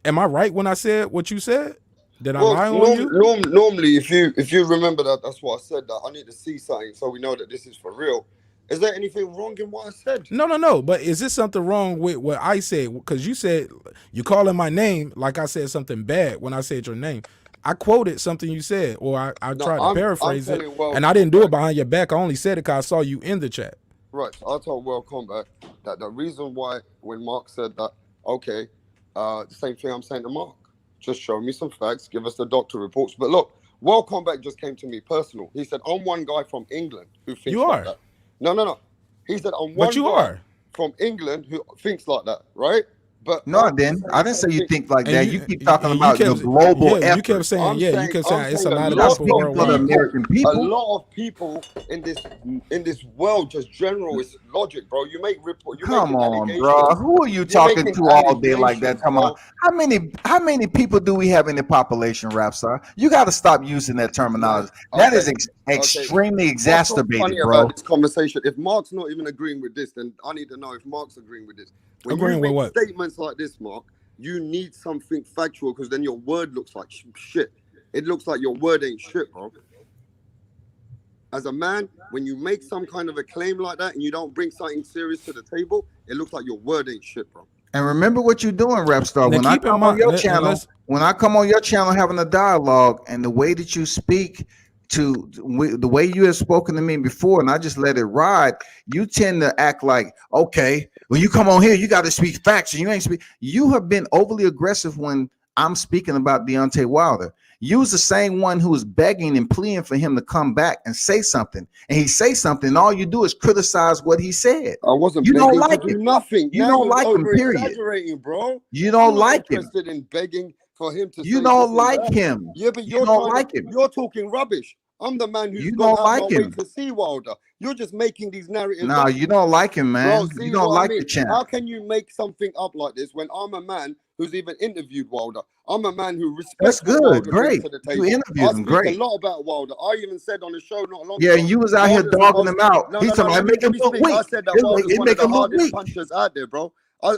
Am I right when I said what you said? Did I Well, lie on you? normally, if you remember that, that's what I said. That I need to see something so we know that this is for real. Is there anything wrong in what I said? No. But is this something wrong with what I said? Because you said you calling my name like I said something bad when I said your name. I quoted something you said, or I No, tried to I'm paraphrase it, telling World and I didn't do it Combat. behind your back. I only said it because I saw you in the chat. Right. So I told World Combat that the reason why when Mark said that, okay, the same thing I'm saying to Mark. Just show me some facts, give us the doctor reports. But look, World Combat just came to me personal. He said, I'm one guy from England who thinks You like are, that. No. He said, I'm but one you guy are, from England who thinks like that, right? But No, I Mark is didn't. saying I didn't say you something. think like and that. You keep talking you about the kept, global you kept effort. saying, I'm it's a saying a lot You're of not lot people speaking of for the worldwide. people, American a people. lot of people in this world, just general, it's logic, bro. You're Come making on, bro. allegations. Who are you You're talking making to all day like that? allegations, Come on. bro. How many people do we have in the population, Rapstar? You got to stop using that Man, terminology. That okay, is okay. extremely What's so exacerbated, funny about bro. this conversation? If Mark's not even agreeing with this, then I need to know if Mark's agreeing with this. When you Agreeing with make what? statements like this, Mark, you need something factual because then your word looks like shit. It looks like your word ain't shit, bro. As a man, when you make some kind of a claim like that and you don't bring something serious to the table, it looks like your word ain't shit, bro. And remember what you're doing, Rapstar. Now When I keep in come on mind, your and channel, let's having a dialogue, and the way that you speak the way you have spoken to me before, and I just let it ride, you tend to act like, okay, when you come on here, you got to speak facts, and you ain't speak. You have been overly aggressive when I'm speaking about Deontay Wilder. You was the same one who was begging and pleading for him to come back and say something, and he say something, and all you do is criticize what he said. I wasn't You don't begging to like do it. nothing. You Now don't you're like him, over period. exaggerating, bro. You I'm don't not like him. interested in begging for him to You say this don't and like that. him. Yeah, but You don't like him. you're talking rubbish. I'm the man who's You gone don't out my like way him. to see Wilder. You're just making these narratives No, up. you don't like him, Bro, man. You see don't what I like mean? the champ. How can you make something up like this when I'm a man who's even interviewed Wilder? I'm a man who That's respects what good. Wilder brings Great. to the You table. I interviewed him. speak a Great. lot about Wilder. I even said on the show not long Yeah, ago, and you was out here Wilder's the dogging most. him out. No, He's no, no. talking about Let make him me look speak. I weak. said that Wilder's It one of make the him look hardest weak. punchers out there, bro.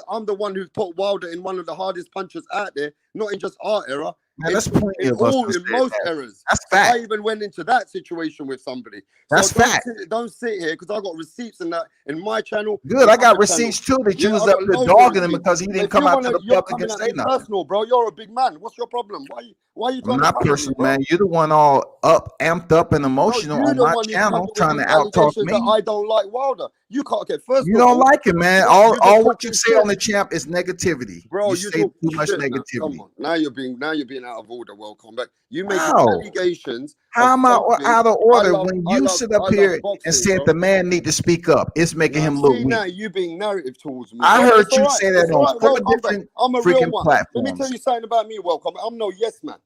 I'm the one who put Wilder in one of the hardest punchers out there, not in just our era, Man, that's plenty of us who in said most that. eras. That's So I fact. even went into that situation with somebody. So That's fact. don't sit here because I got receipts in that in my channel, Good. in I got other channels. receipts too that you Yeah, was I up got there loads of dogging him receipts. because he But didn't if you come out to wanna, the you're public coming and at say me nothing. personal, bro. You're a big man. What's your problem? Why are you I'm trying to not come at me, personal, bro? man. You're the one all amped up and No, emotional you on the my one who's channel coming with trying these to out talk allegations that me. I don't like Wilder. You can't. Okay, first You of don't all, like it, man. you're just All what you talking say shit. on the champ is negativity. Bro, You you're say talking too much shit now. Come negativity. on. Now you're being out of order. Welcome back. You making How? allegations of How am I something. out of order when you sit up I love here and boxing, said bro. the man need to speak up? It's making Now him look see weak. now you being narrative towards me, I bro. But heard it's all you right. say that It's all on right. 4 Welcome back. different I'm a real freaking one. Let me tell platforms. you something about me, welcome. I'm no yes man.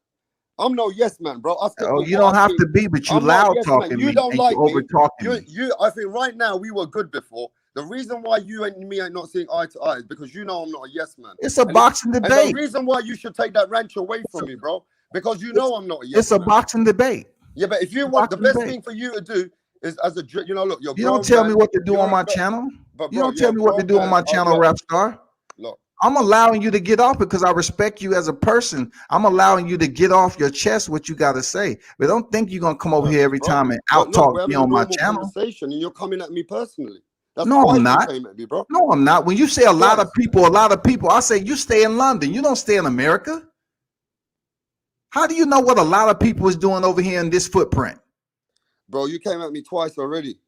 I'm no yes man, bro. I stick Oh, with you what don't I have think. to be, but you I'm not a loud yes man. talking You me don't and you like over me. talking me. I think right now we were good before. The reason why you and me are not seeing eye to eye is because you know I'm not a yes man. It's a And if, boxing and the debate. reason why you should take that ranch away from me, bro, because you It's, know I'm not a it's yes a man. boxing debate. Yeah, but if you It's a want the boxing best debate. thing for you to do is look, you're a You don't grown tell me man. what to do on You're a my gro- channel. but You bro, don't you're tell a me what to grown do on man. my channel, Rapstar. Look. I'm allowing you to get off because I respect you as a person. I'm allowing you to get off your chest what you got to say. But don't think you're going to come over here every Bro. time and But out look, talk we're me having a on my normal channel. conversation and you're coming at me personally. That's No, I'm twice you not. came at me, bro. No, I'm not. When you say a lot Twice. of people, I say you stay in London. You don't stay in America. How do you know what a lot of people is doing over here in this footprint? Bro, you came at me twice already.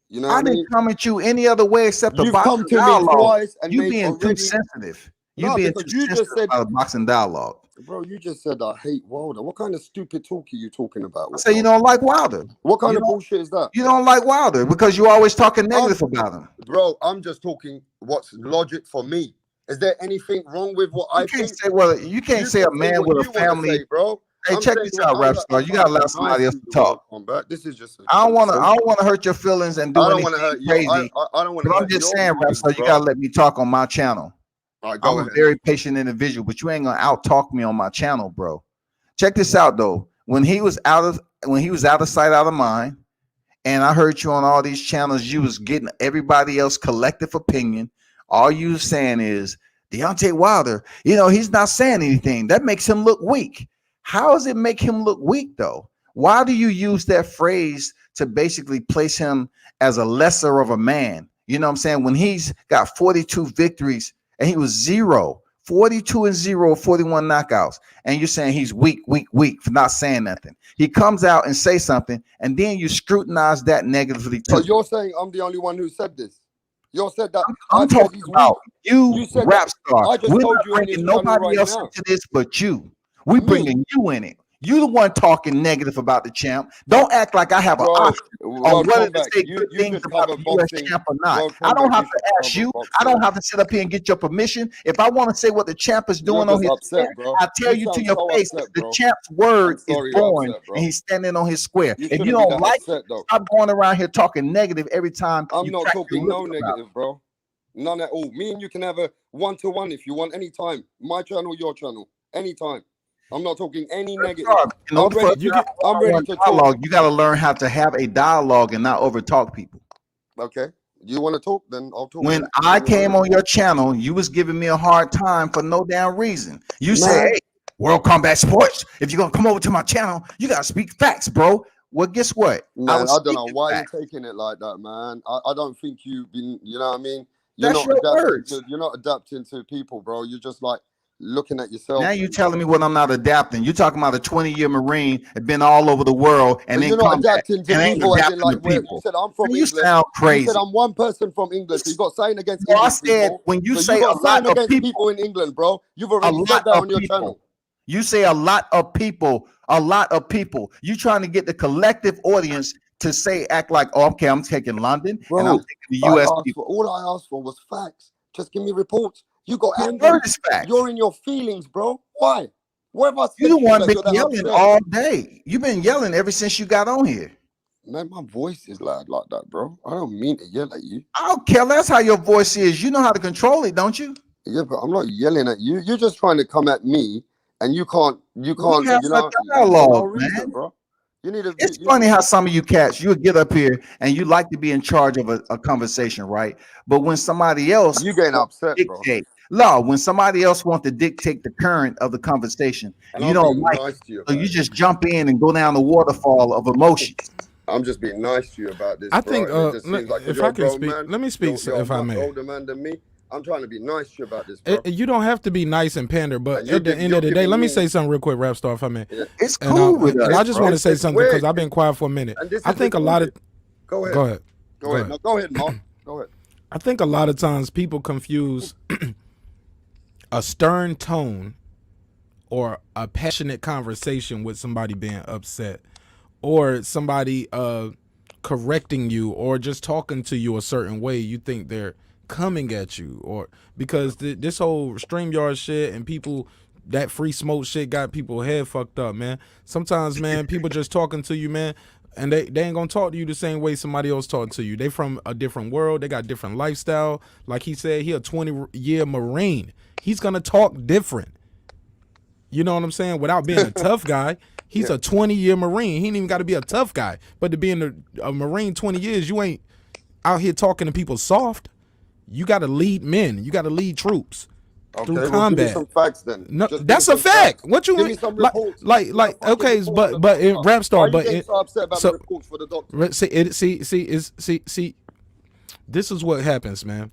You know I what I didn't mean? come at you any other way except a You've come boxing to me dialogue. twice and You made being too already. sensitive. You No, being because too you just sensitive said, about a boxing dialogue. bro, you just said I hate Wilder. What kind of stupid talk are you talking about? I say you don't like Wilder. What kind You of don't. bullshit is that? You don't like Wilder because you're always talking negative about him. Bro, I'm just talking what's logic for me. Is there anything wrong with what You I can't think? say, well, you can't You say can a say man what with a you want to family. say, bro. Hey, I'm check saying this out, rap star. I'm You trying gotta to be allow nice somebody to else you, to bro. talk. Come back. This is just a I conversation. don't wanna hurt your feelings and do I don't anything want to hurt your. crazy. I don't want to But I'm hurt just your saying, rap feelings, star, you bro. gotta let me talk on my channel. All right, I'm go a ahead. very patient individual, but you ain't gonna out talk me on my channel, bro. Check this out though. When he was out of sight, out of mind, and I heard you on all these channels, you was getting everybody else collective opinion. All you saying is Deontay Wilder, he's not saying anything. That makes him look weak. How does it make him look weak though? Why do you use that phrase to basically place him as a lesser of a man? You know what I'm saying? When he's got 42 victories and he was 42 and 0, 41 knockouts, and you're saying he's weak, weak, weak for not saying nothing. He comes out and say something, and then you scrutinize that negatively So too. you're saying I'm the only one who said this? You said that I'm I said talking he's weak. about you, You said that. rap star. I just We're told not you on this bringing channel nobody right else now. into this but you. We Me, bringing you in it. You the one talking negative about the champ. Don't act like I have an bro. option on Well, whether come to back. say You good you things should about cover the U.S. boxing. champ or not. Well, I come don't back. have You to should ask cover you. I boxing. don't have to sit up here and get your permission. If I want to say what the champ is You're doing on just his square, upset, bro. I tell You you to sound your so face, upset, the bro. champ's I'm word is sorry you're born upset, and bro. he's standing on his square. You If you shouldn't be don't that like it, upset, though. stop going around here talking negative every time I'm you not crack your talking whip no about negative, bro. None at all. Me and you can have a one-to-one if you want, anytime. My channel, your channel, anytime. I'm not talking any negative. In I'm order for us ready to You to. have get a I'm ready one-on-one to talk. dialogue, you got to learn how to have a dialogue and not over talk people. Okay. You want to talk? Then I'll talk. When Then I bring it on. came on your channel, you was giving me a hard time for no damn reason. You say, Man, "Hey, World Combat Sports, if you're gonna come over to my channel, you gotta speak facts, bro." Well, guess what? I man, was I don't know speaking why you're facts. taking it like that, man. I don't think you've been. You know what I mean? You're That's not your adapting words. to. You're not adapting to people, bro. You're just like looking at Now yourself. you telling me what I'm not adapting. You talking about a 20-year Marine that been all over the world and But then you're not combat adapting to and ain't people, as in adapting like to where you people. said I'm from Man, you England. sound You said crazy. I'm one person from England, so you got something against No, I English said people. when you So you say got a lot something of against people, people in England, bro. You've a already said lot that of on your people. channel. You say a lot of people, a lot of people. You trying to get the collective audience to say, act like, oh, okay, I'm taking London and I'm Bro, taking the I US asked for people. all I asked for was facts. Just give me reports. You got Your angry. word is facts. You're in your feelings, bro. Why? What have I You said the to you one that been you're that yelling upset? all day. You've been yelling ever since you got on here. Man, my voice is loud like that, bro. I don't mean to yell at you. I don't care. That's how your voice is. You know how to control it, don't you? Yeah, but I'm not yelling at you. You're just trying to come at me, and you can't. You We can't. have You a know, for no dialogue, reason, man. bro. You need to. It's funny how some of you cats, you would get up here and you like to be in charge of a conversation, right? But when somebody else You getting wants upset, to bro. dictate, no, when somebody else wants to dictate the current of the conversation, And you I'm don't being like it. nice to you So about you it. just jump in and go down the waterfall of emotions. I'm just being nice to you about this, I bro. think And it just seems like because if you're I a can grown speak, man, let me speak you're a if I much may. older man than me. I'm trying to be nice to you about this, bro. You don't have to be nice and pander, but And at the end of the day, let me say something real quick, rap star, if I may. Yeah, It's And cool with and us, I just bro. want to say it's something because weird, I've been quiet for a minute. and this I is think a lot of recorded. Go ahead. go ahead. Go ahead. No, go ahead, Mark. Go ahead. I think a lot of times people confuse a stern tone or a passionate conversation with somebody being upset or somebody correcting you or just talking to you a certain way. You think they're coming at you, or because this whole StreamYard shit and people, that free smoke shit got people head fucked up, man. Sometimes, man, people just talking to you, man, and they ain't gonna talk to you the same way somebody else talking to you. They from a different world. They got different lifestyle. Like he said, he a 20-year Marine. He's gonna talk different. You know what I'm saying? Without being a tough guy. He's Yeah. a 20-year Marine. He ain't even got to be a tough guy. But to be in a Marine 20 years, you ain't out here talking to people soft. You got to lead men. You got to lead troops through Okay, well, give me combat. some facts then. No, Just give me that's a some fact. facts. What you Give me some like? reports. Like, Give me a like, fucking okay, report for the but in doctor. rap Why star, are you but getting it, so upset about the so reports for the doctor? see, this is what happens, man.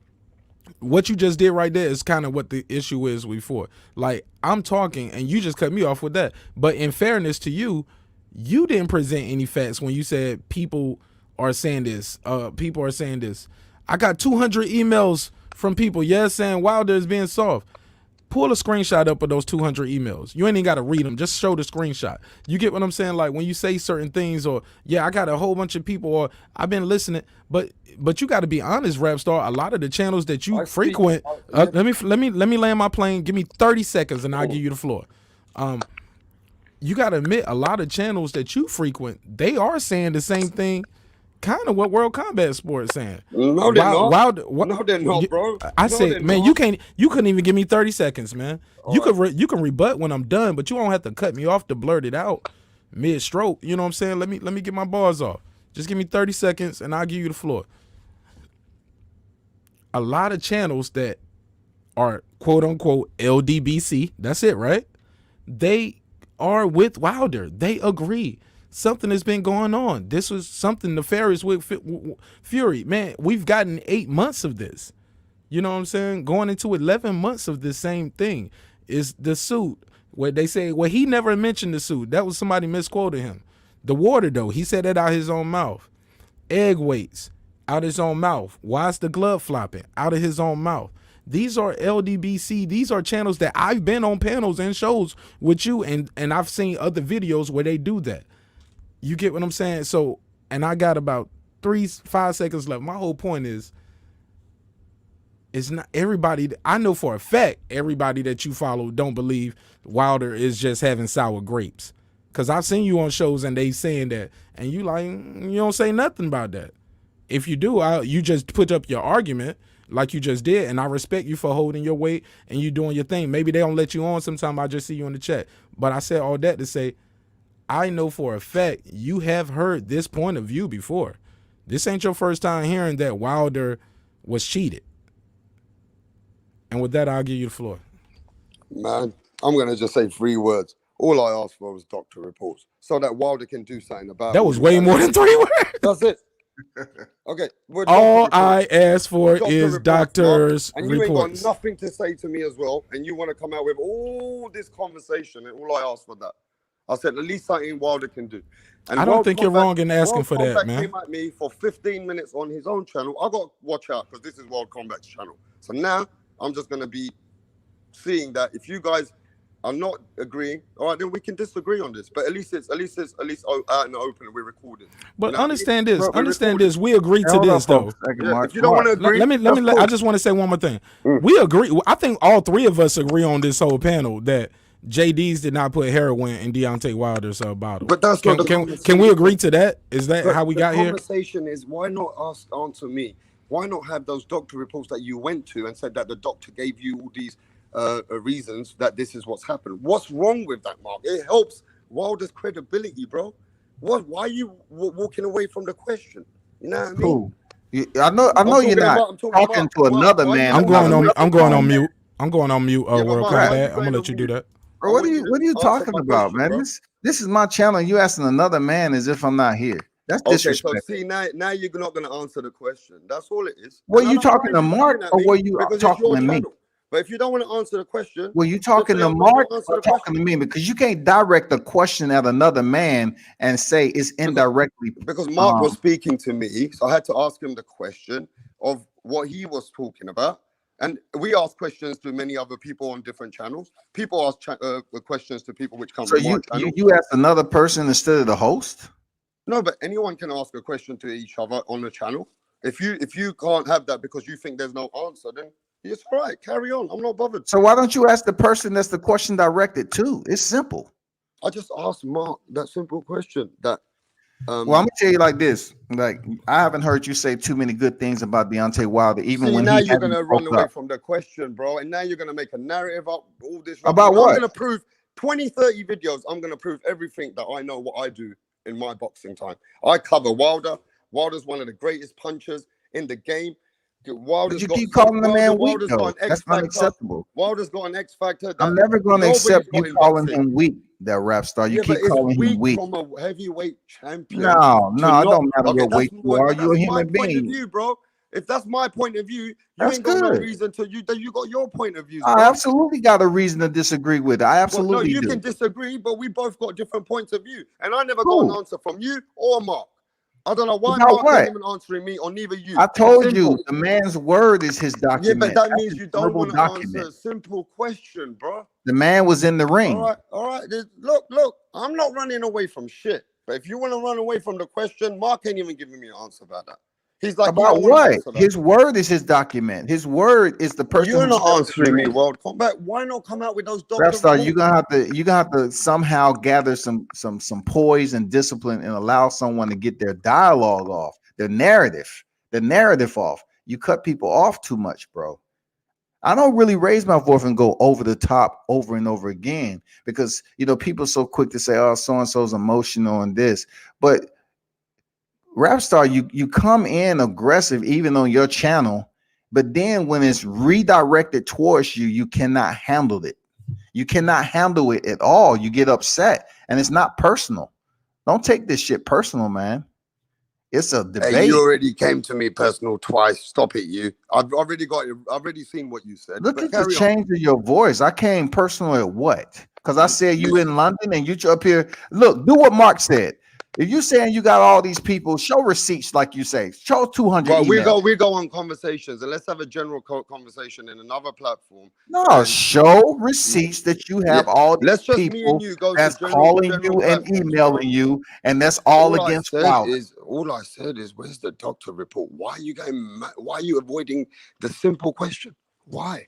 What you just did right there is kind of what the issue is before. Like, I'm talking and you just cut me off with that. But in fairness to you, you didn't present any facts when you said people are saying this. People are saying this. I got 200 emails from people, saying Wilder is being soft. pull a screenshot up of those 200 emails. You ain't even got to read them. Just show the screenshot. You get what I'm saying? Like when you say certain things, or yeah, I got a whole bunch of people, or I've been listening, but you got to be honest, Rap Star. A lot of the channels that you frequent. Let me land my plane. Give me 30 seconds, and I'll give you the floor. You got to admit, a lot of channels that you frequent, they are saying the same thing. Kind of what World Combat Sports saying. No, they're not. No, they're not, bro. I said, man, you couldn't even give me 30 seconds, man. You can rebut when I'm done, but you don't have to cut me off to blurt it out mid stroke. You know what I'm saying? Let me get my bars off. Just give me 30 seconds and I'll give you the floor. A lot of channels that are quote unquote LDBC, that's it, right? They are with Wilder. They agree. Something has been going on. This was something nefarious with Fury. Man, we've gotten 8 months of this. You know what I'm saying? Going into 11 months of the same thing is the suit. Where they say, well, he never mentioned the suit. That was somebody misquoted him. The water, though, he said that out his own mouth. Egg weights, out his own mouth. Why is the glove flopping? Out of his own mouth. These are LDBC. These are channels that I've been on panels and shows with you, and I've seen other videos where they do that. You get what I'm saying? So, and I got about 5 seconds left. My whole point is, it's not everybody. I know for a fact everybody that you follow don't believe Wilder is just having sour grapes. Cause I've seen you on shows and they saying that, and you don't say nothing about that. If you do, you just put up your argument like you just did, and I respect you for holding your weight and you doing your thing. Maybe they don't let you on sometime. I just see you in the chat. But I said all that to say, I know for a fact you have heard this point of view before. This ain't your first time hearing that Wilder was cheated. And with that, I'll give you the floor. Man, I'm going to just say 3 words. All I asked for was doctor reports so that Wilder can do something about it. That was way more than 3 words. That's it. Okay. All I asked for is doctor's and you reports. ain't got nothing to say to me as well. And you want to come out with all this conversation. And all I asked for that. I said, at least something Wilder can do. And I don't think you're wrong in asking for that, man. Came at me for 15 minutes on his own channel. I got to watch out because this is World Combat's channel. So now I'm just going to be seeing that if you guys are not agreeing, all right, then we can disagree on this. But at least it's out in the open and we're recording. But understand this. We agree to this, though. Yeah, if you don't want to agree, I just want to say one more thing. We agree. I think all 3 of us agree on this whole panel that JD's did not put heroin in Deontay Wilder's bottle. But that's not the conversation. Can we agree to that? Is that how we got here? The conversation is, why not answer me? Why not have those doctor reports that you went to and said that the doctor gave you all these reasons that this is what's happened? What's wrong with that, Mark? It helps Wilder's credibility, bro. Why are you walking away from the question? You know what I mean? Cool. I know you're not talking to another man. I'm going on mute. I'm going on mute. World Combat. I'm gonna let you do that. Bro, what are you talking about, man? Bro. This is my channel. You asking another man as if I'm not here. That's disrespectful. Okay, so see, now you're not going to answer the question. That's all it is. Were you talking to Mark or were you talking to me? But if you don't want to answer the question, were you talking to Mark or talking to me? Because you can't direct a question at another man and say it's indirectly. Because Mark was speaking to me, so I had to ask him the question of what he was talking about. And we ask questions to many other people on different channels. People ask questions to people which come from my channel. You ask another person instead of the host? No, but anyone can ask a question to each other on the channel. If you can't have that because you think there's no answer, then it's all right. Carry on. I'm not bothered. So why don't you ask the person that's the question directed to? It's simple. I just asked Mark that simple question. That well, I'm gonna tell you like this. Like, I haven't heard you say too many good things about Deontay Wilder, even when now you're gonna run away from the question, bro, and now you're gonna make a narrative up all this about what? I'm gonna prove 20, 30 videos. I'm gonna prove everything that I know what I do in my boxing time. I cover Wilder. Wilder's one of the greatest punchers in the game. But you keep calling the man weak, though. That's unacceptable. Wilder's got an X factor. I'm never going to accept you calling him weak. That Rap Star, you keep calling him weak. From a heavyweight champion. No, it don't matter what weight you are. You're a human being. Point of view, bro. If that's my point of view, you ain't got no reason to you got your point of view. I absolutely got a reason to disagree with it. I absolutely do. You can disagree, but we both got different points of view. And I never got an answer from you or Mark. I don't know why About Mark what? ain't even answering me, or neither you. I told Simple. you the man's word is his Yeah, document. but that That's means his you don't verbal want to document. answer a simple question, bro. The man was in the ring. All right. Look. I'm not running away from shit. But if you want to run away from the question, Mark ain't even giving me an answer about that. He's like, you About don't want to what? answer that. His word is his document. His word is the But person you're who not stepped in the answering me, ring. World Combat. Why not come out with those Rap doctor star, reports? you're gonna have to somehow gather some poise and discipline and allow someone to get their dialogue off, the narrative off. You cut people off too much, bro. I don't really raise my voice and go over the top over and over again because people are so quick to say, "Oh, so and so's emotional and this," but rap star, you come in aggressive even on your channel, but then when it's redirected towards you, you cannot handle it. You cannot handle it at all. You get upset, and it's not personal. Don't take this shit personal, man. It's a Hey, you debate. already came to me personal twice. Stop it, you. I've already got it. I've already seen what you said. Look But at the carry on. change of your voice. I came personal at what? Because I said you in London and you up here. Look, do what Mark said. If you saying you got all these people, show receipts like you say. Show 200 Well, emails. we go on conversations, and let's have a general conversation in another platform. No, And show receipts that you yeah, have all these let's just me and people you go to that's calling general you and platforms, bro. emailing you, and that's all against Wilder. All I said is, where's the doctor report? Why are you going? Why are you avoiding the simple question? Why?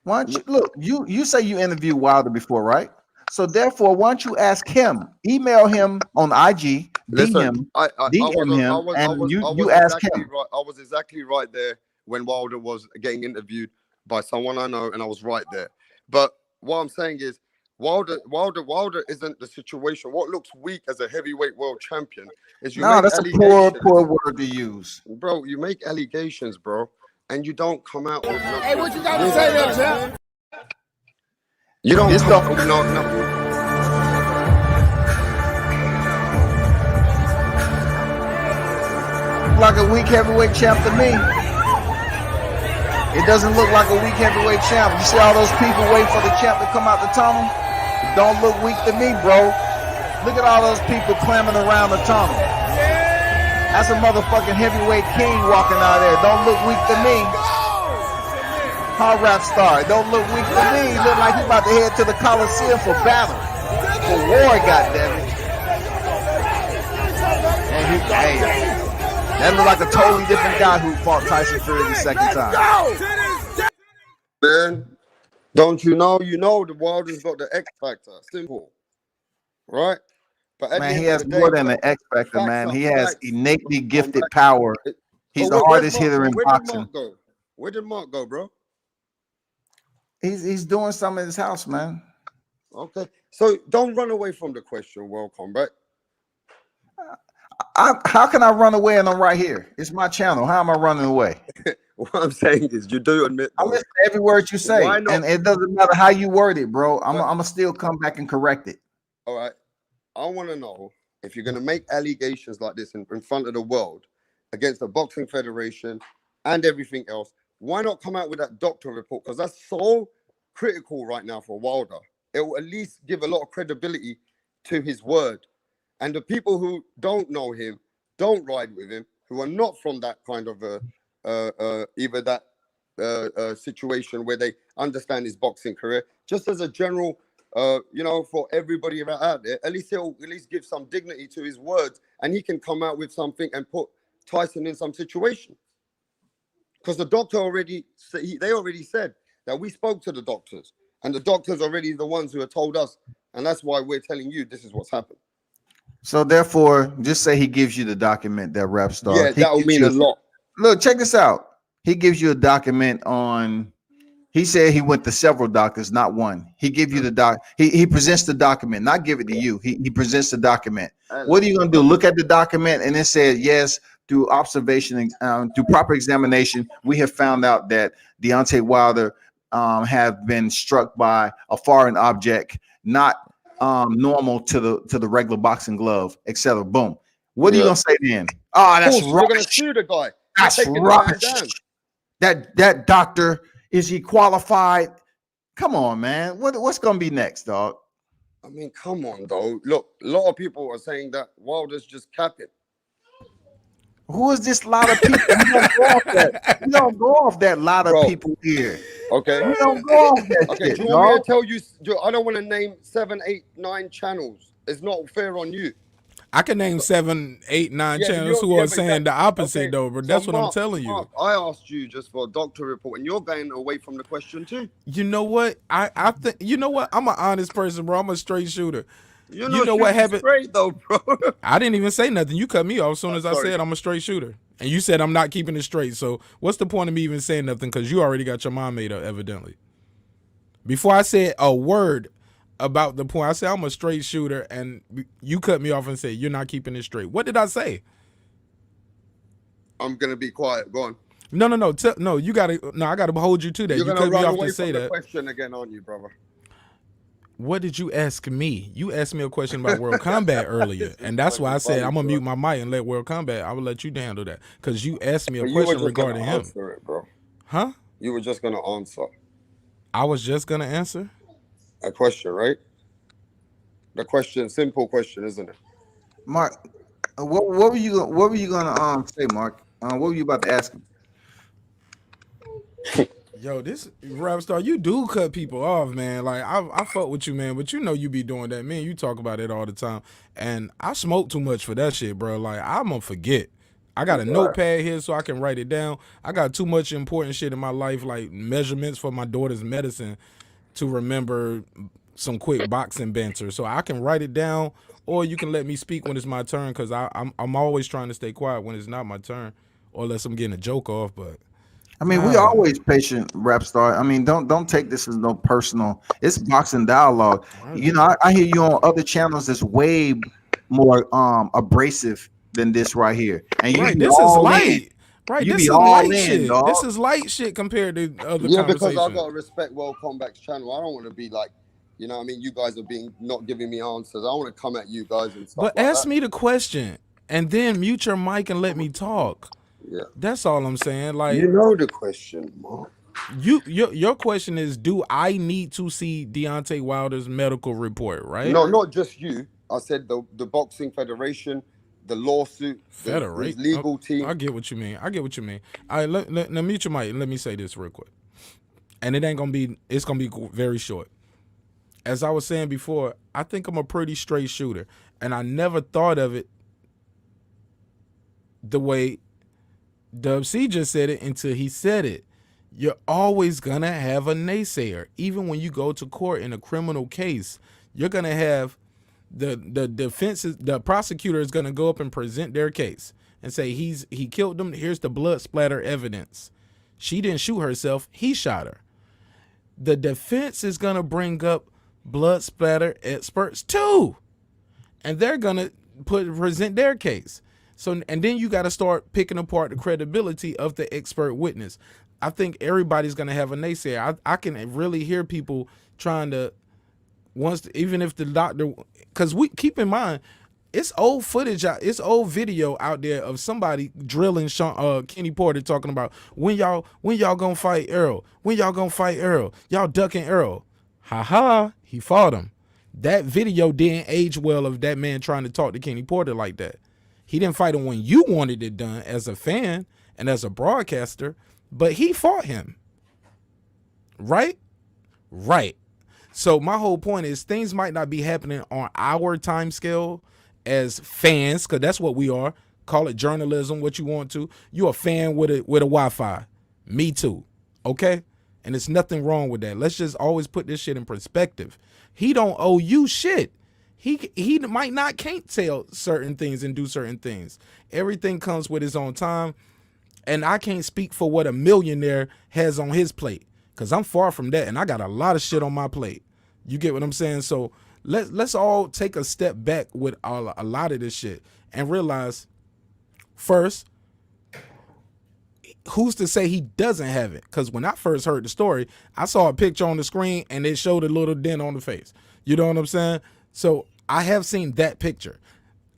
Why don't you look? You say you interviewed Wilder before, right? So therefore, why don't you ask him? Email him on IG, Listen, DM him, and you ask him. I was exactly right there when Wilder was getting interviewed by someone I know, and I was right there. But what I'm saying is, Wilder isn't the situation. What looks weak as a heavyweight world champion is you No, make that's a allegations, poor word to use. bro. You make allegations, bro, and you don't come out with nothing. Hey, what you got to say there, champ? You don't This come don't out with nothing. look like a weak heavyweight champ to me. It doesn't look like a weak heavyweight champ. You see all those people waiting for the champ to come out the tunnel? It don't look weak to me, bro. Look at all those people clamming around the tunnel. That's a motherfucking heavyweight king walking out there. Don't look weak to me. How rap star? It don't look weak to me. Look like he about to head to the Coliseum for battle. For war, goddammit. And that looked like a totally different guy who fought Tyson Fury the second time. Man, don't you know? You know the Wilder's got the X factor. Simple, right? But at Man, the he end of has the day, more than an X factor, facts man. are He has facts. innately Come gifted back. power. He's the hardest hitter in Where did boxing. Mark go? Where did Mark go, bro? He's doing something in his house, man. Okay, so don't run away from the question. Welcome back. How can I run away and I'm right here? It's my channel. How am I running away? What I'm saying is, you do admit, I though, listen to every word you say, why not? and it doesn't matter how you word it, bro. I'm But- gonna still come back and correct it. All right, I want to know if you're going to make allegations like this in front of the world against the boxing federation and everything else. Why not come out with that doctor report? Because that's so critical right now for Wilder. It will at least give a lot of credibility to his word. And the people who don't know him, don't ride with him, who are not from that kind of either that situation where they understand his boxing career, just as a general, for everybody out there, at least he'll at least give some dignity to his words, and he can come out with something and put Tyson in some situation. Because the doctor they already said that we spoke to the doctors, and the doctors are already the ones who have told us, and that's why we're telling you this is what's happened. So therefore, just say he gives you the document that rap star. Yeah, that would mean a lot. Look, check this out. He gives you a document on. He said he went to several doctors, not one. He give you the doc. He presents the document, not give it to you. He presents the document. What are you gonna do? Look at the document, and it said yes. Through observation and through proper examination, we have found out that Deontay Wilder have been struck by a foreign object, not normal to the regular boxing glove, etc. Boom. What are you gonna say then? Oh, that's You're rubbish. gonna sue the guy. That's rubbish. That doctor, is he qualified? Come on, man. What's gonna be next, dog? I mean, come on, though. Look, a lot of people are saying that Wilder's just capping. Who is this lot of people? You don't go off that. You don't go off that lot of Bro. people here. Okay. You don't go off that Okay. shit, Do you want me dog. to tell you? I don't want to name 7, 8, 9 channels. It's not fair on you. I can name 7, 8, 9 Yeah, channels who are saying the opposite okay, though, but so that's what I'm Mark, telling you. Mark, I asked you just for a doctor report, and you're going away from the question too. You know what? I think you know what? I'm an honest person, bro. I'm a straight shooter. You're You not know what shooting happened? straight though, bro. I didn't even say nothing. You cut me off as soon as I sorry. said I'm a straight shooter. And you said I'm not keeping it straight. So what's the point of me even saying nothing? Because you already got your mind made up, evidently. Before I said a word about the point, I said I'm a straight shooter, and you cut me off and said you're not keeping it straight. What did I say? I'm gonna be quiet. Go on. No. No, you gotta. No, I gotta hold you to that. You're You gonna cut me run off away to say from the that. question again, aren't you, brother? What did you ask me? You asked me a question about World Combat earlier, and that's why I said I'm gonna mute my mic and let World Combat. I will let you handle that because you asked me a But you were question just gonna regarding him. answer it, bro. Huh? You were just gonna answer I was just gonna answer. a question, right? The question, simple question, isn't it? Mark, what were you gonna say, Mark? What were you about to ask him? Yo, this rap star, you do cut people off, man. Like I fuck with you, man, but you know you be doing that, man. You talk about it all the time, and I smoke too much for that shit, bro. Like I'm gonna forget. I got a notepad here so I can write it down. I got too much important shit in my life, like measurements for my daughter's medicine, to remember some quick boxing banter. So I can write it down, or you can let me speak when it's my turn, because I'm always trying to stay quiet when it's not my turn, or unless I'm getting a joke off, but. I mean, we always patient, rap star. I mean, don't take this as no personal. It's boxing dialogue. You know, I hear you on other channels that's way more abrasive than this right here. And you Right, be this is all light. in. Right, You this be is all light in, shit. dog. This is light shit compared to other Yeah, because conversations. I gotta respect World Combat's channel. I don't want to be like, you know what I mean? You guys are being not giving me answers. I want to come at you guys and stuff But like ask that. me the question and then mute your mic and let me talk. Yeah. That's all I'm saying. Like You know the question, Mark. your question is, do I need to see Deontay Wilder's medical report, right? No, not just you. I said the boxing federation, the lawsuit, his legal team. I get what you mean. All right, let mute your mic and let me say this real quick. And it's gonna be very short. As I was saying before, I think I'm a pretty straight shooter, and I never thought of it the way Dub C just said it until he said it. You're always gonna have a naysayer. Even when you go to court in a criminal case, you're gonna have the prosecutor is gonna go up and present their case and say he killed them. Here's the blood splatter evidence. She didn't shoot herself, he shot her. The defense is gonna bring up blood splatter experts too, and they're gonna present their case. So, and then you got to start picking apart the credibility of the expert witness. I think everybody's gonna have a naysayer. I can really hear people trying to even if the doctor, because we keep in mind, it's old footage out, it's old video out there of somebody drilling Kenny Porter talking about when y'all gonna fight Earl, y'all ducking Earl. He fought him. That video didn't age well of that man trying to talk to Kenny Porter like that. He didn't fight him when you wanted it done as a fan and as a broadcaster, but he fought him. Right. So my whole point is things might not be happening on our time scale as fans, because that's what we are. Call it journalism, what you want to. You're a fan with a Wi-Fi. Me too. Okay? And there's nothing wrong with that. Let's just always put this shit in perspective. He don't owe you shit. He might not can't tell certain things and do certain things. Everything comes with his own time. And I can't speak for what a millionaire has on his plate, because I'm far from that, and I got a lot of shit on my plate. You get what I'm saying? So let's all take a step back with a lot of this shit and realize, first, who's to say he doesn't have it? Because when I first heard the story, I saw a picture on the screen and it showed a little dent on the face. You know what I'm saying? So I have seen that picture.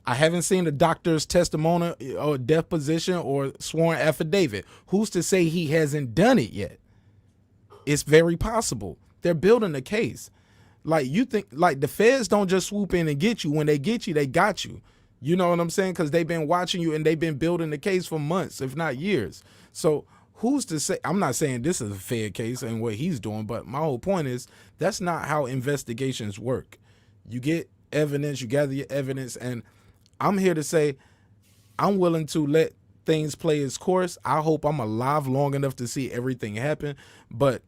I haven't seen the doctor's testimonial or deposition or sworn affidavit. Who's to say he hasn't done it yet? It's very possible. They're building a case. Like, you think, like, the feds don't just swoop in and get you. When they get you, they got you. You know what I'm saying? Because they've been watching you and they've been building the case for months, if not years. So who's to say? I'm not saying this is a fair case and what he's doing, but my whole point is that's not how investigations work. You get evidence, you gather your evidence, and I'm here to say I'm willing to let things play its course. I hope I'm alive long enough to see everything happen, but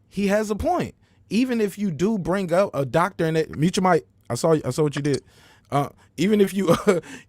he has a point. Even if you do bring up a doctor and it, mute your mic. I saw what you did. Even if you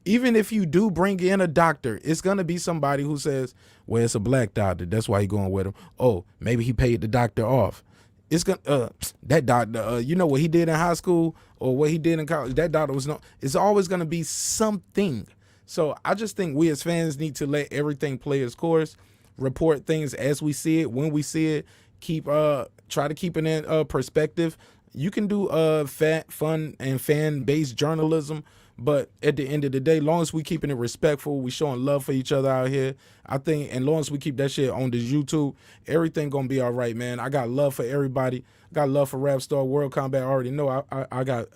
even if you do bring in a doctor, it's gonna be somebody who says, well, it's a black doctor, that's why he going with him. Oh, maybe he paid the doctor off. It's gonna that doctor, you know what he did in high school or what he did in college, that doctor was no, it's always gonna be something. So I just think we as fans need to let everything play its course, report things as we see it, when we see it, keep try to keep it in perspective. You can do fun and fan-based journalism, but at the end of the day, long as we keeping it respectful, we showing love for each other out here, I think, and long as we keep that shit on this YouTube, everything gonna be all right, man. I got love for everybody. I got love for Rap Star, World Combat. I already know I got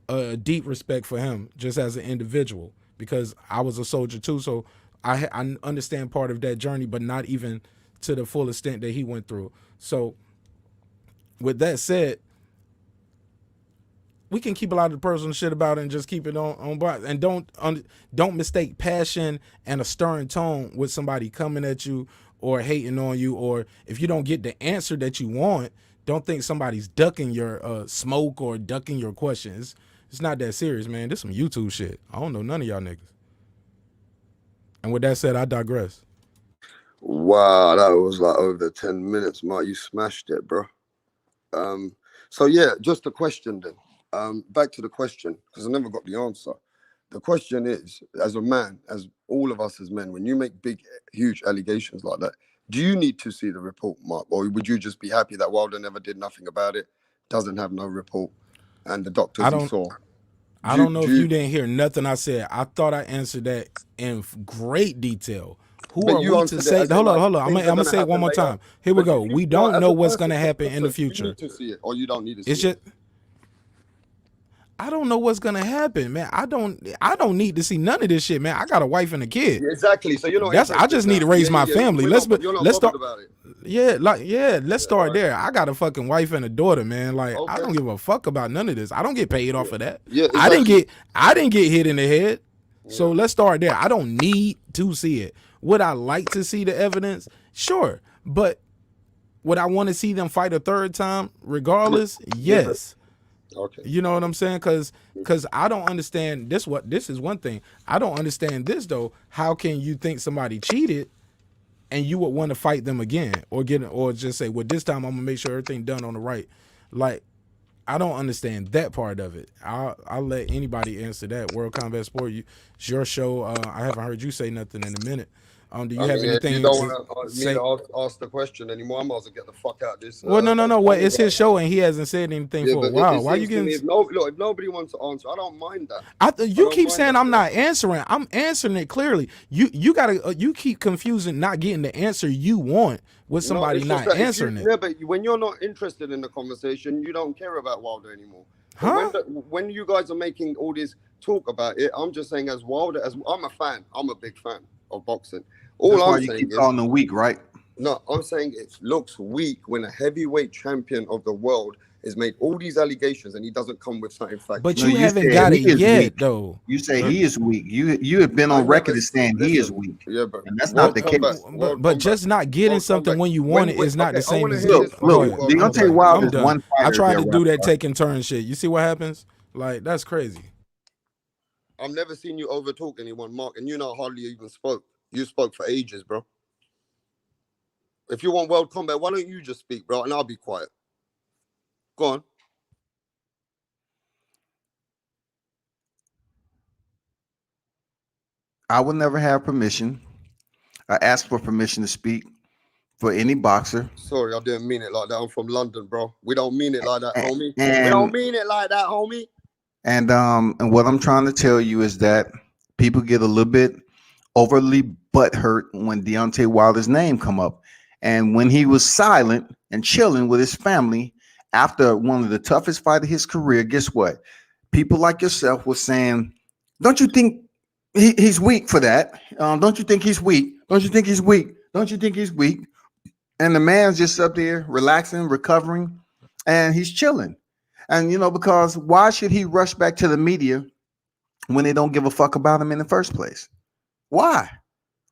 a deep respect for him just as an individual because I was a soldier too, so I understand part of that journey, but not even to the full extent that he went through. So with that said, we can keep a lot of the personal shit about it and just keep it on box. And don't mistake passion and a stern tone with somebody coming at you or hating on you, or if you don't get the answer that you want, don't think somebody's ducking your smoke or ducking your questions. It's not that serious, man. This some YouTube shit. I don't know none of y'all niggas. And with that said, I digress. Wow, that was like over 10 minutes, Mark. You smashed it, bro. So yeah, just a question then. Back to the question, because I never got the answer. The question is, as a man, as all of us as men, when you make big, huge allegations like that, do you need to see the report, Mark? Or would you just be happy that Wilder never did nothing about it, doesn't have no report, and the doctors he saw? I don't know if you didn't hear nothing I said. I thought I answered that in great detail. Who are we to say? Hold on. I'm gonna say it one more time. Here we go. We don't know what's gonna happen in the future. You need to see it, or you don't need to see it. It's just I don't know what's gonna happen, man. I don't need to see none of this shit, man. I got a wife and a kid. Yeah, exactly. So you know, I just need to raise my family. Let's start about it. Let's start there. I got a fucking wife and a daughter, man. Like I don't give a fuck about none of this. I don't get paid off of that. Yeah, exactly. I didn't get hit in the head. So let's start there. I don't need to see it. Would I like to see the evidence? Sure. But would I want to see them fight a third time regardless? Yes. Okay. You know what I'm saying? Because I don't understand this. This is one thing. I don't understand this though. How can you think somebody cheated and you would want to fight them again or just say, well, this time I'm gonna make sure everything done on the right? Like, I don't understand that part of it. I'll let anybody answer that. World Combat Sport, it's your show. I haven't heard you say nothing in a minute. Do you have anything? You don't want me to ask the question anymore. I might as well get the fuck out of this. Well, no. Well, it's his show and he hasn't said anything for a while. Why are you getting? If nobody wants to answer, I don't mind that. You keep saying I'm not answering. I'm answering it clearly. You gotta. You keep confusing not getting the answer you want with somebody not answering it. Yeah, but when you're not interested in the conversation, you don't care about Wilder anymore. Huh? When you guys are making all this talk about it, I'm just saying, as Wilder, as I'm a fan, I'm a big fan of boxing. That's why you keep calling them weak, right? No, I'm saying it looks weak when a heavyweight champion of the world has made all these allegations and he doesn't come with something factual. But you haven't got it yet, though. You say he is weak. You have been on record as saying he is weak. Yeah, but and that's not the case. But just not getting something when you want it is not the same as look. Deontay Wilder is one fighter. I tried to do that take and turn shit. You see what happens? Like, that's crazy. I've never seen you overtalk anyone, Mark, and you know hardly even spoke. You spoke for ages, bro. If you want World Combat, why don't you just speak, bro, and I'll be quiet. Go on. I would never have permission. I asked for permission to speak for any boxer. Sorry, I didn't mean it like that. I'm from London, bro. We don't mean it like that, homie. We don't mean it like that, homie. And what I'm trying to tell you is that people get a little bit overly butthurt when Deontay Wilder's name come up. And when he was silent and chilling with his family after one of the toughest fights of his career, guess what? People like yourself were saying, don't you think He's weak for that. Don't you think he's weak? Don't you think he's weak? Don't you think he's weak? And the man's just up there relaxing, recovering, and he's chilling. And because why should he rush back to the media when they don't give a fuck about him in the first place? Why?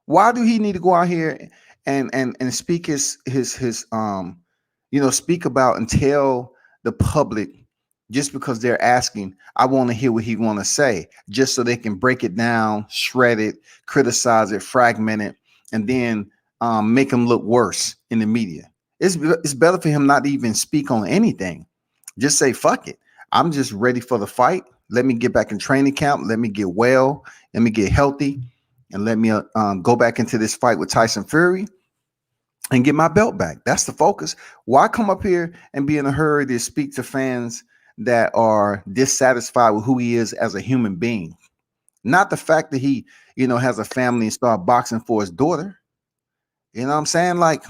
Why do he need to go out here and speak his speak about and tell the public just because they're asking? I want to hear what he want to say, just so they can break it down, shred it, criticize it, fragment it, and then make him look worse in the media. It's better for him not to even speak on anything. Just say fuck it. I'm just ready for the fight. Let me get back in training camp. Let me get well. Let me get healthy, and let me go back into this fight with Tyson Fury and get my belt back. That's the focus. Why come up here and be in a hurry to speak to fans that are dissatisfied with who he is as a human being? Not the fact that he, has a family and start boxing for his daughter. You know what I'm saying? Like,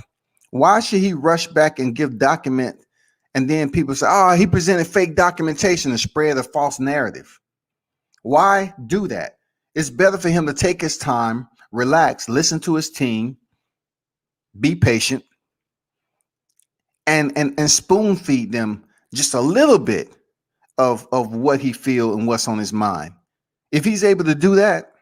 why should he rush back and give document? And then people say, oh, he presented fake documentation to spread a false narrative. Why do that? It's better for him to take his time, relax, listen to his team, be patient, and spoon feed them just a little bit of what he feel and what's on his mind. If he's able to do that,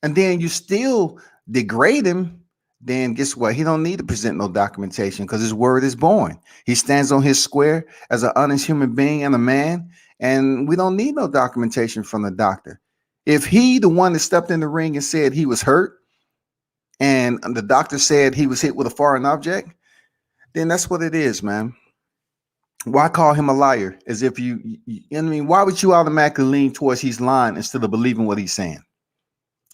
and then you still degrade him, then guess what? He don't need to present no documentation because his word is born. He stands on his square as an honest human being and a man, and we don't need no documentation from the doctor. If he, the one that stepped in the ring and said he was hurt, and the doctor said he was hit with a foreign object, then that's what it is, man. Why call him a liar? As if why would you automatically lean towards he's lying instead of believing what he's saying?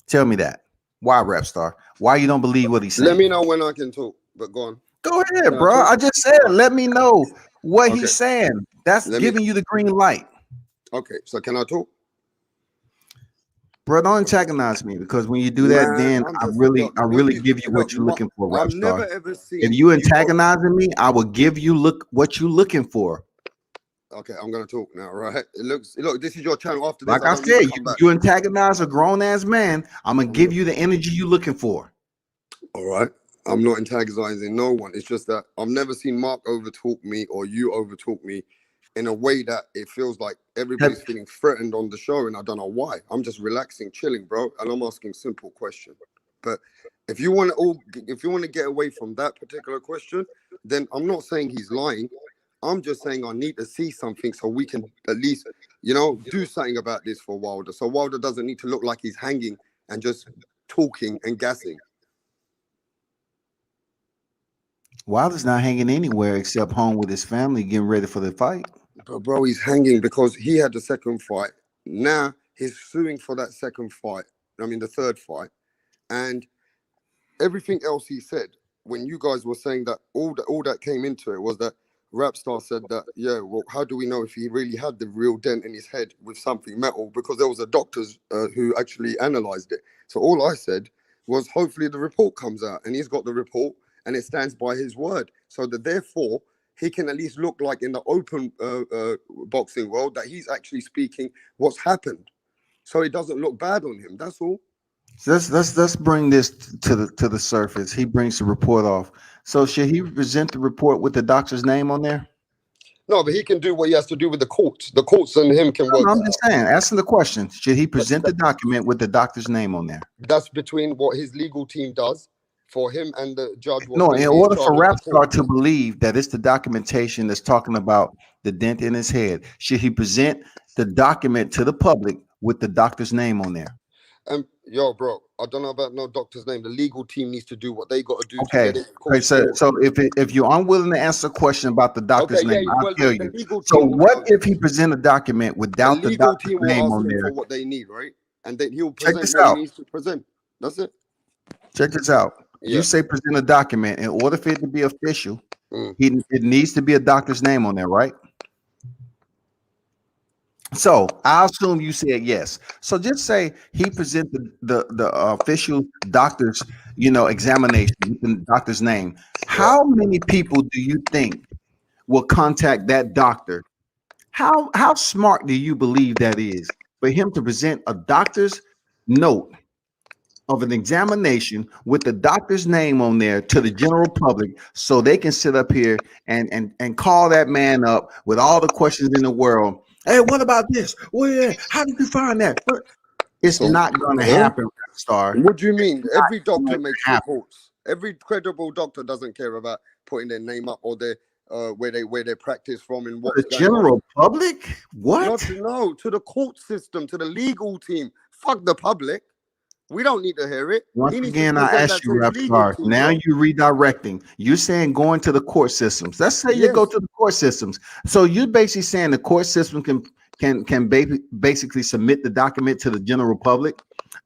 Tell me that. Why, Rap Star? Why you don't believe what he's saying? Let me know when I can talk, but go on. Go ahead, bro. I just said, let me know what Okay. he's saying. That's giving you the green light. Okay, so can I talk? Bro, don't antagonize me, because when you do that, then I really give you what you're looking for, Rap I've Star. never ever seen. If you antagonizing me, I will give you what you're looking for. Okay, I'm gonna talk now, right? Look, this is your channel. After this, Like I said, you antagonize a grown ass man, I'm gonna give you the energy you're looking for. All right, I'm not antagonizing no one. It's just that I've never seen Mark overtalk me or you overtalk me in a way that it feels like everybody's feeling threatened on the show, and I don't know why. I'm just relaxing, chilling, bro, and I'm asking simple question. But if you want to get away from that particular question, then I'm not saying he's lying. I'm just saying I need to see something so we can at least, do something about this for Wilder. So Wilder doesn't need to look like he's hanging and just talking and gassing. Wilder's not hanging anywhere except home with his family getting ready for the fight. But bro, he's hanging because he had the second fight. Now he's suing for that second fight. The third fight. And everything else he said, when you guys were saying that, all that came into it was that Rapstar said that, yeah, well, how do we know if he really had the real dent in his head with something metal? Because there was a doctors who actually analyzed it. So all I said was, hopefully the report comes out, and he's got the report and it stands by his word. So that therefore he can at least look like in the open boxing world that he's actually speaking what's happened. So it doesn't look bad on him. That's all. So let's bring this to the surface. He brings the report off. So should he present the report with the doctor's name on there? No, but he can do what he has to do with the courts. The courts and him can work. I'm just saying, asking the question. Should he present the document with the doctor's name on there? That's between what his legal team does for him and the judge. No, in order for Rapstar to believe that it's the documentation that's talking about the dent in his head, should he present the document to the public with the doctor's name on there? Yo, bro, I don't know about no doctor's name. The legal team needs to do what they got to do. Okay. To get it so if you're unwilling to answer a question about the doctor's name, I'll tell you. So what if he present a document without the doctor's name on there? For what they need, right? And then he'll Check present this what out. he needs to present. That's it. Check this out. Yeah. You say present a document. In order for it to be official, it needs to be a doctor's name on there, right? So I assume you said yes. So just say he presented the official doctor's examination with the doctor's name. How many people do you think will contact that doctor? How smart do you believe that is for him to present a doctor's note of an examination with the doctor's name on there to the general public so they can sit up here and call that man up with all the questions in the world. Hey, what about this? Well, yeah, how did you find that? But it's So, not going to huh? happen, Star. What do you mean? Every Not doctor gonna makes happen. reports. Every credible doctor doesn't care about putting their name up or their where they practice from and The what's going on. general public? Not What? no to the court system, to the legal team. Fuck the public. We don't need to hear it. Once He needs to again, I present asked that you, to his Rep legal Star. team, Now bro. you're redirecting. You're saying going to the court systems. Let's say you go Yes. to the court systems. So you're basically saying the court system can basically submit the document to the general public.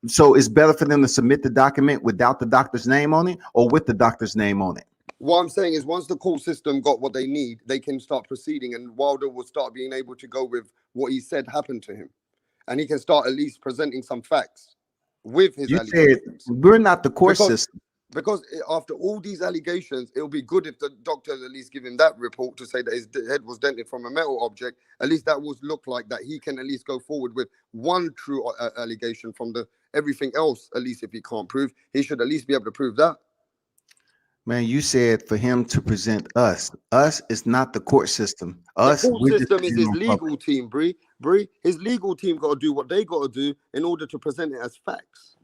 So it's better for them to submit the document without the doctor's name on it or with the doctor's name on it. What I'm saying is, once the court system got what they need, they can start proceeding, and Wilder will start being able to go with what he said happened to him, and he can start at least presenting some facts with his You said allegations. we're not the court Because system. because after all these allegations, it'll be good if the doctors at least give him that report to say that his head was dented from a metal object. At least that would look like that he can at least go forward with one true allegation from the everything else. At least if he can't prove, he should at least be able to prove that. Man, you said for him to present us. Us is not the court system. The Us, court we're just system the is his general legal public. team, Bree. His legal team got to do what they got to do in order to present it as facts.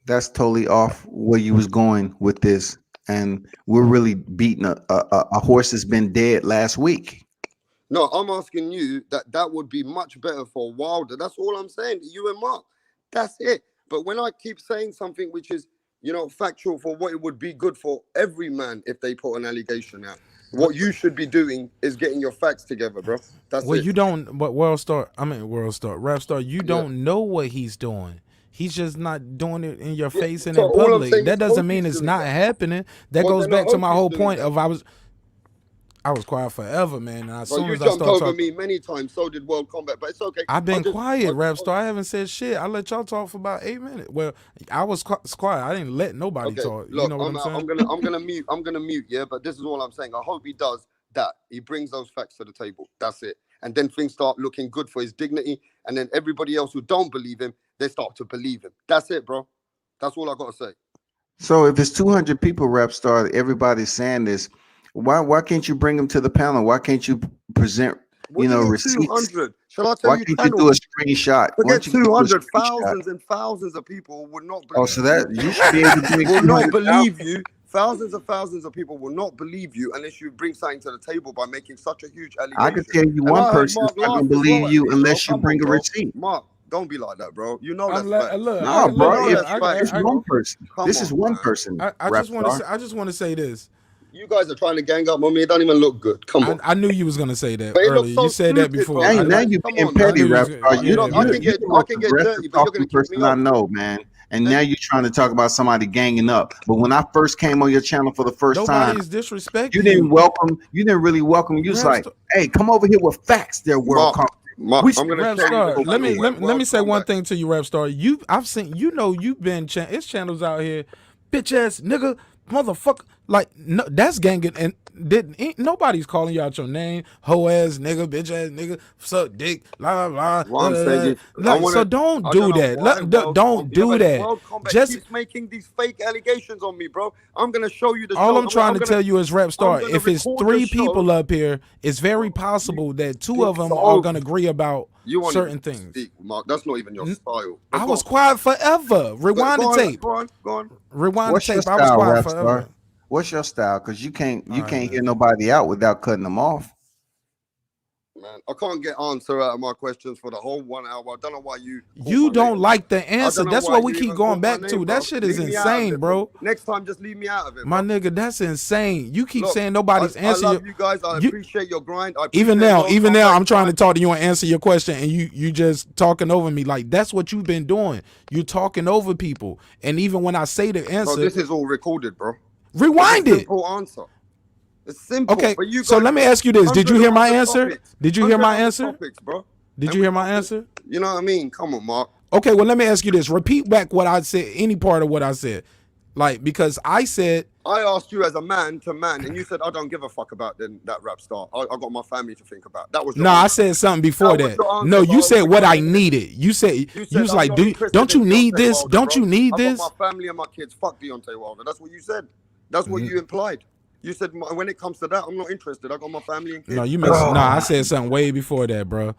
That's totally off where you was going with this, and we're really beating a horse that's been dead last week. No, I'm asking you that would be much better for Wilder. That's all I'm saying. You and Mark. That's it. But when I keep saying something which is, factual for what it would be good for every man if they put an allegation out, what you should be doing is getting your facts together, bro. That's Well, it. you don't. But Rap Star. You don't know what he's doing. He's just not doing it in your face and so in all I'm public. saying That is doesn't Hope mean is it's doing not that. happening. That Well, goes then back to Hope my is whole doing point that. of I was quiet forever, man. And as Bro, soon you as I jumped start over talking, me many times. So did World Combat, but it's okay. I've been quiet, Rap Star. I haven't said shit. I let y'all talk for about 8 minutes. Well, I was quiet. I didn't let nobody Okay, talk. look, You know what I'm saying? I'm gonna mute. I'm gonna mute. Yeah, but this is all I'm saying. I hope he does that. He brings those facts to the table. That's it. And then things start looking good for his dignity. And then everybody else who don't believe him, they start to believe him. That's it, bro. That's all I gotta say. So if it's 200 people, Rep Star, everybody's saying this. Why can't you bring them to the panel? Why can't you present What do you mean receipts? 200? Shall I tell Why you can't you do panel? a screenshot? Why Forget don't you do a 200. screenshot? Thousands and thousands of people would not Oh, believe so that you should be able to bring will not 200,000. believe you. Thousands of people will not believe you unless you bring something to the table by making such a huge allegation. I can tell you And one I heard person's Mark not laugh going to as believe well at you me, bro. unless you Come bring on, a bro. receipt. Mark, don't be like that, bro. You know that's Look, facts. No, bro. You know If that's facts, it's bro. one person, Come this on, is one man. person. I Rap just want to Star. say. I just want to say this. You guys are trying to gang up on me. It don't even look good. Come on. I knew you was gonna say that But it looks earlier. so You said that stupid, before. bro. Now Like, you come being on, petty, I knew man. you Rap was Star. gonna- You yeah, I you can you get the most dirty, aggressive but you're talking gonna kick me person I off. know, man. And now you're trying to talk about somebody ganging up. But when I first came on your channel for the first Nobody time, is disrespecting you didn't you. welcome. You didn't really welcome. You was Rap like, Star, "Hey, come over here with facts." There, world Mark, comp. Mark, We I'm gonna Rap show you the Star. Let channel me where let me World say one Combat. thing to you, Rap Star. I've seen you've been it's channels out here, bitch ass nigga, motherfucker. Like no, that's ganging and ain't nobody's calling you out your name, hoe ass nigga, bitch ass nigga, suck dick, blah blah What blah. I'm saying is, Like, so don't I do don't know that. why Don't do but that. World Combat Just keeps making these fake allegations on me, bro. I'm gonna show you the all show. I'm trying to tell you is, Rap I'm Star, gonna if it's record the 3 show. people up here, it's very possible that 2 of them So are gonna agree about you want certain to things. speak, Mark? That's not even your style. But I go was on. quiet forever. Rewind the tape. Go on. Rewind the What's your tape. I was style, quiet Rap forever. Star? What's your style? Because you can't All right, hear man. nobody out without cutting them off. Man, I can't get answer out of my questions for the whole 1 hour. I don't know why you. You don't like the answer. That's why what we you keep even going called my back to. name, That bro. shit is Leave me out of insane, it, bro. Next time, just leave me out of it, My bro. nigga, that's insane. You keep Look, saying nobody's I answer. love you guys. I appreciate your grind. I Even appreciate now, World Combat I'm trying to grind. talk to you and answer your question, and you just talking over me. Like, that's what you've been doing. You talking over people, and even when I say the Bro, answer, this is all recorded, bro. rewind It's a it. simple answer. It's simple. Okay, But you so guys let me got ask you this: Did you hear my 100 answer? topics. Did you hear my 100 answer? topics, bro. Did And you we hear my talking- answer? You know what I mean? Come on, Mark. Okay, well, let me ask you this. Repeat back what I said, any part of what I said. Like, because I said, I asked you as a man to man, and you said I don't give a fuck about that rap star. I got my family to think about. That was your no, I answer. said something before That was that. your No, answer, you bro. said When what you're I saying needed. You said was I'm like, not interested don't in you need Deontay this? Wilder, Don't bro. you need I got this? my family and my kids. Fuck Deontay Wilder. That's what you said. That's what you implied. You said when it comes to that, I'm not interested. I got my family and No, kids. you missed. No, I said something way before that, bro.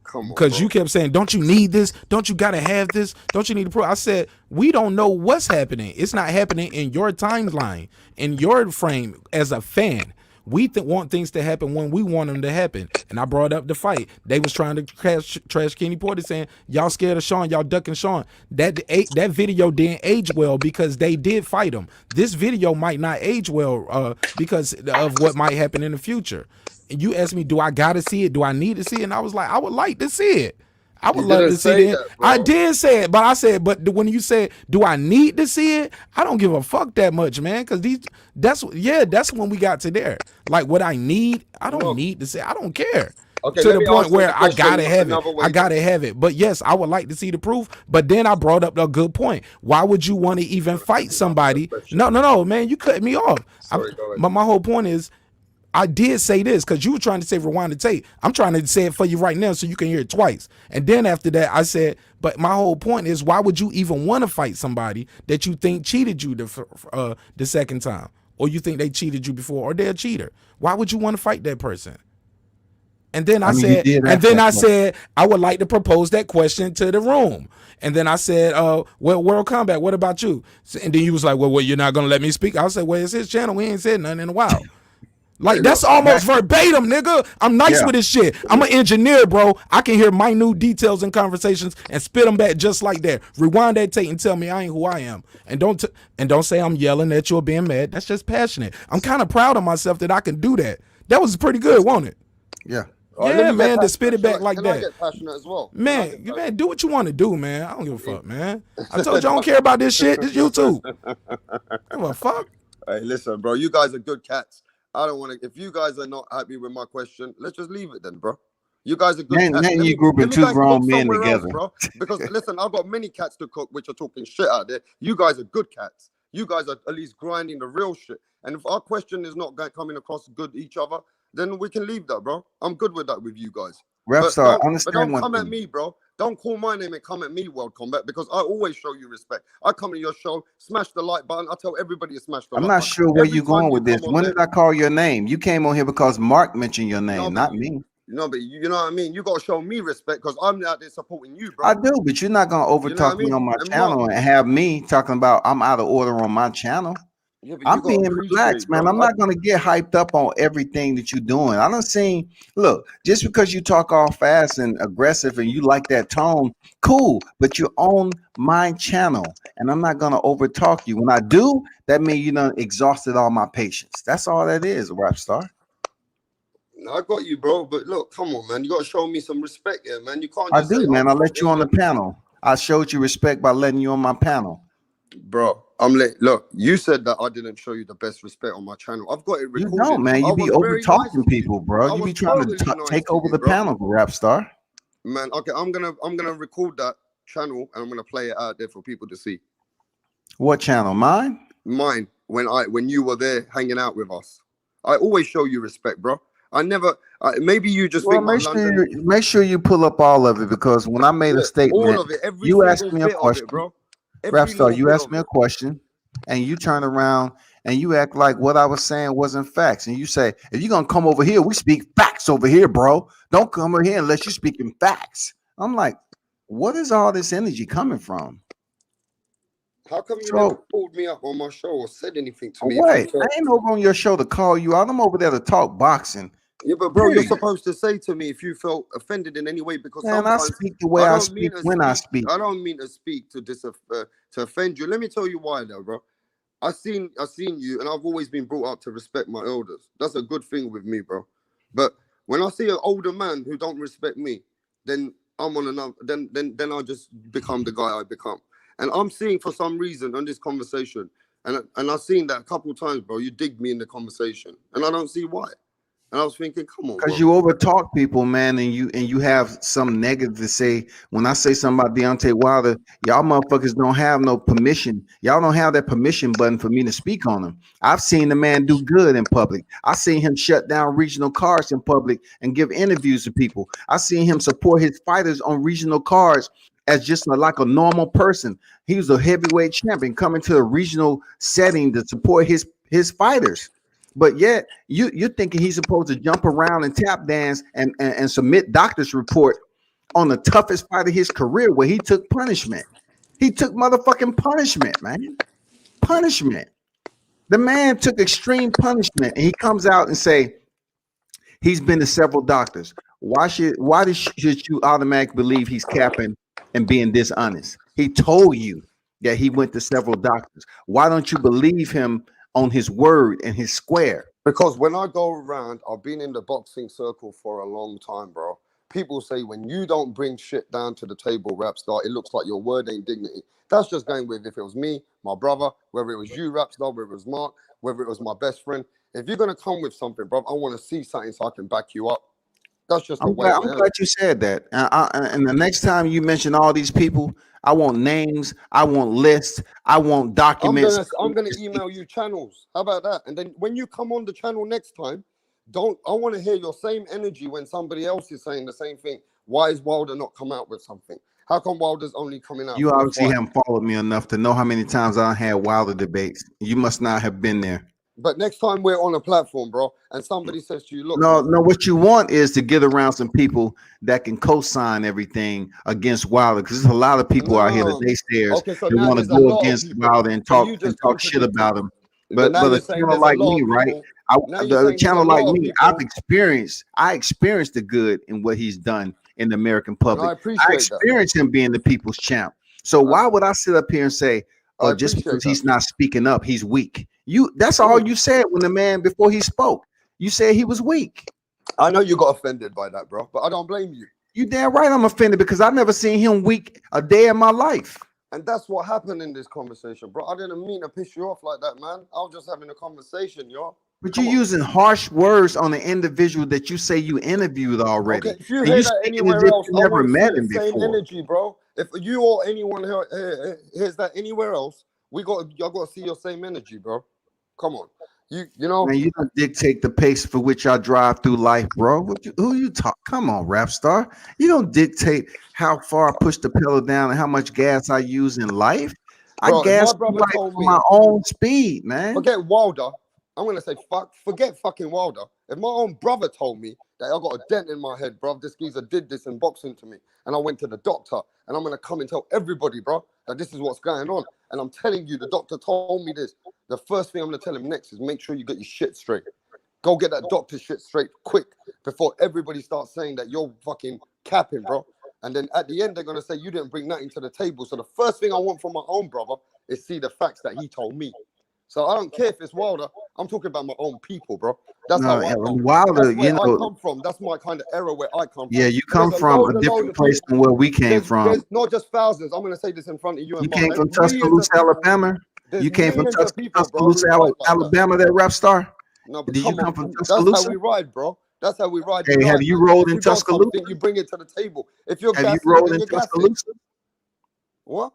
Come on, Because bro. you kept saying, don't you need this? Don't you gotta have this? Don't you need to prove? I said, we don't know what's happening. It's not happening in your timeline, in your frame as a fan. We want things to happen when we want them to happen. And I brought up the fight. They was trying to trash Kenny Porter, saying, y'all scared of Sean, y'all ducking Sean. That video didn't age well because they did fight him. This video might not age well because of what might happen in the future. And you asked me, do I gotta see it? Do I need to see it? And I was like, I would like to see it. I would You love didn't to see say it. that, I bro. did say it, but I said, but when you said, do I need to see it? I don't give a fuck that much, man. Because that's when we got to there. Like, what I need, I don't Look, need to say. I don't care. okay, To let the me point answer where the I question gotta have it. another I way. gotta have it. But yes, I would like to see the proof. But then I brought up a good point. Why would you want to even fight somebody? No, man, you cut me off. Sorry, go ahead. My whole point is, I did say this because you were trying to say rewind the tape. I'm trying to say it for you right now so you can hear it twice. And then after that, I said, but my whole point is, why would you even want to fight somebody that you think cheated you the second time? Or you think they cheated you before, or they're a cheater? Why would you want to fight that person? And then I mean, you said, did ask that question. I would like to propose that question to the room. And then I said, well, World Combat, what about you? And then you was like, well, you're not going to let me speak? I said, well, it's his channel. We ain't said nothing in a while. Like, Hey, that's look, almost verbatim, nigga. I'm nice Yeah. with this shit. I'm an engineer, bro. I can hear minute details in conversations and spit them back just like that. Rewind that tape and tell me I ain't who I am. And don't say I'm yelling at you or being mad. That's just passionate. I'm kind of proud of myself that I can do that. That was pretty good, wasn't it? Yeah. all right, Yeah, let me get man, to spit it back passionate. like Can I that. get passionate as well? Can I Man, get man, passionate? do what you want to do, man. I don't give a fuck, man. I told you I don't care about this shit. This YouTube. Give a fuck. Hey, listen, bro. You guys are good cats. I don't want to. If you guys are not happy with my question, let's just leave it then, bro. You guys are good Now cats. you grouping Let me two go and cook grown men somewhere else, together. bro. Because listen, I've got many cats to cook, which are talking shit out there. You guys are good cats. You guys are at least grinding the real shit. And if our question is not coming across good each other, then we can leave that, bro. I'm good with that with you guys. Rap But star, don't understand one come at thing. me, bro. Don't call my name and come at me, World Combat, because I always show you respect. I come to your show, smash the like button. I tell everybody to smash the I'm like not button. sure where Every you're time going you with this. come on When there, did I call your name? You came on here because Mark mentioned your name, but not me. no, but you know what I mean. You gotta show me respect because I'm out there supporting you, I bro. do, but you're not gonna You know what I overtalk me mean? on my And Mark, channel and have me talking about I'm out of order on my channel. yeah, but you I'm gotta being appreciate, relaxed, man. bro. I'm not gonna get hyped up on everything that you're doing. I don't see. Look, just because you talk all fast and aggressive and you like that tone, cool. But you're on my channel, and I'm not gonna overtalk you. When I do, that means you done exhausted all my patience. That's all that is, rap star. I got you, bro. But look, come on, man. You gotta show me some respect here, man. You can't I just say, do, "Oh, man. I fuck let you this on the man," panel. I showed you respect by letting you on my panel. bro. I'm late. Look, you said that I didn't show you the best respect on my channel. I've got it You recorded. don't, man. I You be was over very nice talking to you. people, bro. I You be was trying to totally nice take to over you, the bro. panel, rap star. Man, okay, I'm gonna record that channel and I'm gonna play it out there for people to see. What channel? Mine? Mine when you were there hanging out with us. I always show you respect, bro. I never. Maybe you just Well, think my London. make sure you pull up all of it because when I made a Yeah, all statement, of it, every you asked single me a bit of it, question, bro. rap Every star. little You bit asked of me a it. question, and you turned around and you act like what I was saying wasn't facts. And you say, if you're gonna come over here, we speak facts over here, bro. Don't come over here unless you're speaking facts. I'm like, what is all this energy coming from? How come you never So called me up on my show or said anything to me if you wait, I felt? ain't over on your show to call you out. I'm over there to talk boxing. Yeah, but bro, you're Period. supposed to say to me if you felt offended in any way because Man, I sometimes speak the way I I don't speak mean to when I speak. speak. I don't mean to speak to to offend you. Let me tell you why, though, bro. I seen you, and I've always been brought up to respect my elders. That's a good thing with me, bro. But when I see an older man who don't respect me, then I'm on another. Then I just become the guy I become. And I'm seeing for some reason on this conversation, and I've seen that a couple of times, bro. You dig me in the conversation, and I don't see why. And I was thinking, come on, Because bro. you overtalk people, man, and you have some negative to say. When I say something about Deontay Wilder, y'all motherfuckers don't have no permission. Y'all don't have that permission button for me to speak on him. I've seen the man do good in public. I seen him shut down regional cards in public and give interviews to people. I seen him support his fighters on regional cards as just like a normal person. He was a heavyweight champion coming to a regional setting to support his fighters. But yet you're thinking he's supposed to jump around and tap dance and submit doctor's report on the toughest fight of his career where he took punishment. He took motherfucking punishment, man. Punishment. The man took extreme punishment and he comes out and say he's been to several doctors. Should you automatically believe he's capping and being dishonest? He told you that he went to several doctors. Why don't you believe him on his word and his square? Because when I go around, I've been in the boxing circle for a long time, bro. People say when you don't bring shit down to the table, Rapstar, it looks like your word ain't dignity. That's just going with if it was me, my brother, whether it was you, Rapstar, whether it was Mark, whether it was my best friend. If you're gonna come with something, bro, I want to see something so I can back you up. That's just the way I I'm am. glad you said that. And the next time you mention all these people, I want names, I want lists, I want documents. I'm gonna email you channels. How about that? And then when you come on the channel next time, I want to hear your same energy when somebody else is saying the same thing. Why is Wilder not come out with something? How come Wilder's only coming out You for a obviously fight? haven't followed me enough to know how many times I had Wilder debates. You must not have been there. But next time we're on a platform, bro, and somebody says to you, look, No, man, no, what you want is to get around some people that can co-sign everything against Wilder, because there's a lot of people out here that no. they stairs Okay, so that now want to there's a go lot of against people. Wilder and So talk you just shit contradicted. about him. But now But you're a saying channel there's a like lot me, of right? people. Now you're The saying there's a channel like lot of me, people. I experienced the good in what he's done in the American And I public. I appreciate that. experienced him being the people's champ. So why would I sit up here and say, I oh, just because appreciate that. he's not speaking up, he's weak? That's Cool. all you said when the man before he spoke. You said he was weak. I know you got offended by that, bro, but I don't blame you. You damn right I'm offended because I've never seen him weak a day in my life. And that's what happened in this conversation, bro. I didn't mean to piss you off like that, man. I was just having a conversation, yo. But you're using harsh words on an individual that you say you interviewed already. Okay, if you And hear you that speaking as anywhere if else, you I never want to met see him the same before. energy, bro. If you or anyone hears that anywhere else, y'all got to see your same energy, bro. Come on, you know. Man, you don't dictate the pace for which I drive through life, bro. Who you talk? Come on, rap star. You don't dictate how far I push the pedal down and how much gas I use in life. I Bro, if gas my through brother life told for me, my own speed, man. forget Wilder. I'm gonna say forget fucking Wilder. If my own brother told me that I got a dent in my head, bro, this geezer did this in boxing to me, and I went to the doctor, and I'm gonna come and tell everybody, bro, that this is what's going on. And I'm telling you, the doctor told me this. The first thing I'm gonna tell him next is make sure you get your shit straight. Go get that doctor shit straight quick before everybody starts saying that you're fucking capping, bro. And then at the end, they're gonna say you didn't bring nothing to the table. So the first thing I want from my own brother is see the facts that he told me. So I don't care if it's Wilder. I'm talking about my own people, bro. That's how I come. Wilder, That's where I come from. That's my kind of era where I come from. yeah, you But come there's from a load different of place people. than where we came from. There's not just thousands. I'm gonna say this in front of you and You Mark. came There's from millions Tuscaloosa, of people. Alabama. There's You came from millions of people, bro, Tuscaloosa, who ride like that. Alabama. That rap star. No, but Did you come come on, from that's how Tuscaloosa? we ride, bro. That's how we ride. Hey, have Unite, you man. rolled If in you got Tuscaloosa? something, you bring it to the table. If you're Have you gassing, rolled then in you're gassing. Tuscaloosa? What?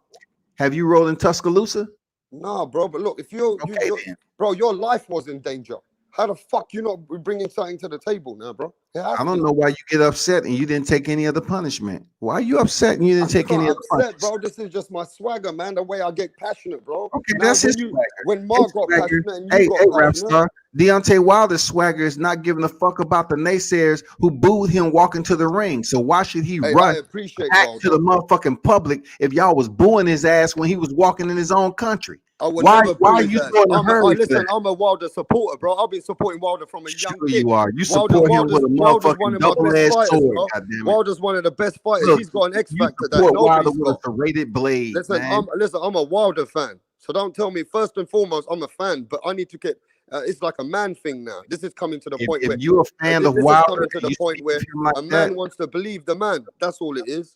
Have you rolled in Tuscaloosa? No, bro. But look, if you're Then. bro, your life was in danger. How the fuck you not bringing something to the table now, bro? I don't know why you get upset and you didn't take any of the punishment. Why are you upset and you didn't take any of the punishment? Bro. This is just my swagger, man. The way I get passionate, bro. Okay, Now, that's his swagger. when Mark got passionate and you Hey, got rap passionate. star. Deontay Wilder's swagger is not giving a fuck about the naysayers who booed him walking to the ring. So why should he Hey, run I appreciate back Wilder. to the motherfucking public if y'all was booing his ass when he was walking in his own country? I would Why never are boo you his ass. so in a hurry for Listen, that? I'm a Wilder supporter, bro. I've been supporting Wilder from a young Sure kid. you are. You Wilder's support him with a one motherfucking of my best double-edged fighters, sword. bro. Goddamn it. Wilder's one of the best fighters. Look, He's got an X you factor that support Wilder nobody's with a got. serrated blade, Listen, man. I'm a Wilder fan. So don't tell me, first and foremost, I'm a fan, but I need to get, it's like a man thing now. This is coming to the point where. If you're a fan of this Wilder, is coming to the point where a man wants to believe the man. That's all it is.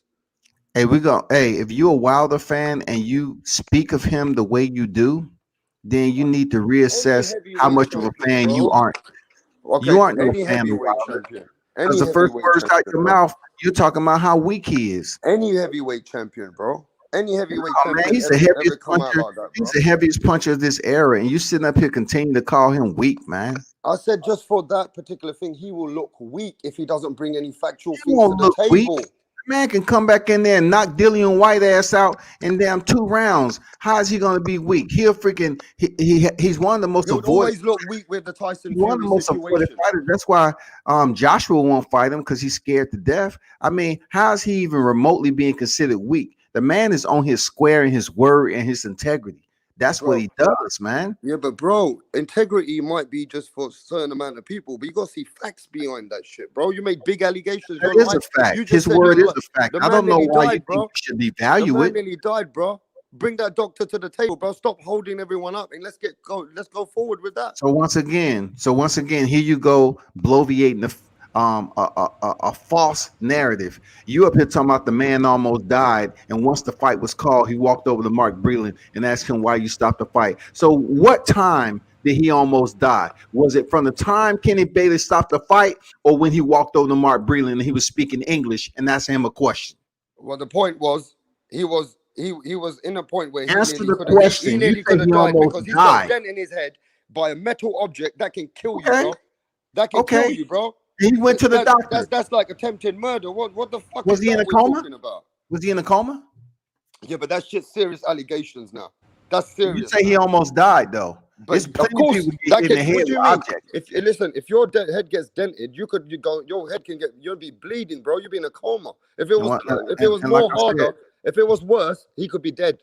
Hey, if you're a Wilder fan and you speak of him the way you do, then you need to reassess how much of a fan you aren't. Okay, You aren't no any fan of heavyweight Wilder. champion. Because Any the first heavyweight words out champion, your bro. mouth, you're talking about how weak he is. Any heavyweight champion, bro. Any heavyweight Oh man, champion he's the ever heaviest come out puncher. like that, He's bro. the heaviest puncher of this era, and you sitting up here continuing to call him weak, man. I said just for that particular thing, he will look weak if he doesn't bring any factual He things to won't the look weak. table. Man can come back in there and knock Dillian White ass out in damn 2 rounds. How is he going to be weak? He'll freaking he's one of the most He would avoided. always look weak with the Tyson He's one of Fury the most avoided situation. fighters. That's why Joshua won't fight him because he's scared to death. I mean, how is he even remotely being considered weak? The man is on his square and his word and his integrity. That's what Bro, he does, man. yeah, but bro, integrity might be just for a certain amount of people, but you gotta see facts behind that shit, bro. You made big allegations. That Your is a life, fact. you just His said word your is a fact. the I man don't know nearly why you died, think bro. you should The devalue man it. nearly died, bro. Bring that doctor to the table, bro. Stop holding everyone up and let's go forward with that. So once again, here you go bloviating a false narrative. You up here talking about the man almost died, and once the fight was called, he walked over to Mark Breland and asked him why you stopped the fight. So what time did he almost die? Was it from the time Kenny Bailey stopped the fight, or when he walked over to Mark Breland and he was speaking English and asked him a question? Well, the point was he was in a point where Answer he the he question. You nearly say could have he died almost because he's got a died. dent in his head by a metal object that can kill you, Okay, bro. That can kill okay. you, bro. He went to the doctor. That's like attempted murder. What the fuck Was is he in that a we're coma? talking about? Was he in a coma? Yeah, but that's shit serious allegations now. That's You serious say he now. almost died though. There's But of plenty of course, people get that in can. the head What do with you mean? objects. If listen, if head gets dented, your head can get, you'll be bleeding, bro. You'll be in a coma. If it And, was what, if it was and like more I said, harder, if it was worse, he could be dead.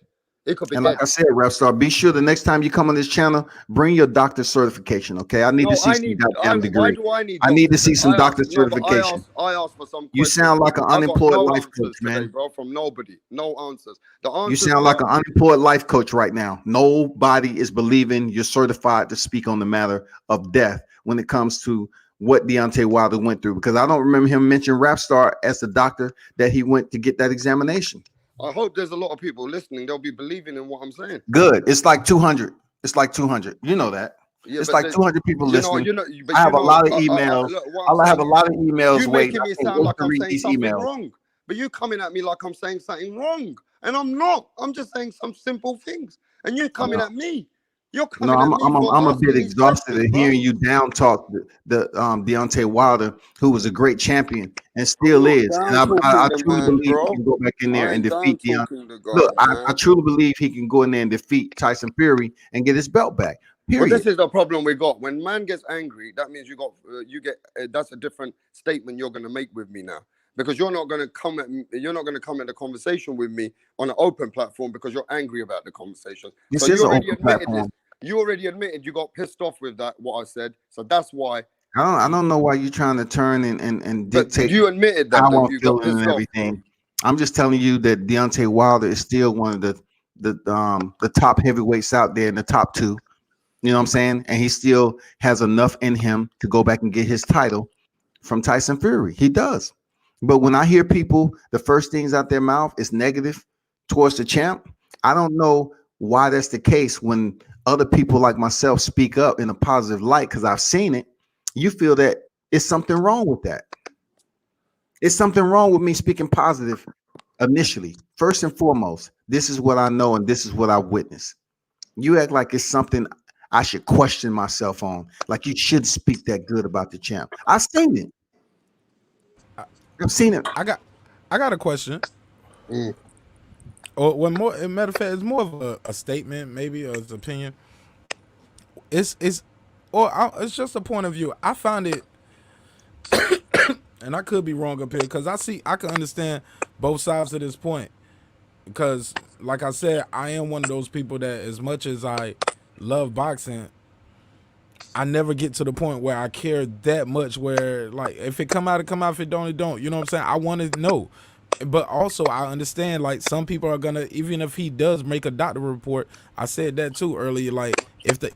He could be and like dead. I said, Ref Star, be sure the next time you come on this channel, bring your doctor's certification. Okay, I need to No, see I some need. goddamn Why degree. do I need I need to doctors? see some I asked. doctor No, but certification. I asked for some You questions. sound like an I got unemployed no life coach, answers today, man. bro. From nobody. No answers. The You answers sound like were an unemployed life coach right now. Nobody is believing you're certified to speak on the matter of death when it comes to what Deontay Wilder went through, because I don't remember him mentioning Rap Star as the doctor that he went to get that examination. I hope there's a lot of people listening. They'll be believing in what I'm saying. Good. It's like 200. It's like 200. You know that. Yeah, It's but like 200 people listening. but I have a lot of I, emails. look, what I'm I have a saying lot is, of emails you waiting. making I me can't sound wait like to I'm read saying these something emails. wrong, but you coming at me like I'm saying something wrong, and I'm not. I'm just saying some simple things, and you're coming at me. You're No, coming at me for I'm a bit asking these exhausted questions, of bro. hearing you down talk the Deontay Wilder, who was a great champion and I'm still not is. And down I talking the truly man, believe he bro. can go back in there I and ain't down defeat Deontay. talking the Look, guy, I man. truly believe he can go in there and defeat Tyson Fury and get his belt back. But Period. this is the problem we got. When man gets angry, that means you get that's a different statement you're gonna make with me now, because you're not gonna come at me, you're not gonna come at the conversation with me on an open platform because you're angry about the conversation. This So is you an already open admitted platform. this. You already admitted you got pissed off with that what I said. So that's why. I don't know why you're trying to turn and But dictate you admitted that how I'm you got feeling and pissed off, bro. everything. I'm just telling you that Deontay Wilder is still one of the top heavyweights out there in the top two. You know what I'm saying? And he still has enough in him to go back and get his title from Tyson Fury. He does. But when I hear people, the first things out their mouth is negative towards the champ. I don't know why that's the case when other people like myself speak up in a positive light, because I've seen it. You feel that it's something wrong with that. It's something wrong with me speaking positive initially. First and foremost, this is what I know and this is what I witnessed. You act like it's something I should question myself on. Like you should speak that good about the champ. I've seen it. I've seen it. I got a question. Mm. Or when more, as a matter of fact, it's more of a statement, maybe, or it's opinion. It's it's just a point of view. I found it, and I could be wrong up here because I can understand both sides of this point. Because, like I said, I am one of those people that, as much as I love boxing, I never get to the point where I care that much. Where, like, if it come out, it come out. If it don't, it don't. You know what I'm saying? I want to know. But also, I understand, like, some people are gonna, even if he does make a doctor report, I said that too earlier. Like,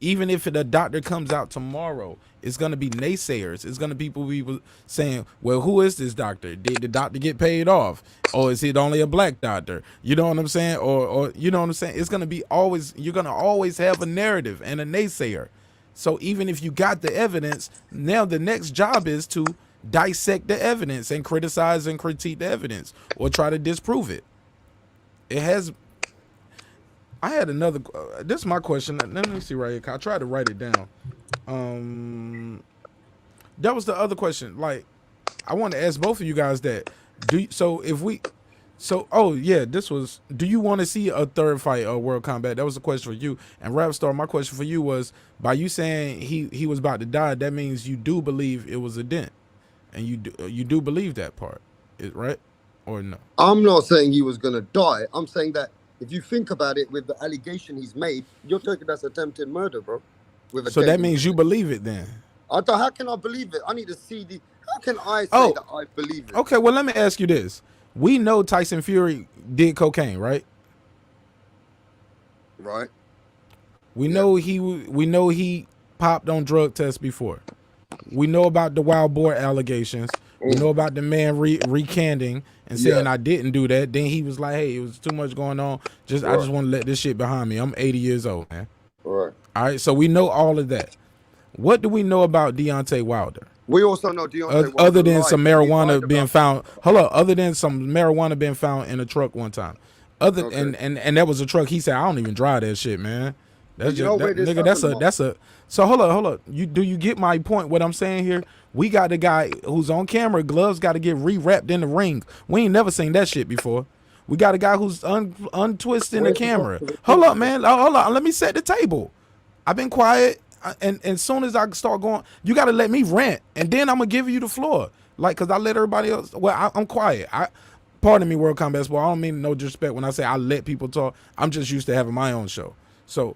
even if the doctor comes out tomorrow, it's gonna be naysayers. It's gonna be people saying, "Well, who is this doctor? Did the doctor get paid off, or is it only a black doctor?" You know what I'm saying? Or you know what I'm saying? It's gonna be always, you're gonna always have a narrative and a naysayer. So even if you got the evidence, now the next job is to dissect the evidence and criticize and critique the evidence or try to disprove it. It has. I had another. This is my question. Let me see right here. I tried to write it down. That was the other question. Like, I want to ask both of you guys that. So if we, so oh yeah, this was. Do you want to see a third fight or World Combat? That was the question for you. And Rapstar, my question for you was, by you saying he was about to die, that means you do believe it was a dent, and you do believe that part, right? Or no? I'm not saying he was gonna die. I'm saying that if you think about it, with the allegation he's made, you're taking that's attempted murder, bro. With a So that dent in means the you believe it then. I thought, how can I believe it? I need to see the. How can I say Oh. that I believe it? Okay, well let me ask you this. We know Tyson Fury did cocaine, right? Right. We know he popped on drug tests before. We know about the wild boar allegations. We know about the man recanting and saying I didn't do that. Then he was like, "Hey, it was too much going on. I just want to let this shit behind me. I'm 80 years old, man." Right. All right, so we know all of that. What do we know about Deontay Wilder? We also know Deontay Other than lied. some He lied marijuana about being found. Hold on. Other than some marijuana being found in a truck one time. And that was a truck. He said, "I don't even drive that shit, man." That's You know where this nigga. happened, That's a. So hold on. Do you get my point? What I'm saying here? We got the guy who's on camera. Gloves got to get rewrapped in the ring. We ain't never seen that shit before. We got a guy who's untwisting the camera. Hold up, man. Hold on. Let me set the table. I've been quiet, and as soon as I start going, you got to let me rant, and then I'm gonna give you the floor, like, cause I let everybody else. Well, I'm quiet. Pardon me, World Combat Sport. I don't mean no disrespect when I say I let people talk. I'm just used to having my own show, so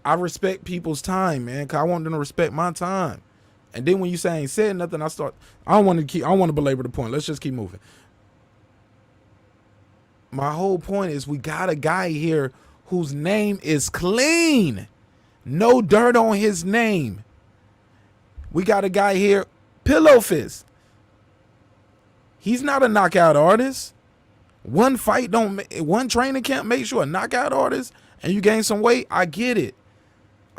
I respect people's time, man. Cause I want them to respect my time. And then when you say I ain't said nothing, I don't want to belabor the point. Let's just keep moving. My whole point is we got a guy here whose name is clean. No dirt on his name. We got a guy here, Pillow Fist. He's not a knockout artist. One training camp makes you a knockout artist and you gain some weight. I get it.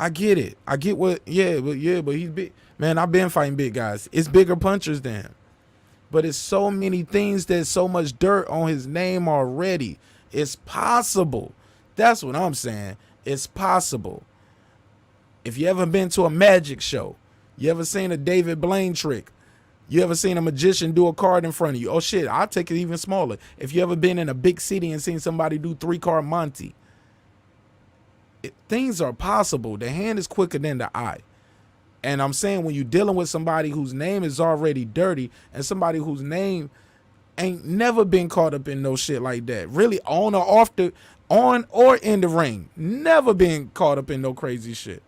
I get what, but he's big. Man, I've been fighting big guys. It's bigger punchers than him. But it's so many things, there's so much dirt on his name already. It's possible. That's what I'm saying. It's possible. If you ever been to a magic show, you ever seen a David Blaine trick, you ever seen a magician do a card in front of you? Oh shit, I'll take it even smaller. If you ever been in a big city and seen somebody do 3-card Monte, things are possible. The hand is quicker than the eye. And I'm saying when you're dealing with somebody whose name is already dirty and somebody whose name ain't never been caught up in no shit like that, really on or in the ring, never been caught up in no crazy shit.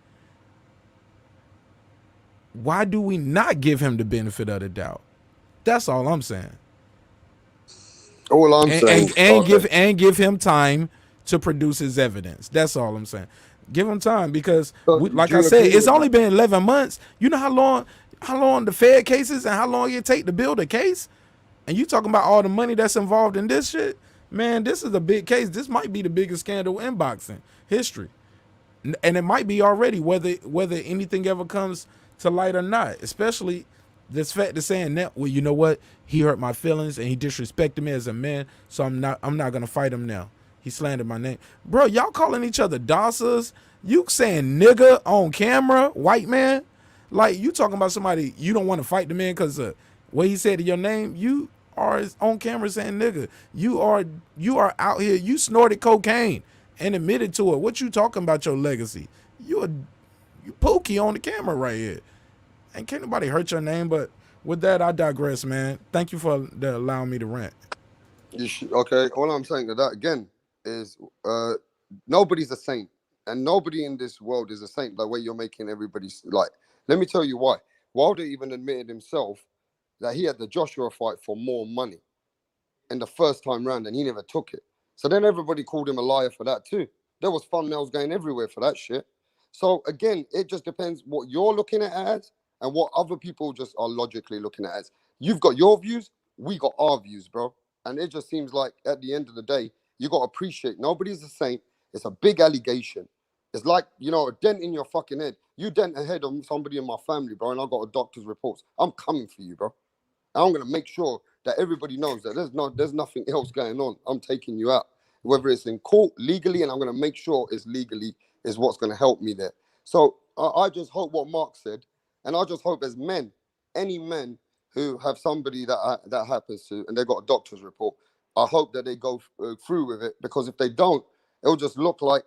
Why do we not give him the benefit of the doubt? That's all I'm saying. All I'm saying, and give him time to produce his evidence. That's all I'm saying. Give him time because, like I said, it's only been 11 months. You know how long the Fed cases and how long it take to build a case? And you talking about all the money that's involved in this shit? Man, this is a big case. This might be the biggest scandal in boxing history. And it might be already, whether anything ever comes to light or not, especially this fact of saying that, well, you know what? He hurt my feelings and he disrespected me as a man, so I'm not gonna fight him now. He slandered my name. Bro, y'all calling each other dossers? You saying nigga on camera, white man? Like, you talking about somebody you don't want to fight the man because what he said to your name? You are on camera saying nigga. You are out here. You snorted cocaine and admitted to it. What you talking about your legacy? You pookie on the camera right here. And can't nobody hurt your name, but with that, I digress, man. Thank you for allowing me to rant. Okay, all I'm saying to that again is nobody's a saint, and nobody in this world is a saint the way you're making everybody like. Let me tell you why. Wilder even admitted himself that he had the Joshua fight for more money in the first time round, and he never took it. So then everybody called him a liar for that too. There was thumbnails going everywhere for that shit. So again, it just depends what you're looking at as and what other people just are logically looking at as. You've got your views, we got our views, bro. And it just seems like at the end of the day, you got to appreciate nobody's a saint. It's a big allegation. It's like, a dent in your fucking head. You dent a head on somebody in my family, bro, and I got a doctor's reports. I'm coming for you, bro. And I'm gonna make sure that everybody knows that there's nothing else going on. I'm taking you out, whether it's in court legally, and I'm gonna make sure it's legally is what's gonna help me there. So I just hope what Mark said, and I just hope as men, any men who have somebody that happens to, and they got a doctor's report, I hope that they go through with it, because if they don't, it'll just look like,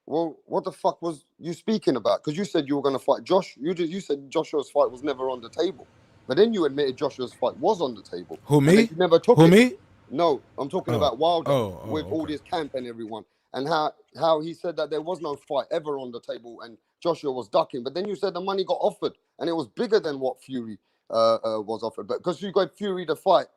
well, what the fuck was you speaking about? Because you said you were going to fight Josh. You said Joshua's fight was never on the table, but then you admitted Joshua's fight was on the table, Who, and then me? you never took Who, it. me? No, I'm talking Oh, about Wilder with all okay. this camp and everyone, and how he said that there was no fight ever on the table, and Joshua was ducking. But then you said the money got offered, and it was bigger than what Fury was offered. But because you got Fury to fight,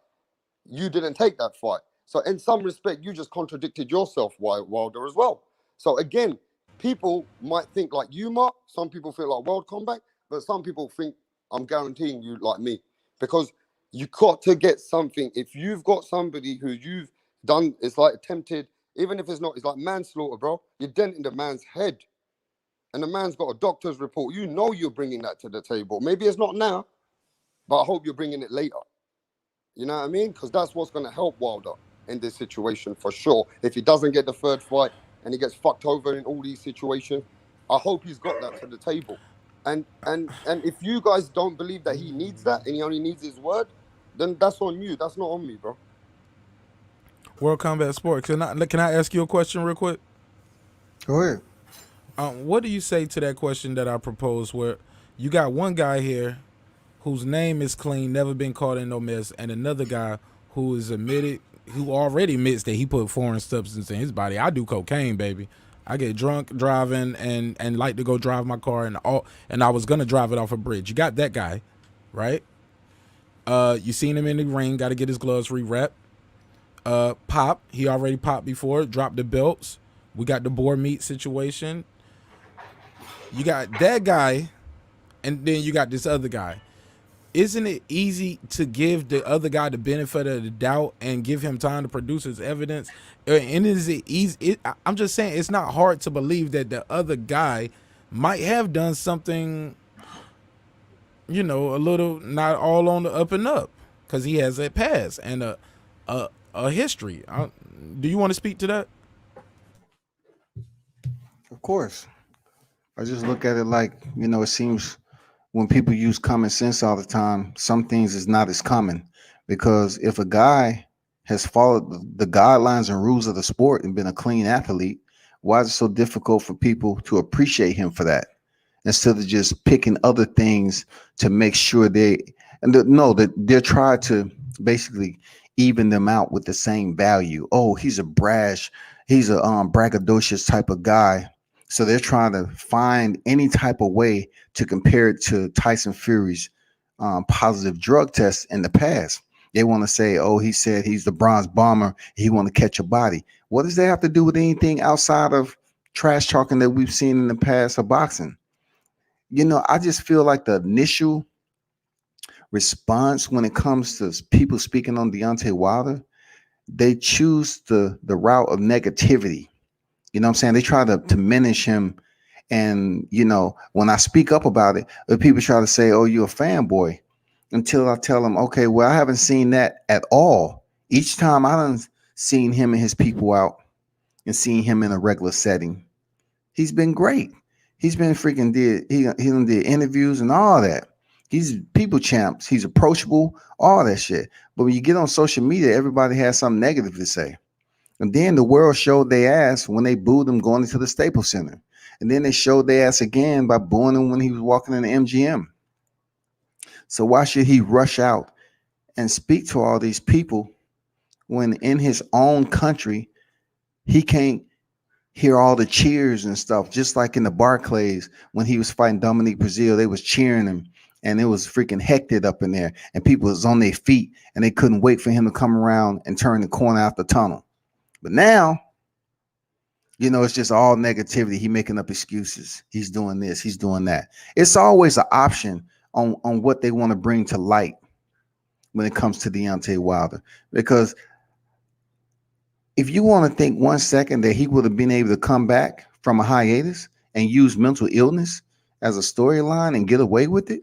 you didn't take that fight. So in some respect, you just contradicted yourself, Wilder, as well. So again, people might think like you, Mark. Some people feel like World Combat, but some people think, I'm guaranteeing you, like me, because you got to get something. If you've got somebody who you've done, it's like attempted, even if it's not, it's like manslaughter, bro. You're denting the man's head, and the man's got a doctor's report. You know you're bringing that to the table. Maybe it's not now, but I hope you're bringing it later. You know what I mean? Because that's what's going to help Wilder in this situation for sure. If he doesn't get the third fight and he gets fucked over in all these situations, I hope he's got that to the table. And if you guys don't believe that he needs that and he only needs his word, then that's on you. That's not on me, bro. World Combat Sport. Can I ask you a question real quick? Go ahead. What do you say to that question that I proposed, where you got one guy here whose name is clean, never been caught in no mess, and another guy who already admits that he put foreign substance in his body. I do cocaine, baby. I get drunk driving and like to go drive my car, and I was gonna drive it off a bridge. You got that guy, right? You seen him in the ring, got to get his gloves rewrapped. Pop, he already popped before, dropped the belts. We got the boar meat situation. You got that guy, and then you got this other guy. Isn't it easy to give the other guy the benefit of the doubt and give him time to produce his evidence? And is it easy? I'm just saying, it's not hard to believe that the other guy might have done something, a little not all on the up and up, because he has a past and a history. Do you want to speak to that? Of course. I just look at it like, it seems when people use common sense all the time, some things is not as common, because if a guy has followed the guidelines and rules of the sport and been a clean athlete, why is it so difficult for people to appreciate him for that, instead of just picking other things to make sure that they're trying to basically even them out with the same value? Oh, he's a braggadocious type of guy. So they're trying to find any type of way to compare it to Tyson Fury's positive drug tests in the past. They want to say, oh, he said he's the bronze bomber. He want to catch a body. What does that have to do with anything outside of trash talking that we've seen in the past of boxing? I just feel like the initial response when it comes to people speaking on Deontay Wilder, they choose the route of negativity. You know what I'm saying? They try to diminish him. And, when I speak up about it, people try to say, oh, you're a fanboy, until I tell them, okay, well, I haven't seen that at all. Each time I done seen him and his people out and seen him in a regular setting, he's been great. He's been freaking he done did interviews and all that. He's people champs. He's approachable, all that shit. But when you get on social media, everybody has something negative to say. And then the world showed their ass when they booed him going into the Staples Center. And then they showed their ass again by booing him when he was walking in the MGM. So why should he rush out and speak to all these people when in his own country, he can't hear all the cheers and stuff? Just like in the Barclays, when he was fighting Dominique Brazil, they was cheering him and it was freaking hectic up in there. And people was on their feet and they couldn't wait for him to come around and turn the corner out the tunnel. But now, it's just all negativity. He making up excuses. He's doing this. He's doing that. It's always an option on what they want to bring to light when it comes to Deontay Wilder. Because if you want to think 1 second that he would have been able to come back from a hiatus and use mental illness as a storyline and get away with it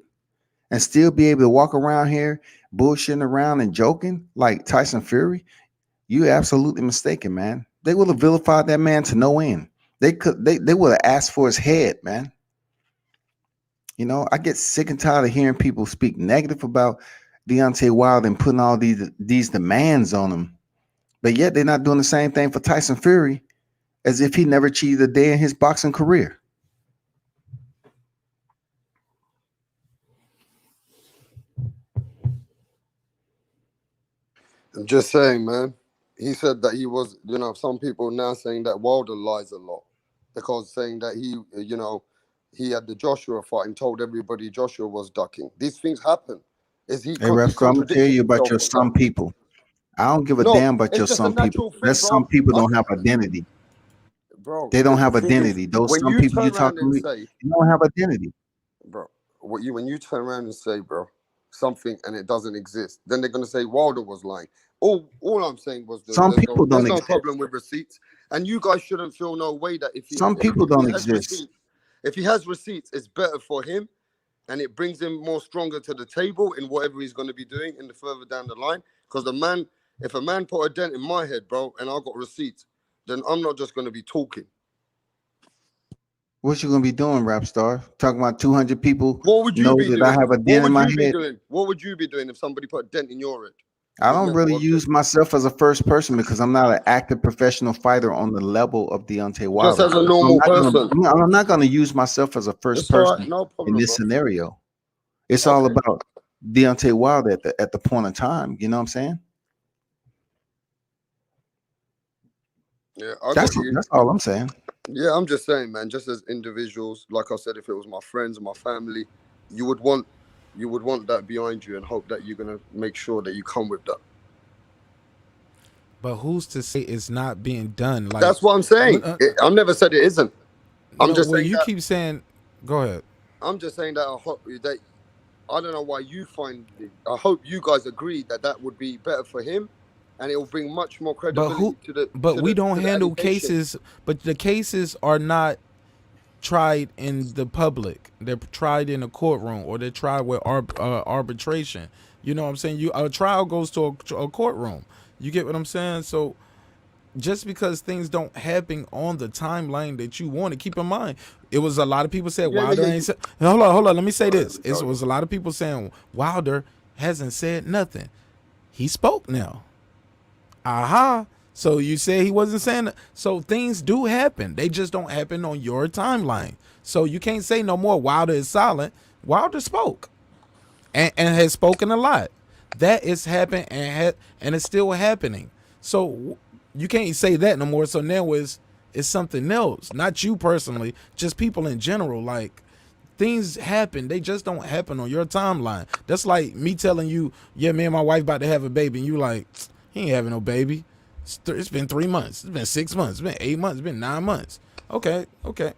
and still be able to walk around here bullshitting around and joking like Tyson Fury, you absolutely mistaken, man. They would have vilified that man to no end. They would have asked for his head, man. You know, I get sick and tired of hearing people speak negative about Deontay Wilder and putting all these demands on him. But yet they're not doing the same thing for Tyson Fury as if he never cheated a day in his boxing career. I'm just saying, man. He said that he was, some people now saying that Wilder lies a lot because saying that he had the Joshua fight and told everybody Joshua was ducking. These things happen. Hey, He's Raptor, I'm gonna tell contradicting you about himself your on some that. people. I don't give a No, damn about it's your just a some people. natural thing, There's bro. some people don't have identity. Bro, They don't the have thing is, identity. Those when some you people you turn around talking and to, say, they don't have identity. bro, when you turn around and say, bro, something and it doesn't exist, then they're gonna say Wilder was lying. All I'm saying was Some people there's don't no exist. problem with receipts, and you guys shouldn't feel no way that Some people if he don't has exist. receipts, it's better for him, and it brings him more stronger to the table in whatever he's going to be doing in the further down the line. Because if a man put a dent in my head, bro, and I got receipts, then I'm not just going to be talking. What you gonna be doing, rap star? Talking about 200 people What would you know be that I doing? have a What dent in would my you be head. doing? What would you be doing if somebody put a dent in your head I with don't really mental use objects? myself as a first person because I'm not an active professional fighter on the level of Deontay Just Wilder. as a So I'm normal not gonna person. I'm not gonna use myself as a first It's all right, person no in problem, this bro. scenario. It's all Okay. about Deontay Wilder at the point in time. You know what I'm saying? Yeah, I got you. That's all I'm saying. Yeah, I'm just saying, man, just as individuals, like I said, if it was my friends or my family, you would want that behind you and hope that you're gonna make sure that you come with that. But who's to say it's not being done? Like, That's what I'm saying. I've never said it isn't. I'm no, just well, saying you that. keep saying, go ahead. I'm just saying that that I don't know why you find. I hope you guys agree that that would be better for him, and it will bring much more But credibility who? to the But we don't to the handle allegations. cases. But the cases are not tried in the public. They're tried in a courtroom or they're tried with arbitration. You know what I'm saying? A trial goes to a courtroom. You get what I'm saying? So just because things don't happen on the timeline that you want to keep in mind, it was a lot of people said Yeah, yeah, Wilder yeah. ain't said. Hold on. Let me say Sorry, this. It was a lot of people saying Wilder hasn't said nothing. He spoke now. Aha. So you say he wasn't saying that. So things do happen. They just don't happen on your timeline. So you can't say no more Wilder is silent. Wilder spoke and has spoken a lot. That is happening and it's still happening. So you can't say that no more. So now it's something else. Not you personally, just people in general. Like things happen. They just don't happen on your timeline. That's like me telling you, yeah, me and my wife about to have a baby, and you like, he ain't having no baby. It's been 3 months. It's been 6 months. It's been 8 months. It's been 9 months. Okay. I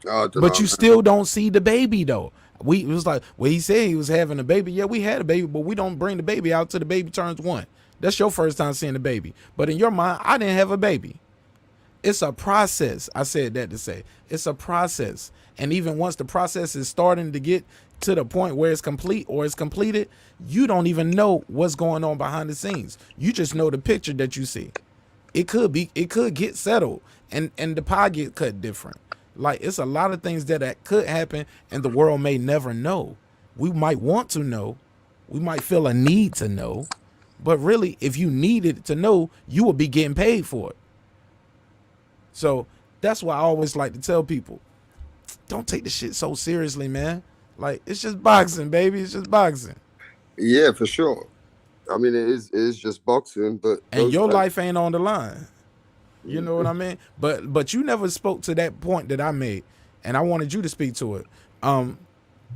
don't But know, you man. still don't see the baby though. It was like, well, he said he was having a baby. Yeah, we had a baby, but we don't bring the baby out till the baby turns 1. That's your first time seeing the baby. But in your mind, I didn't have a baby. It's a process. I said that to say it's a process. And even once the process is starting to get to the point where it's complete or it's completed, you don't even know what's going on behind the scenes. You just know the picture that you see. It could get settled and the pie get cut different. Like it's a lot of things that could happen and the world may never know. We might want to know. We might feel a need to know. But really, if you needed to know, you would be getting paid for it. So that's why I always like to tell people, don't take the shit so seriously, man. Like it's just boxing, baby. It's just boxing. Yeah, for sure. I mean, it is just boxing, but And those your type. life ain't on the line. You know what I mean? But you never spoke to that point that I made, and I wanted you to speak to it.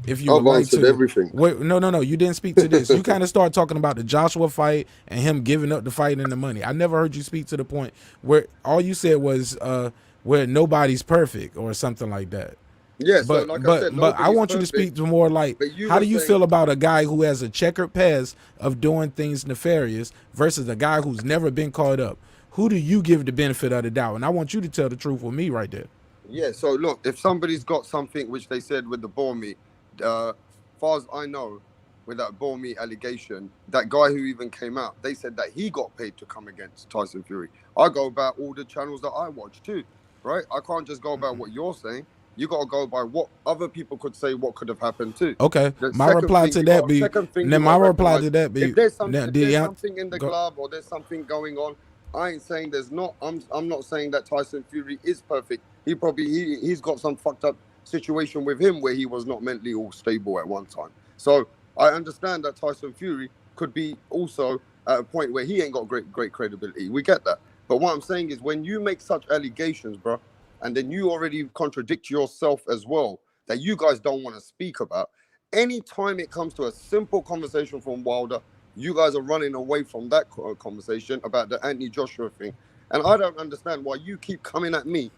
If you would I've like answered to. everything. Wait, no, you didn't speak to this. You kind of started talking about the Joshua fight and him giving up the fight and the money. I never heard you speak to the point where all you said was where nobody's perfect or something like that. Yeah, so But like I but said, but I nobody's want you to perfect. speak to more like But you how were do you saying, feel about a guy who has a checkered past of doing things nefarious versus a guy who's never been caught up? Who do you give the benefit of the doubt? And I want you to tell the truth with me right there. Yeah, so look, if somebody's got something which they said with the bore meat, far as I know, with that bore meat allegation, that guy who even came out, they said that he got paid to come against Tyson Fury. I go about all the channels that I watch too, right? I can't just go about what you're saying. You got to go by what other people could say, what could have happened too. Okay, The my second reply thing to you that got, be second thing now. you got My to reply recognize, to that be if there's some, now. if there's Deont, something in the go. glove or there's something going on, I ain't saying there's not. I'm not saying that Tyson Fury is perfect. He's got some fucked up situation with him where he was not mentally all stable at one time. So I understand that Tyson Fury could be also at a point where he ain't got great credibility. We get that. But what I'm saying is when you make such allegations, bro, and then you already contradict yourself as well that you guys don't want to speak about. Anytime it comes to a simple conversation from Wilder, you guys are running away from that conversation about the Anthony Joshua thing. And I don't understand why you keep coming at me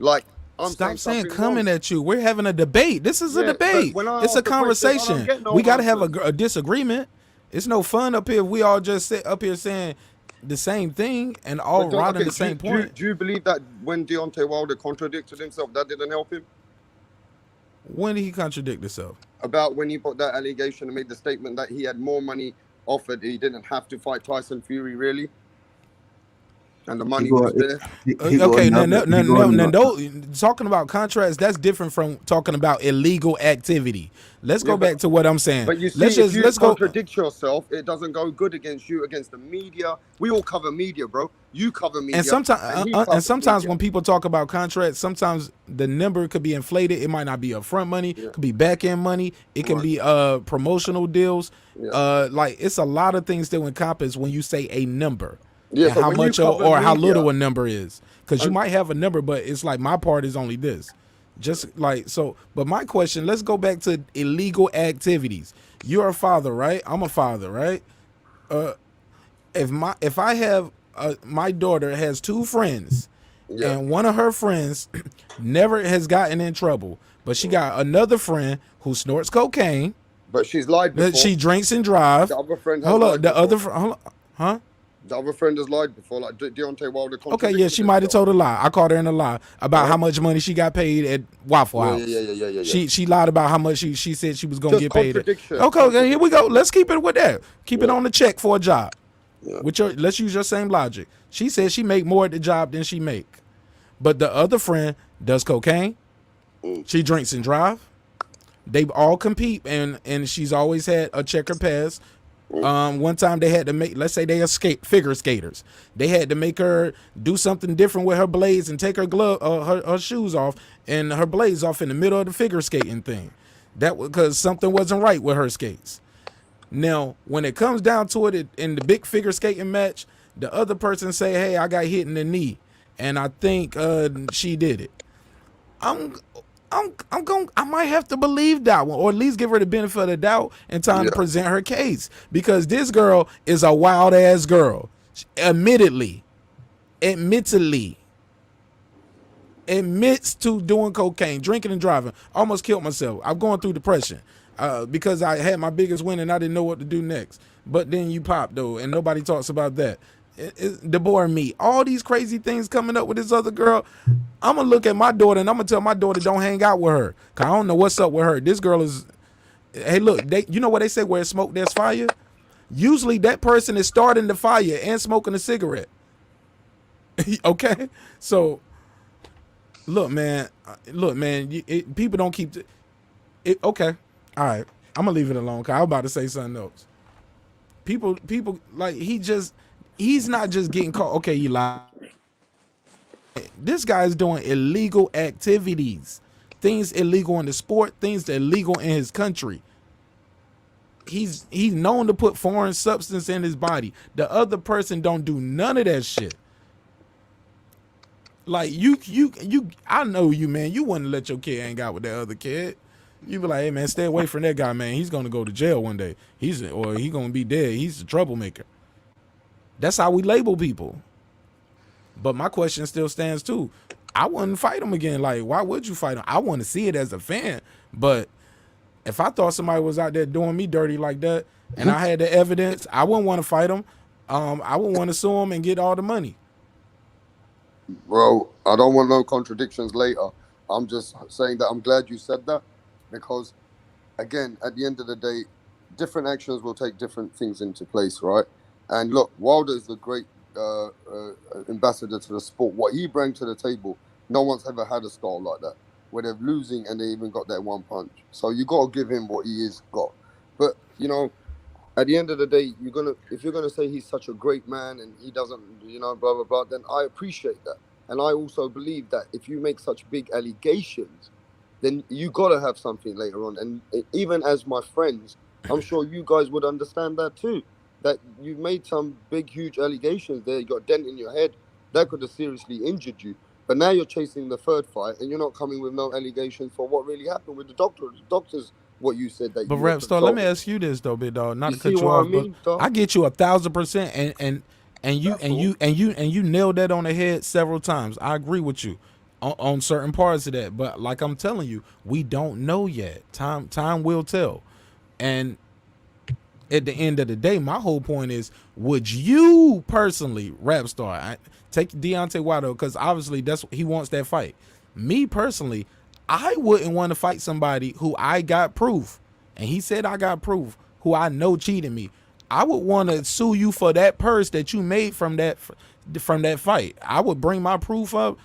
like I'm Stop saying saying something wrong. coming at you. We're having a debate. This is a Yeah, but debate. when I It's a ask the question, I don't conversation. get We no got to have answers. a disagreement. It's no fun up here if we all just sit up here saying the same thing and all But riding okay, the same do, point. do you believe that when Deontay Wilder contradicted himself, that didn't help him? When did he contradict himself? About when he put that allegation and made the statement that he had more money offered, he didn't have to fight Tyson Fury, really, and the He money go was there. he go Okay, another he go another. talking about contracts, that's different from talking about illegal activity. Let's Yeah, go back to what I'm saying. but you see, if you Let's go. contradict yourself, it doesn't go good against you, against the media. We all cover media, bro. You cover And media, and sometimes, he and covers sometimes media. when people talk about contracts, sometimes the number could be inflated. It might not be upfront money, Yeah, could be back end money. It can right. be promotional deals. Yeah, Like it's a lot of things that encompass when you say a number yeah. and So how when you much cover or how media, little a number is. Because you and might have a number, but it's like my part is only this. Just like so. But my question, let's go back to illegal activities. You're a father, right? I'm a father, right? If I have my daughter has two friends, yeah, and one of her friends never has gotten in trouble, but she got another friend who snorts cocaine, but she's lied that before. she drinks and drive. The other friend has Hold up, lied the other before. hold up, huh? The other friend has lied before, like Deontay Wilder Okay, yeah, contradicted she might have himself. told a lie. I caught her in a lie about how Right? much money she got paid at Waffle Yeah, yeah, yeah, House. yeah, yeah, yeah, yeah. She lied about how much she said she was gonna Just get paid at. contradiction, Okay, here we go. contradiction. Let's keep it with that. Keep it Yeah, on the check for a job. yeah. Let's use your same logic. She said she make more at the job than she make. But the other friend does cocaine. Mm. She drinks and drive. They all compete, and she's always had a checker pass. One time they had to make, let's say they are figure skaters. They had to make her do something different with her blades and take her her shoes off and her blades off in the middle of the figure skating thing. That was because something wasn't right with her skates. Now, when it comes down to it in the big figure skating match, the other person say, "Hey, I got hit in the knee, and I think she did it." I'm I might have to believe that one, or at least give her the benefit of the doubt and time to Yeah. present her case, because this girl is a wild ass girl. Admittedly, admittedly, admits to doing cocaine, drinking and driving. Almost killed myself. I'm going through depression because I had my biggest win and I didn't know what to do next. But then you pop though, and nobody talks about that. The boy me, all these crazy things coming up with this other girl. I'm gonna look at my daughter and I'm gonna tell my daughter don't hang out with her, cause I don't know what's up with her. This girl is. Hey, look, you know what they say? Where it's smoke, there's fire. Usually, that person is starting the fire and smoking a cigarette. Okay, so look, man, people don't keep it. Okay, all right, I'm gonna leave it alone. Cause I was about to say something else. People like he's not just getting caught. Okay, he lied. This guy is doing illegal activities, things illegal in the sport, things that illegal in his country. He's known to put foreign substance in his body. The other person don't do none of that shit. Like you, I know you, man. You wouldn't let your kid hang out with that other kid. You be like, hey man, stay away from that guy, man. He's gonna go to jail one day. He's gonna be dead. He's a troublemaker. That's how we label people. But my question still stands too. I wouldn't fight him again. Like, why would you fight him? I want to see it as a fan. But if I thought somebody was out there doing me dirty like that, and I had the evidence, I wouldn't want to fight him. I would want to sue him and get all the money. Bro, I don't want no contradictions later. I'm just saying that I'm glad you said that, because again, at the end of the day, different actions will take different things into place, right? And look, Wilder is a great ambassador to the sport. What he brings to the table, no one's ever had a style like that, where they're losing and they even got that one punch. So you got to give him what he is got. But at the end of the day, if you're gonna say he's such a great man and he doesn't, blah blah blah, then I appreciate that. And I also believe that if you make such big allegations, then you gotta have something later on. And even as my friends, I'm sure you guys would understand that too. That you've made some big, huge allegations there. You got a dent in your head that could have seriously injured you. But now you're chasing the third fight, and you're not coming with no allegations for what really happened with the doctor. The doctors, what you said that But you were Rap Star, let me consulted. ask you this though, big dog. Not You to see cut you what I off, but mean, dog? I get you 1,000%, and you That's and all. you and you and you nailed that on the head several times. I agree with you on certain parts of that. But like I'm telling you, we don't know yet. Time will tell. And at the end of the day, my whole point is: would you personally, Rap Star, take Deontay Wilder, because obviously he wants that fight. Me personally, I wouldn't want to fight somebody who I got proof, and he said I got proof, who I know cheated me. I would want to sue you for that purse that you made from that fight. I would bring my proof up,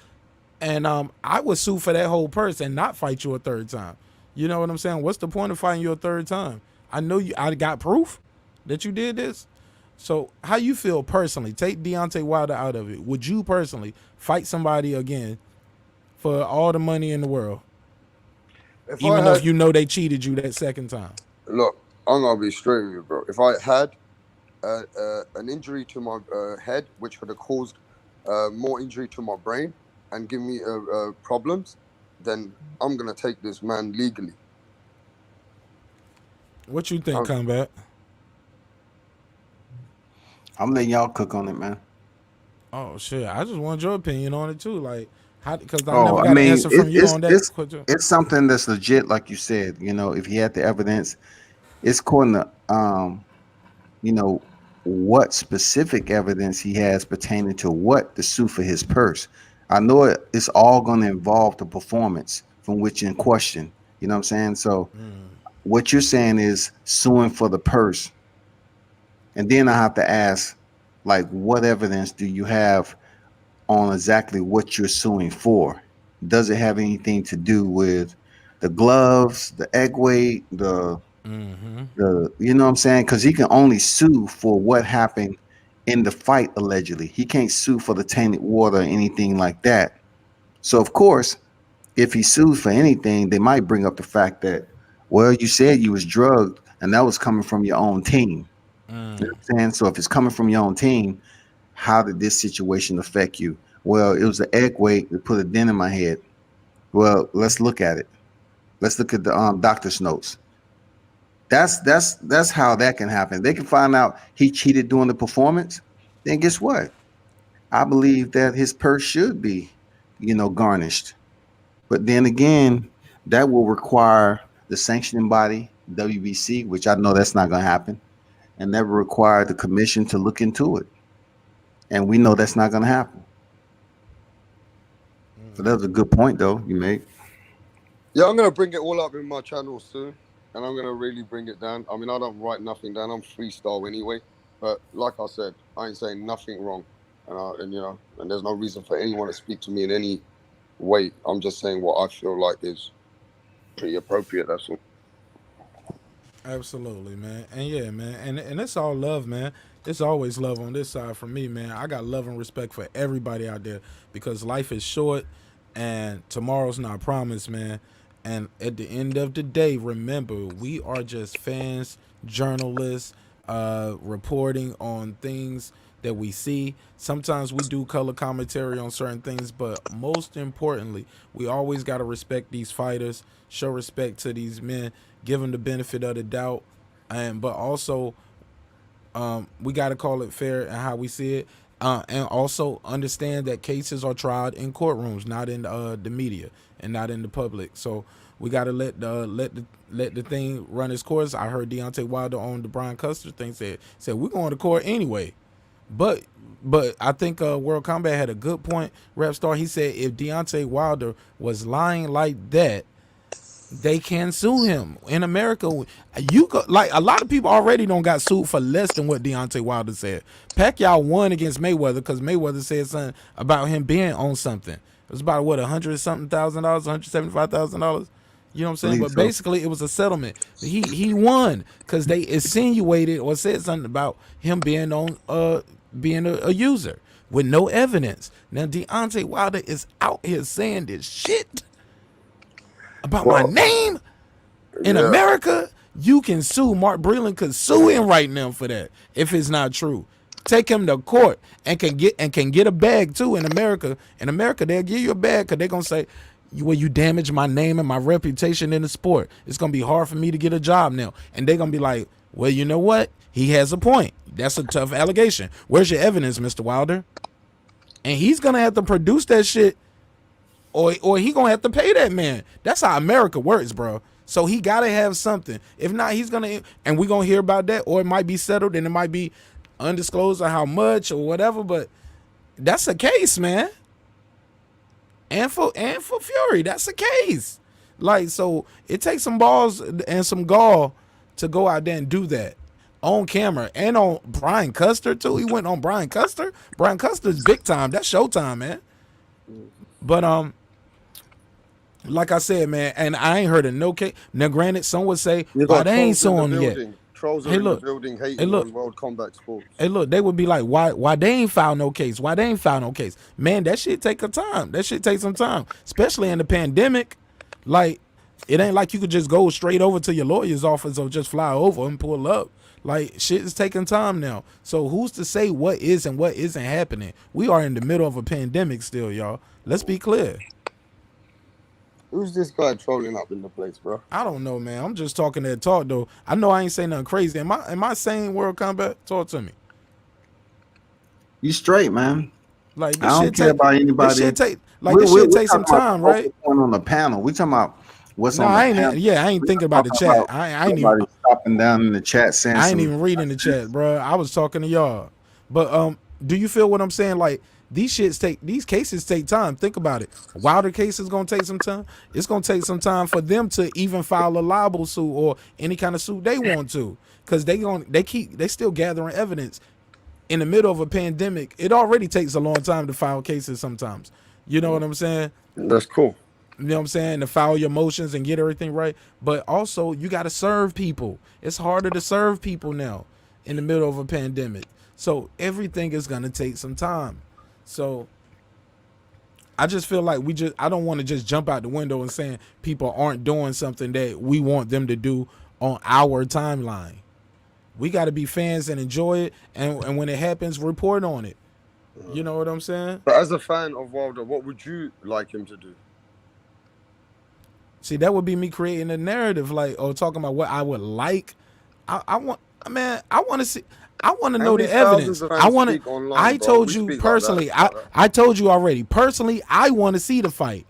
and I would sue for that whole purse and not fight you a third time. You know what I'm saying? What's the point of fighting you a third time? I got proof that you did this. So how you feel personally? Take Deontay Wilder out of it. Would you personally fight somebody again for all the money in the world, If I even though if had, you know they cheated you that second time? look, I'm gonna be straight with you, bro. If I had an injury to my head, which could have caused more injury to my brain and give me problems, then I'm gonna take this man legally. What you think, Um, Combat? I'm letting y'all cook on it, man. Oh shit! I just want your opinion on it too. Like, how? Because I Oh, never I got an mean, answer from you on that. it's something that's legit, like you said. If he had the evidence, it's according to you know, what specific evidence he has pertaining to what to sue for his purse. I know it's all going to involve the performance from which in question. You know what I'm saying? So what you're saying is suing for the purse, and then I have to ask, like, what evidence do you have on exactly what you're suing for? Does it have anything to do with the gloves, the egg weight, the you know what I'm saying? Because he can only sue for what happened in the fight allegedly. He can't sue for the tainted water or anything like that. So of course, if he sues for anything, they might bring up the fact that, well, you said you was drugged and that was coming from your own team. You know what I'm saying? So if it's coming from your own team, how did this situation affect you? Well, it was the egg weight that put a dent in my head. Well, let's look at it. Let's look at the doctor's notes. That's how that can happen. They can find out he cheated during the performance. Then guess what? I believe that his purse should be, garnished. But then again, that will require the sanctioning body, WBC, which I know that's not going to happen, and that will require the commission to look into it. And we know that's not going to happen. So that was a good point, though, you made. yeah, I'm gonna bring it all up in my channel soon, and I'm gonna really bring it down. I mean, I don't write nothing down. I'm freestyle anyway. But like I said, I ain't saying nothing wrong, and there's no reason for anyone to speak to me in any way. I'm just saying what I feel like is pretty appropriate. That's all. Absolutely, man. And yeah, man. And it's all love, man. It's always love on this side for me, man. I got love and respect for everybody out there because life is short and tomorrow's not promised, man. And at the end of the day, remember, we are just fans, journalists, reporting on things that we see. Sometimes we do color commentary on certain things, but most importantly, we always got to respect these fighters, show respect to these men, give them the benefit of the doubt, but also we got to call it fair and how we see it, and also understand that cases are tried in courtrooms, not in the media and not in the public. So we got to let the thing run its course. I heard Deontay Wilder on the Brian Custer thing said we're going to court anyway. But I think World Combat had a good point. Rap Star, he said if Deontay Wilder was lying like that, they can sue him in America. You go, like a lot of people already don't got sued for less than what Deontay Wilder said. Pacquiao won against Mayweather because Mayweather said something about him being on something. It was about what $100,000, $175,000. You know what I'm saying? Believe But so. basically, it was a settlement. He won because they insinuated or said something about him being on being a user with no evidence. Now Deontay Wilder is out here saying this shit about my Well, name in yeah. America. You can sue. Mark Breland could sue him right now for that if it's not true. Take him to court and can get a bag too in America. In America, they'll give you a bag because they're gonna say, well, you damage my name and my reputation in the sport. It's gonna be hard for me to get a job now. And they're gonna be like, well, you know what? He has a point. That's a tough allegation. Where's your evidence, Mr. Wilder? And he's gonna have to produce that shit, or he gonna have to pay that man. That's how America works, bro. So he gotta have something. If not, he's gonna, and we gonna hear about that, or it might be settled and it might be undisclosed or how much or whatever. But that's a case, man. And for Fury, that's a case. Like, so it takes some balls and some gall to go out there and do that on camera and on Brian Custer too. He went on Brian Custer. Brian Custer's big time. That's Showtime, man. But like I said, man, and I ain't heard of no case. Now, granted, some would say, You "Why got they ain't trolls in suing the yet?" building. Trolls are Hey, in look. the building hating Hey, look. on World Combat Sports. Hey, look, they would be like, why they ain't filed no case? Why they ain't filed no case? Man, that shit take a time. That shit take some time, especially in the pandemic. Like, it ain't like you could just go straight over to your lawyer's office or just fly over and pull up. Like, shit is taking time now. So who's to say what is and what isn't happening? We are in the middle of a pandemic still, y'all. Let's be clear. Who's this guy trolling up in the place, bro? I don't know, man. I'm just talking that talk, though. I know I ain't saying nothing crazy. Am I saying World Combat? Talk to me. You straight, man. Like, I don't care about anybody. This shit take some time, right? What's going on the panel? We talking about what's No, on the I ain't. panel. Yeah, I ain't thinking about the chat. I ain't even. Somebody stopping down in the chat saying I ain't some- even reading the chat, bro. I was talking to y'all. But do you feel what I'm saying? Like, these cases take time. Think about it. Wilder case is gonna take some time. It's gonna take some time for them to even file a libel suit or any kind of suit they want to, because they still gathering evidence in the middle of a pandemic. It already takes a long time to file cases sometimes. You know what I'm saying? That's cool. You know what I'm saying? To file your motions and get everything right. But also, you got to serve people. It's harder to serve people now in the middle of a pandemic. So everything is going to take some time. So I just feel like I don't want to just jump out the window and saying people aren't doing something that we want them to do on our timeline. We got to be fans and enjoy it. And when it happens, report on it. You know what I'm saying? But as a fan of Wilder, what would you like him to do? See, that would be me creating a narrative, like, or talking about what I would like. I want to see. I want to know the evidence. I told you personally. I told you already. Personally, I want to see the fight.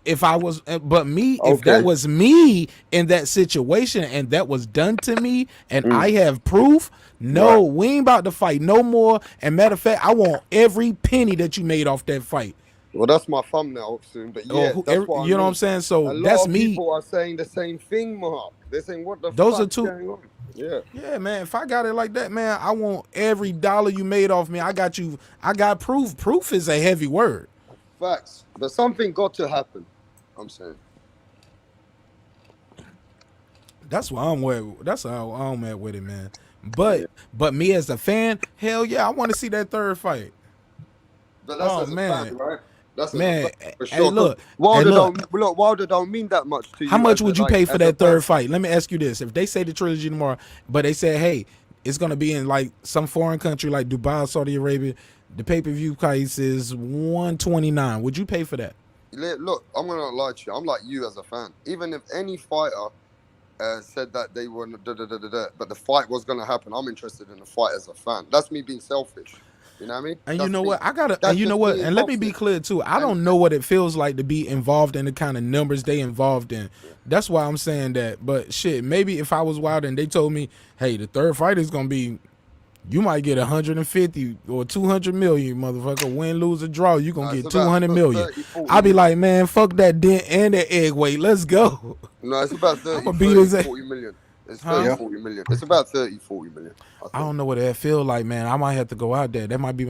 If I was, but me, if that was me in that situation and that was done to me, and I have proof, no, we ain't about to fight no more. And matter of fact, I want every penny that you made off that fight. Well, that's my thumbnail soon, but yeah, that's what you know what I'm saying. So that's me. People are saying the same thing, Mark. They're saying, "What the Those fuck are two. going on?" Yeah, yeah, man. If I got it like that, man, I want every dollar you made off me. I got you. I got proof. Proof is a heavy word. Facts. But something got to happen. I'm saying. That's why I'm with. That's how I'm at with it, man. But me as a fan, hell yeah, I want to see that third fight. But that's Oh as a man, fan, right? That's man. For sure. Hey, look, Wilder don't mean that much to you. How much would you pay for that third fight? Let me ask you this: if they say the trilogy tomorrow, but they say, hey, it's gonna be in like some foreign country like Dubai, Saudi Arabia, the pay-per-view price is $129. Would you pay for that? Look, I'm gonna lie to you. I'm like you as a fan. Even if any fighter said that they were but the fight was gonna happen, I'm interested in the fight as a fan. That's me being selfish. You know what I mean? And you know what? And you know what? And let me be clear too. I don't know what it feels like to be involved in the kind of numbers they involved in. That's why I'm saying that. But shit, maybe if I was Wilder and they told me, hey, the third fight is gonna be You might get 150 or 200 million, motherfucker. Win, lose, or draw, you gonna It's get about 200 million. 30, 40 I be million. like, man, fuck that dent and that egg weight. Let's go. No, it's about 30, I'ma beat 30, his ass. 40 million. It's Huh? 30, 40 million. It's about 30, 40 million. I don't know what that feel like, man. I might have to go out there. That might be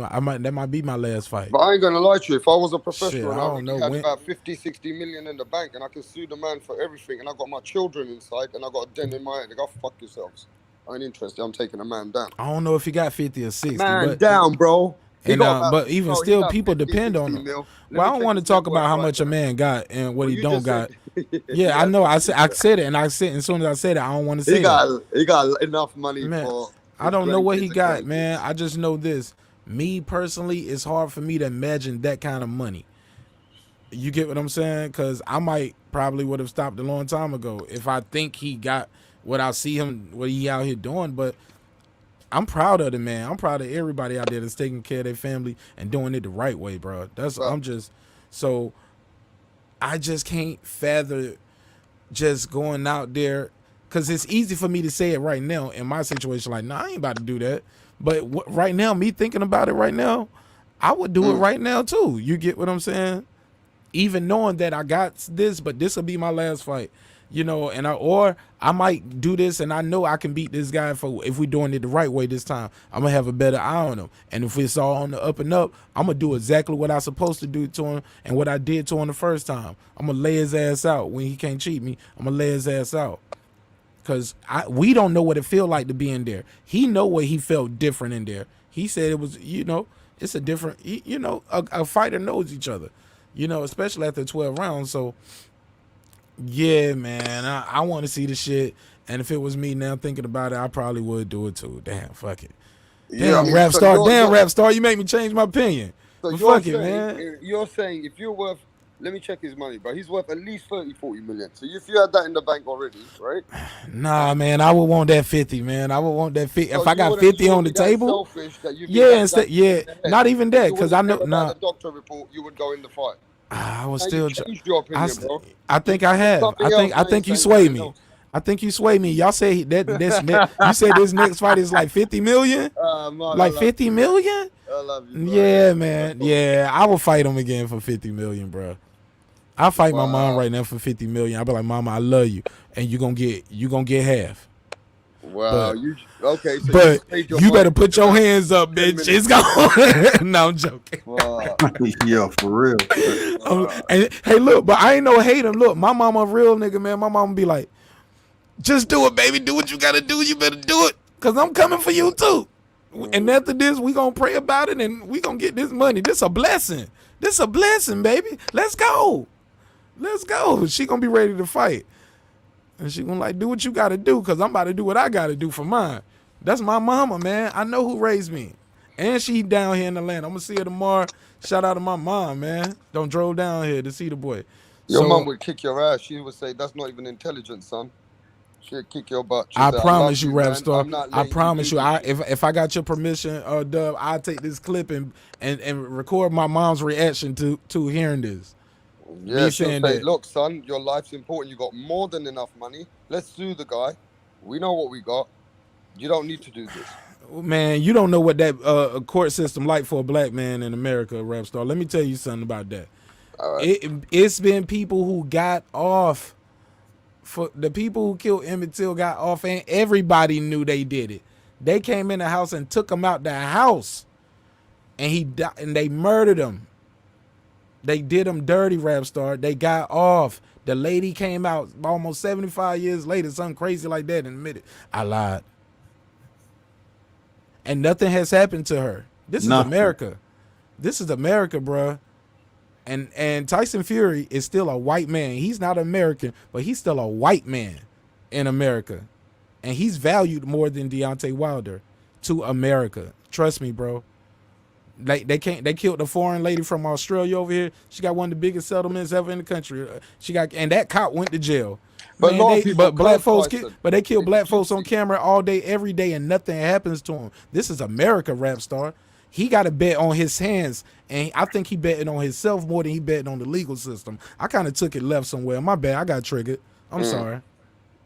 my last fight. But I ain't gonna lie to you. If I was a Shit, professional and I I don't already know had when. about 50, 60 million in the bank and I can sue the man for everything and I got my children inside and I got a dent in my head, they go, fuck yourselves. I ain't interested. I'm taking a man down. I don't know if he got 50 or 60, Man but down, bro. He and got about, but even bro, he still, got people 50, depend 60 on him. mil. Let Well, I me don't check want to his talk net about worth how right much a now. man got and what Well, he you don't just got. said, Yeah, I know. I said it, and I said, as soon as I said it, I don't want to say he that. got enough money Man, for I his don't know what he grandkids and got, man. grandkids. I just know this. Me personally, it's hard for me to imagine that kind of money. You get what I'm saying? Because I might probably would have stopped a long time ago if I think he got what I see him, what he out here doing. But I'm proud of the man. I'm proud of everybody out there that's taking care of their family and doing it the right way, bro. But So I just can't fathom just going out there, because it's easy for me to say it right now in my situation. Like, nah, I ain't about to do that. But right now, me thinking about it right now, I would do it right now too. You get what I'm saying? Even knowing that I got this, but this will be my last fight, you know. And or I might do this, and I know I can beat this guy if we doing it the right way this time. I'm gonna have a better eye on him, and if it's all on the up and up, I'm gonna do exactly what I supposed to do to him and what I did to him the first time. I'm gonna lay his ass out when he can't cheat me. I'm gonna lay his ass out. Cause we don't know what it feel like to be in there. He know what he felt different in there. He said it was, you know, it's a different, you know, a fighter knows each other, you know, especially after 12 rounds. So yeah, man, I want to see the shit. And if it was me now thinking about it, I probably would do it too. Damn, fuck it. yeah, I Damn, mean, rap so star. Damn, rap star. You make me change my opinion. so But you're fuck it, saying, man. you're saying if you're worth, let me check his money, bro. He's worth at least 30, 40 million. So if you had that in the bank already, right? Nah, man, I would want that 50, man. I would want that 50. So If I you got wouldn't 50 on the be that table, selfish that you yeah, give that instead, dent yeah, in the head. not even that, You because I wouldn't know, care nah, about the doctor report. You would go in the fight. I was Now still, you changed your opinion, bro. I think I have. Something else. I Now think you're you saying sway something me. else. I think you sway me. Y'all say you said this next fight is like 50 million, Man, I like love 50 you, million. I love you, bro. Yeah, man. Yeah, I will fight him again for 50 million, bro. I'll fight my mom Wow. right now for 50 million. I'll be like, Mama, I love you, and you gonna get half. Wow. Okay? So you But just paid your you better money put in your about hands up, 10 bitch. minutes. It's going. No, I'm joking. Wow. Yeah, for real. And hey, look, but I ain't no hater. Look, my mama a real nigga, man. My mama be like, just do it, baby. Do what you gotta do. You better do it, cause I'm coming for you too. And after this, we gonna pray about it, and we gonna get this money. This a blessing. This a blessing, baby. Let's go. Let's go. She gonna be ready to fight, and she gonna like do what you gotta do, cause I'm about to do what I gotta do for mine. That's my mama, man. I know who raised me, and she down here in Atlanta. I'm gonna see her tomorrow. Shout out to my mom, man. Don't drove down here to see the boy. Your mom So would kick your ass. She would say, "That's not even intelligent, son." She'd kick your butt. She'd I say, "I love promise you, you, rap man. star. I'm not I letting you promise do you. this." If I got your permission, Dub, I'll take this clip and record my mom's reaction to hearing this. Yeah, Me she'll saying say, that. "Look, son, your life's important. You got more than enough money. Let's sue the guy. We know what we got. You don't need to do this." Man, you don't know what that court system like for a black man in America, rap star. Let me tell you something about that. All right. It's been people who got off. For the people who killed Emmett Till got off, and everybody knew they did it. They came in the house and took him out the house, and he died, and they murdered him. They did him dirty, rap star. They got off. The lady came out almost 75 years later, something crazy like that, and admitted, I lied. And nothing has happened to her. This is Nothing. America. This is America, bruh. And Tyson Fury is still a white man. He's not American, but he's still a white man in America. And he's valued more than Deontay Wilder to America. Trust me, bro. They killed a foreign lady from Australia over here. She got one of the biggest settlements ever in the country. And that cop went to jail. But a lot of people black curse folks, Tyson. but they kill It's black folks on juicy. camera all day, every day, and nothing happens to them. This is America, rap star. He got a bet on his hands, and I think he betting on himself more than he betting on the legal system. I kind of took it left somewhere. My bad, I got triggered. I'm sorry.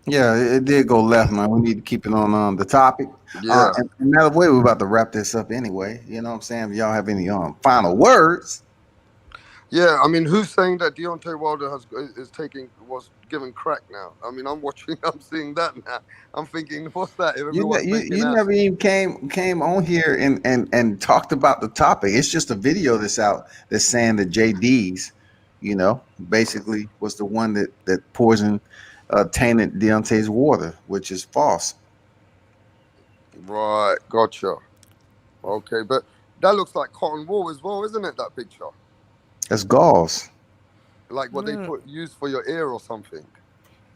Yeah, it did go left, man. We need to keep it on the topic. Yeah. And another way, we're about to wrap this up anyway. You know what I'm saying? If y'all have any final words, Yeah, I mean, who's saying that Deontay Wilder was given crack now? I mean, I'm watching, I'm seeing that now. I'm thinking, what's that? If everyone's making you never acid. even came on here and talked about the topic. It's just a video that's out that's saying that JD's, basically was the one that poisoned, tainted Deontay's water, which is false. Right, gotcha. Okay, but that looks like cotton wool as well, isn't it? That picture, That's gauze. like what they Yeah. use for your ear or something.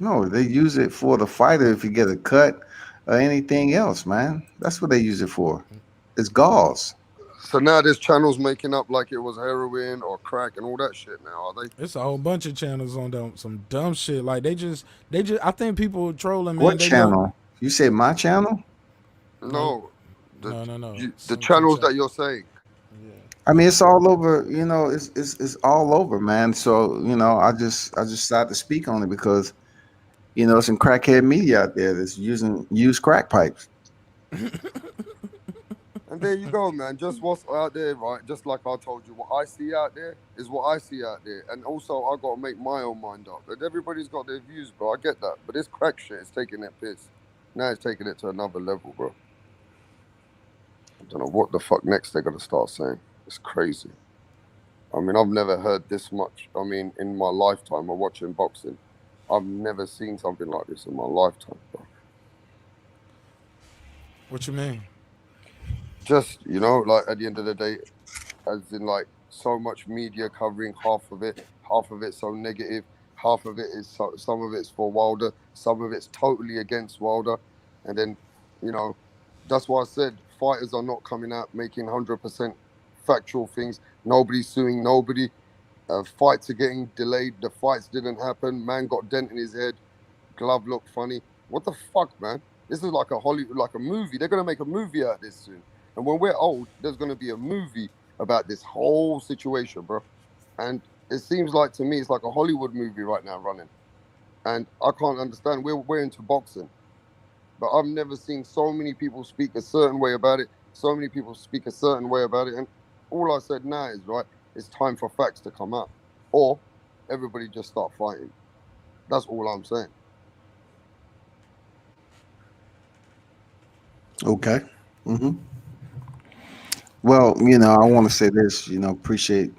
No, they use it for the fighter if you get a cut or anything else, man. That's what they use it for. It's gauze. So now there's channels making up like it was heroin or crack and all that shit now, are they? It's a whole bunch of channels on some dumb shit. Like they just. I think people trolling, What man. They love. channel? You say my channel? No, No, the no. the Some channels that channel. you're saying. Yeah. I mean, it's all over. It's all over, man. So I just decided to speak on it because some crackhead media out there that's use crack pipes. And there you go, man. Just what's out there, right? Just like I told you, what I see out there is what I see out there. And also, I got to make my own mind up. And everybody's got their views, bro. I get that. But this crack shit is taking that piss. Now it's taking it to another level, bro. I don't know what the fuck next they're going to start saying. It's crazy. I mean, I've never heard this much. I mean, in my lifetime of watching boxing, I've never seen something like this in my lifetime, bro. What you mean? Just, like at the end of the day, as in like so much media covering half of it so negative, half of it is some of it's for Wilder, some of it's totally against Wilder, and then that's why I said fighters are not coming out making 100% factual things. Nobody's suing nobody. Fights are getting delayed. The fights didn't happen. Man got dent in his head. Glove looked funny. What the fuck, man? This is like a Hollywood, like a movie. They're gonna make a movie out of this soon. And when we're old, there's gonna be a movie about this whole situation, bro. And it seems like to me, it's like a Hollywood movie right now running. And I can't understand. We're into boxing, but I've never seen so many people speak a certain way about it. So many people speak a certain way about it. And all I said now is, right, it's time for facts to come out, or everybody just start fighting. That's all I'm saying. Okay. hmm Well, I want to say this. Appreciate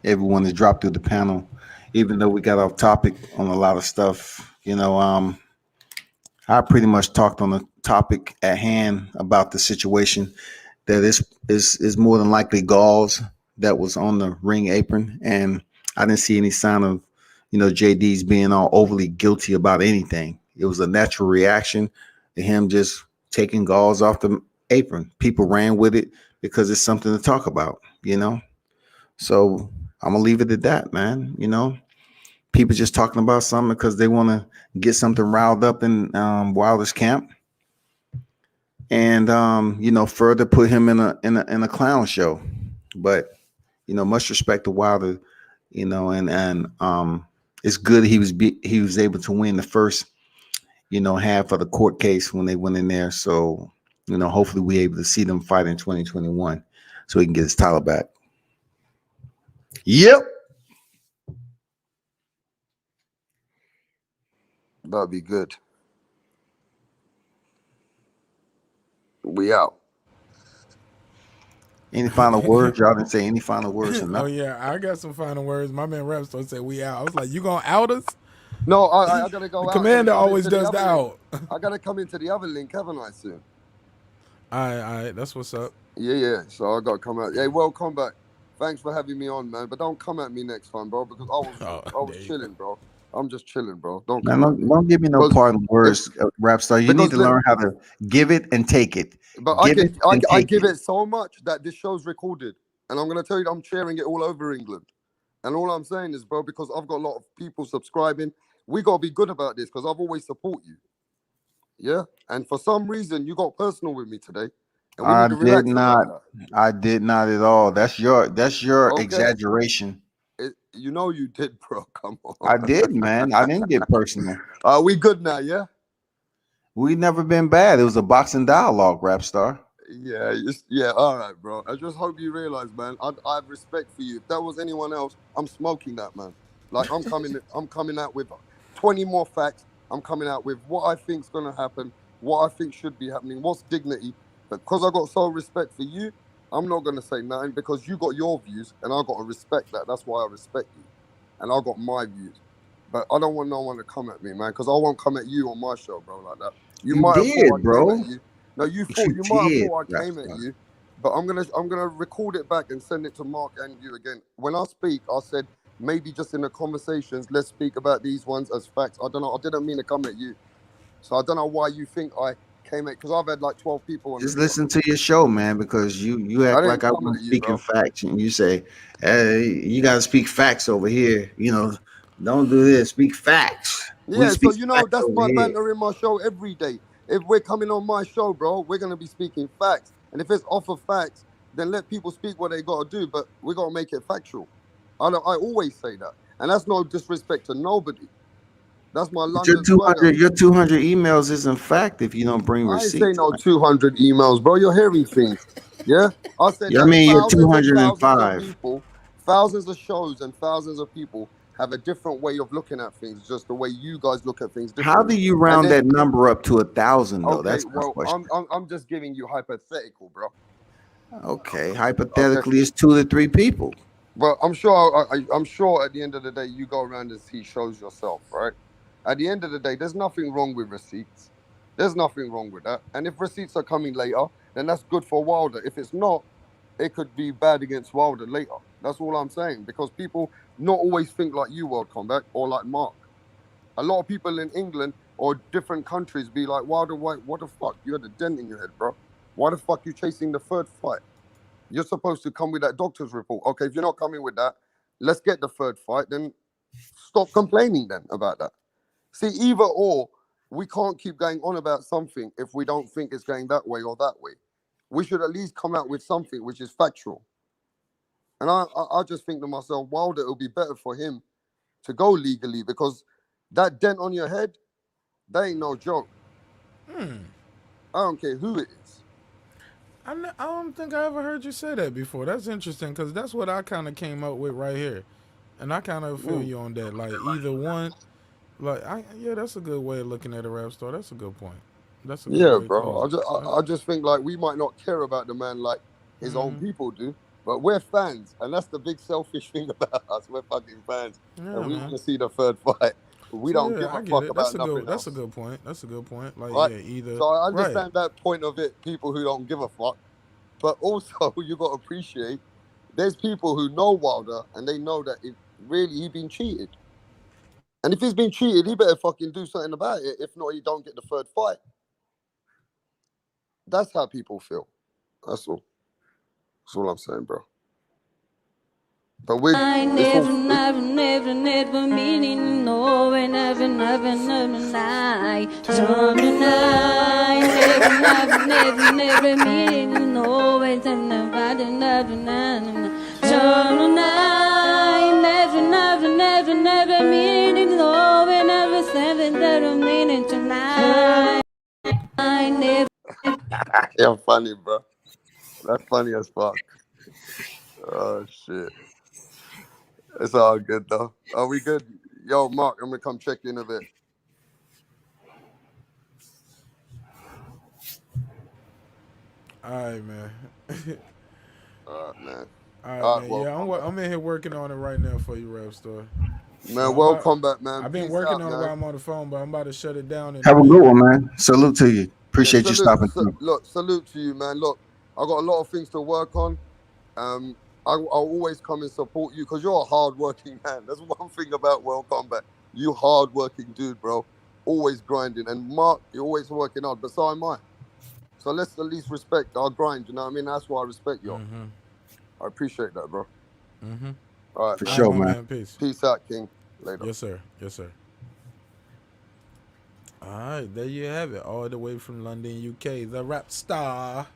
everyone that dropped through the panel, even though we got off topic on a lot of stuff. I pretty much talked on the topic at hand about the situation that is more than likely gauze that was on the ring apron, and I didn't see any sign of JD's being all overly guilty about anything. It was a natural reaction to him just taking gauze off the apron. People ran with it because it's something to talk about. So I'm gonna leave it at that, man. People just talking about something because they want to get something riled up in Wilder's camp, and further put him in a clown show. But much respect to Wilder, and it's good he was able to win the first half of the court case when they went in there. So hopefully we able to see them fight in 2021 so he can get his title back. Yep. That'd be good. We out. Any final words? Y'all didn't say any final words or Oh nothing. yeah, I got some final words. My man Rapstar said we out. I was like, you gonna out us? No, I gotta go The out. I gotta commander come always into the does the other link. out. I gotta come into the other link, haven't I, soon? All right, that's what's up. Yeah. So I gotta come out. Hey, welcome back. Thanks for having me on, man. But don't come at me next time, bro, because I was there you chilling, bro. I'm just chilling, bro. Don't Man, come at me. don't give me no Because- parting words, Rapstar. You need because to learn how to give it and take it. But Give it and I take give it. it so much that this show's recorded. And I'm gonna tell you, I'm sharing it all over England. And all I'm saying is, bro, because I've got a lot of people subscribing, we gotta be good about this because I've always support you. Yeah. And for some reason, you got personal with me today. And we I need to did relax not. about that. I did not at all. That's your Okay. exaggeration. You know you did, bro. Come on. I did, man. I didn't get personal. Are we good now? Yeah. We never been bad. It was a boxing dialogue, rap star. Yeah, yeah, all right, bro. I just hope you realize, man. I have respect for you. If that was anyone else, I'm smoking that, man. Like I'm coming out with 20 more facts. I'm coming out with what I think's gonna happen, what I think should be happening, what's dignity. But because I got so respect for you, I'm not gonna say nothing because you got your views and I gotta respect that. That's why I respect you, and I got my views. But I don't want no one to come at me, man, because I won't come at you on my show, bro, like that. You You might have thought did, I came bro. at you. No, you You might have did, thought I rap came at star. you, but I'm gonna record it back and send it to Mark and you again. When I speak, I said maybe just in the conversations, let's speak about these ones as facts. I don't know. I didn't mean to come at you, so I don't know why you think I came at. Because I've had like 12 people on the Just show. listen to your show, man, because you I act didn't like I come wasn't at you, speaking bro. facts, and you say, "Hey, you got to speak facts over here." Don't do this. Speak facts. We Yeah, so speak you know facts that's over my here. banter in my show every day. If we're coming on my show, bro, we're gonna be speaking facts. And if it's off of facts, then let people speak what they gotta do, but we gotta make it factual. I always say that. And that's no disrespect to nobody. That's my But your London two swagger. hundred, your 200 emails isn't fact if you don't bring I ain't saying receipts, no man. 200 emails, bro. You're hearing things. Yeah? I said Yeah, I that mean, you're thousands and thousands of 205. people, thousands of shows and thousands of people have a different way of looking at things, just the way you guys look at things How do differently. you And round then that number up to 1,000 though? okay, That's my well, I'm question. I'm, I'm just giving you hypothetical, bro. Okay, Okay, hypothetically, it's 2 to 3 people. but I'm sure at the end of the day you go around and see shows yourself, right? At the end of the day, there's nothing wrong with receipts. There's nothing wrong with that. And if receipts are coming later, then that's good for Wilder. If it's not, it could be bad against Wilder later. That's all I'm saying because people not always think like you, World Combat, or like Mark. A lot of people in England or different countries be like, Wilder White, what the fuck? You had a dent in your head, bro. Why the fuck you chasing the third fight? You're supposed to come with that doctor's report. Okay, if you're not coming with that, let's get the third fight. Then stop complaining then about that. See, either or, we can't keep going on about something if we don't think it's going that way or that way. We should at least come out with something which is factual. And I just think to myself, Wilder, it'll be better for him to go legally because that dent on your head, that ain't no joke. I don't care who it is. I don't think I ever heard you say that before. That's interesting because that's what I kind of came up with right here, and I kind of feel you on that. Like either one, yeah, that's a good way of looking at a rap star. That's a good point. That's a good Yeah, way to bro. close I it. just, I just think like we might not care about the man like his own people do, but we're fans, and that's the big selfish thing about us. We're fucking fans, and Yeah, we want man. to see the third fight. We So don't yeah, give I a get fuck it. about nothing That's a else, good point. That's a good point. Like right? yeah, either So I right. understand that point of it. People who don't give a fuck, but also you got to appreciate there's people who know Wilder and they know that it really he been cheated, and if he's been cheated, he better fucking do something about it. If not, he don't get the third fight. That's how people feel. That's all. That's all I'm saying, bro. But I it's all. never, never, never, never meaning no, and never, never, never, lie. Never, never, never, never meaning no, and never, never, never, never, never, never, never meaning no, and never, seven, never meaning tonight. I never. You're funny, bro. That's funny as fuck. Oh shit. It's all good though. Are we good? Yo, Mark, I'm gonna come check in a bit. All right, man. All right, man. All right, All right, man. well, Yeah, combat. I'm in here working on it right now for you, rap star. Man, well, combat, man. I've been Peace working out, on it man. while I'm on the phone, but I'm about to shut it down in a Have a good minute. one, man. Salute to you. Yeah, Appreciate you stopping through. look, salute to you, man. Look, I got a lot of things to work on. I'll always come and support you because you're a hard-working man. That's one thing about World Combat. You hard-working dude, bro. Always grinding. And Mark, you're always working hard, but so am I. So let's at least respect our grind. You know what I mean? That's why I respect you. I appreciate that, bro. All right, For All man. right, sure, my man. man. Peace. Peace out, King. Later. Yes, sir. Yes, sir. All right, there you have it. All the way from London, UK, the rap star.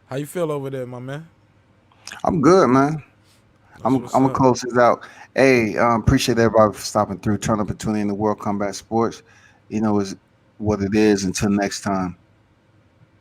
How you feel over there, my man? I'm good, man. That's what's I'm gonna up. close this out. Hey, appreciate everybody for stopping through. Turn up and tuning in to World Combat Sports. You know is what it is. Until next time.